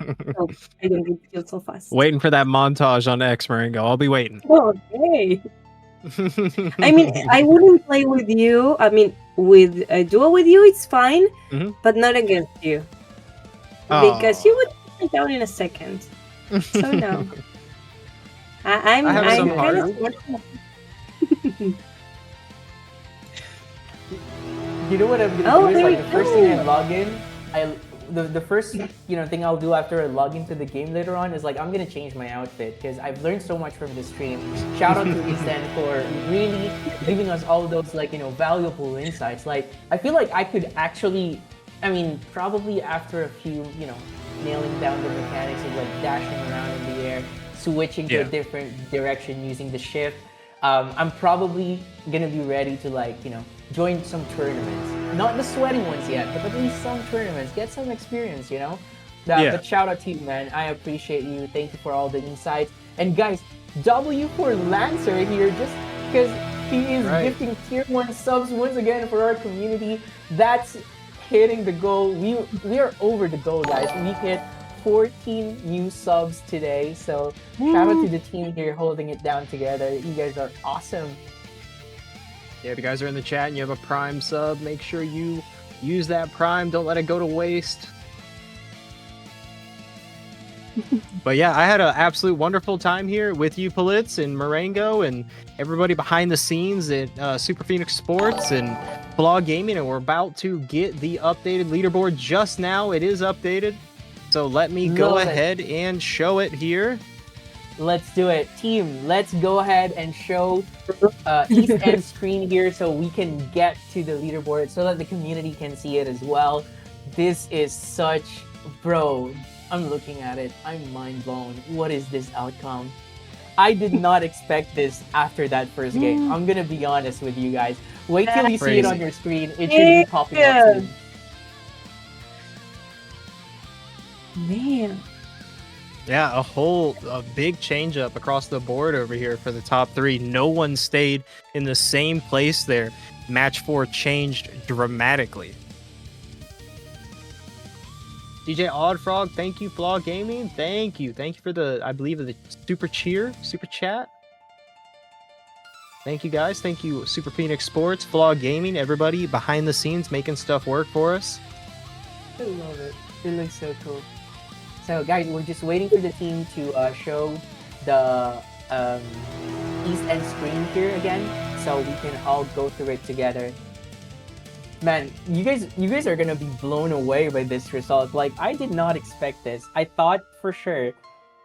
A: so I don't get killed so fast.
B: Waiting for that montage on X, Maringo. I'll be waiting.
A: Okay. I mean, I wouldn't play with you. I mean, with a duo with you, it's fine, but not against you. Because you would take me down in a second. So no. I'm kind of
C: You know what I'm gonna do is like the first thing I log in, the first thing I'll do after I log into the game later on is like I'm gonna change my outfit because I've learned so much from this stream. Shout out to Ethan for really giving us all those valuable insights. Like I feel like I could actually, I mean, probably after a few nailing down the mechanics of like dashing around in the air, switching to a different direction using the shift, I'm probably gonna be ready to join some tournaments. Not the sweaty ones yet, but at least some tournaments. Get some experience, But shout out to you, man. I appreciate you. Thank you for all the insights. And guys, W for Lancer here, just because he is gifting tier 1 subs once again for our community. That's hitting the goal. We are over the goal, guys. We hit 14 new subs today. So shout out to the team here holding it down together. You guys are awesome.
B: Yeah, if you guys are in the chat and you have a Prime sub, make sure you use that Prime. Don't let it go to waste. But yeah, I had an absolute wonderful time here with you, Politz and Marengo, and everybody behind the scenes at Super Phoenix Sports and FLAW Gaming, and we're about to get the updated leaderboard just now. It is updated, so let me go ahead and show it here.
C: Let's do it. Team, let's go ahead and show East End screen here so we can get to the leaderboard so that the community can see it as well. This is such... Bro, I'm looking at it. I'm mind blown. What is this outcome? I did not expect this after that first game. I'm going to be honest with you guys. Wait till you see it on your screen. It should be popping up soon.
A: Man.
B: Yeah, a big change up across the board over here for the top 3. No one stayed in the same place there. Match 4 changed dramatically. DJ Oddfrog, thank you. FLAW Gaming, thank you. Thank you for the, I believe, the super chat. Thank you guys. Thank you, Super Phoenix Sports, FLAW Gaming, everybody behind the scenes making stuff work for us.
C: I love it. It looks so cool. So guys, we're just waiting for the team to show the East End screen here again, so we can all go through it together. Man, you guys are gonna be blown away by this result. Like, I did not expect this. I thought for sure.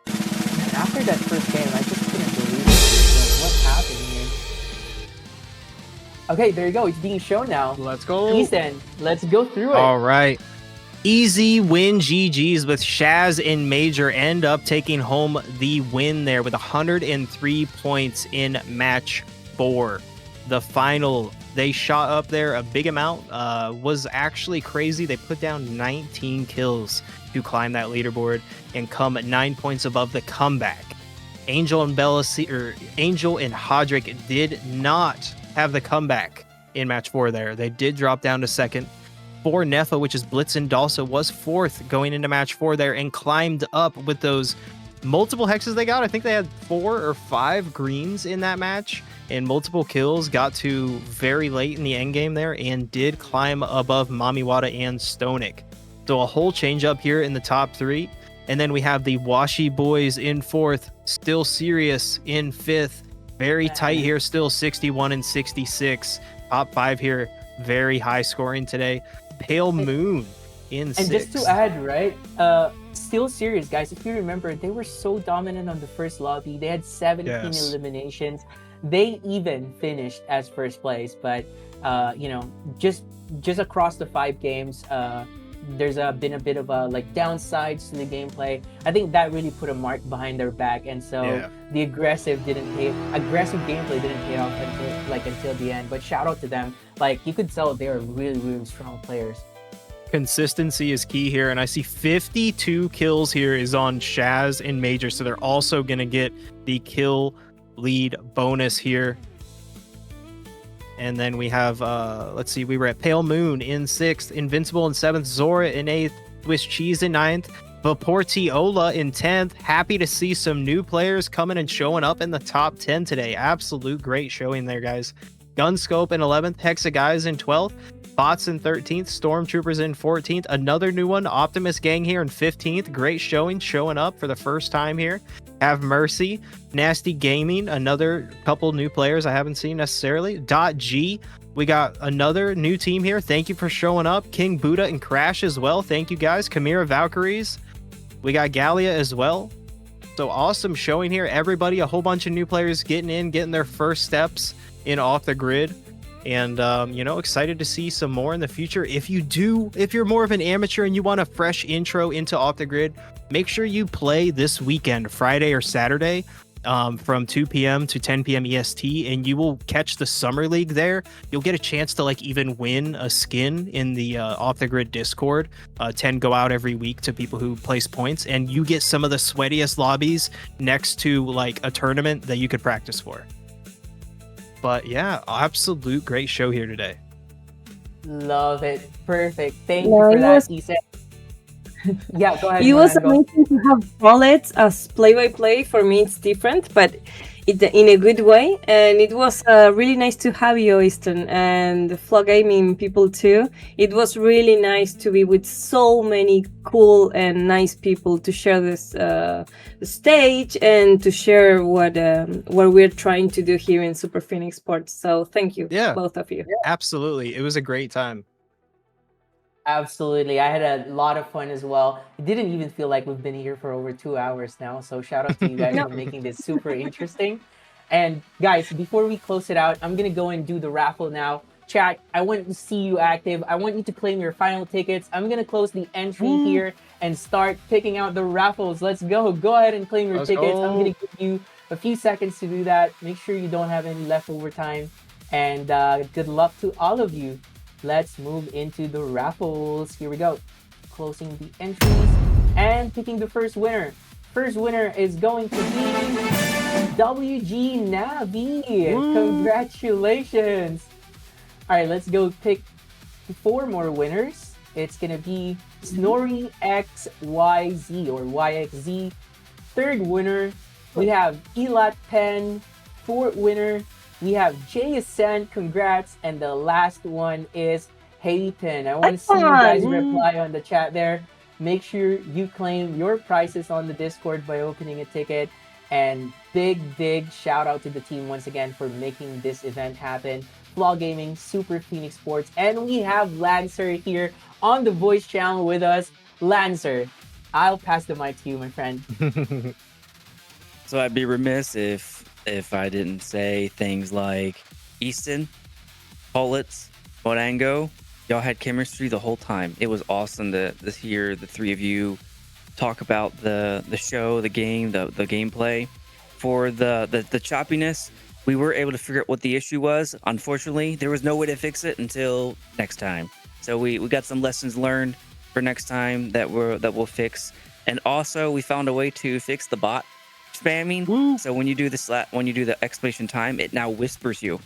C: And after that first game, I just couldn't believe it. Like, what happened here? Okay, there you go. It's being shown now.
B: Let's go.
C: East End, let's go through it.
B: All right. Easy win GG's with Shaz and Major end up taking home the win there with 103 points in match 4. The final, they shot up there a big amount, was actually crazy. They put down 19 kills to climb that leaderboard and come at 9 points above the comeback. Angel and Hodrick did not have the comeback in match 4 there. They did drop down to second. For Nefa, which is Blitz and Dalsa, was 4th going into match 4 there and climbed up with those multiple hexes they got. I think they had 4 or 5 greens in that match and multiple kills, got to very late in the end game there, and did climb above Mamiwata and Stonik. So a whole change up here in the top 3. And then we have the Washi boys in 4th, still serious in 5th. Very tight here, still 61 and 66. Top 5 here, very high scoring today. Pale Moon in 6th.
C: And just to add, right, still serious, guys. If you remember, they were so dominant on the first lobby. They had 17 eliminations. They even finished as first place, but you know, just across the 5 games, there's been a bit of a downsides to the gameplay. I think that really put a mark behind their back, and so the aggressive gameplay didn't pay off until the end. But shout out to them. Like, you could tell they are really, really strong players.
B: Consistency is key here, and I see 52 kills here is on Shaz and Major, so they're also gonna get the kill lead bonus here. And then we have, let's see, we were at Pale Moon in 6th, Invincible in 7th, Zora in 8th, Swiss Cheese in 9th, Vaportiola in 10th. Happy to see some new players coming and showing up in the top 10 today. Absolute great showing there, guys. Gunscope in 11th, Hexa Guys in 12th, Bots in 13th, Stormtroopers in 14th, another new one, Optimus Gang here in 15th. Great showing up for the first time here. Have Mercy, Nasty Gaming, another couple new players I haven't seen necessarily. .G, we got another new team here. Thank you for showing up. King Buddha and Crash as well. Thank you guys. Chimera Valkyries. We got Gallia as well. So awesome showing here. Everybody, a whole bunch of new players getting their first steps in Off the Grid. And, you know, excited to see some more in the future. If you're more of an amateur and you want a fresh intro into Off the Grid, make sure you play this weekend, Friday or Saturday, from 2 p.m. to 10 p.m. EST, and you will catch the Summer League there. You'll get a chance to even win a skin in the Off the Grid Discord. 10 go out every week to people who place points, and you get some of the sweatiest lobbies next to a tournament that you could practice for. But yeah, absolute great show here today.
C: Love it. Perfect. Thank you for that, Isa. Yeah, go ahead.
A: It was amazing to have bullets as play-by-play. For me, it's different, but in a good way. And it was really nice to have you, Easton, and the FLAW Gaming people too. It was really nice to be with so many cool and nice people to share this stage and to share what we're trying to do here in Super Phoenix Sports. So thank you, both of you.
B: Absolutely. It was a great time.
C: Absolutely. I had a lot of fun as well. It didn't even feel like we've been here for over 2 hours now. So shout out to you guys for making this super interesting. And guys, before we close it out, I'm going to go and do the raffle now. Chat, I want to see you active. I want you to claim your final tickets. I'm going to close the entry here and start picking out the raffles. Let's go. Go ahead and claim your tickets. I'm going to give you a few seconds to do that. Make sure you don't have any leftover time. And good luck to all of you. Let's move into the raffles. Here we go. Closing the entries and picking the first winner. First winner is going to be WG Navi. Congratulations. All right, let's go pick 4 more winners. It's going to be Snorri XYZ or YXZ. Third winner, we have Elat Pen. Fourth winner, we have Jay Ascent, congrats. And the last one is Hayton. I want to see you guys reply on the chat there. Make sure you claim your prizes on the Discord by opening a ticket. And big shout out to the team once again for making this event happen. FLAW Gaming, Super Phoenix Sports, and we have Lancer here on the voice channel with us. Lancer, I'll pass the mic to you, my friend.
E: So I'd be remiss if I didn't say things like Easton, Paulitz, Morango, y'all had chemistry the whole time. It was awesome to hear the 3 of you talk about the show, the game, the gameplay. For the choppiness, we were able to figure out what the issue was. Unfortunately, there was no way to fix it until next time. So we got some lessons learned for next time that we'll fix. And also, we found a way to fix the bot spamming. Woo. So when you do the exclamation time, it now whispers you.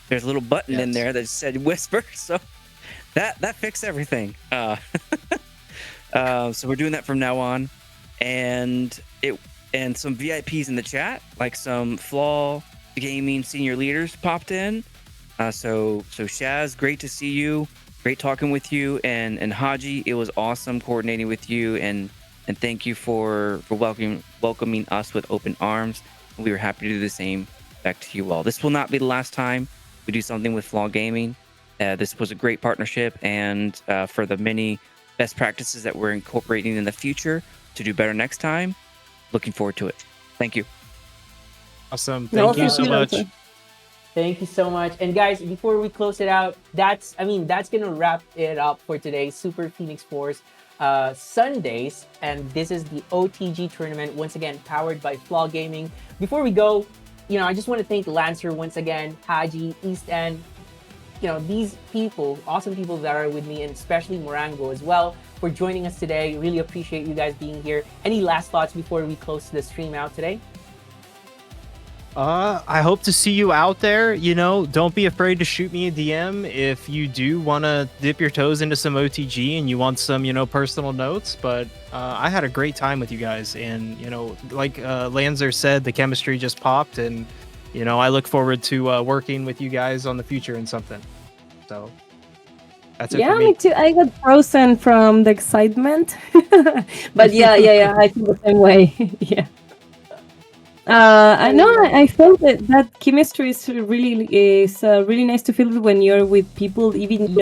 E: There's a little button in there that said whisper. So that fixed everything. So we're doing that from now on. And some VIPs in the chat, like some FLAW Gaming senior leaders popped in. So Shaz, great to see you. Great talking with you. And Haji, it was awesome coordinating with you. And thank you for welcoming us with open arms. We were happy to do the same back to you all. This will not be the last time we do something with FLAW Gaming. This was a great partnership, and for the many best practices that we're incorporating in the future to do better next time, looking forward to it. Thank you.
B: Awesome. Thank you so much.
C: Thank you so much. And guys, before we close it out, that's gonna wrap it up for today. Super Phoenix Force Sundays, and this is the OTG tournament, once again powered by FLAW Gaming. Before we go, I just want to thank Lancer once again, Haji, East End, these people, awesome people that are with me, and especially Morango as well, for joining us today. Really appreciate you guys being here. Any last thoughts before we close the stream out today?
B: I hope to see you out there. Don't be afraid to shoot me a DM if you do want to dip your toes into some OTG and you want some, personal notes. But I had a great time with you guys, and like Lanzer said, the chemistry just popped, and I look forward to working with you guys on the future and something. So that's it for me.
A: Me too. I got frozen from the excitement, but yeah, I feel the same way. Yeah. I know. I felt that chemistry is really nice to feel when you're with people, even.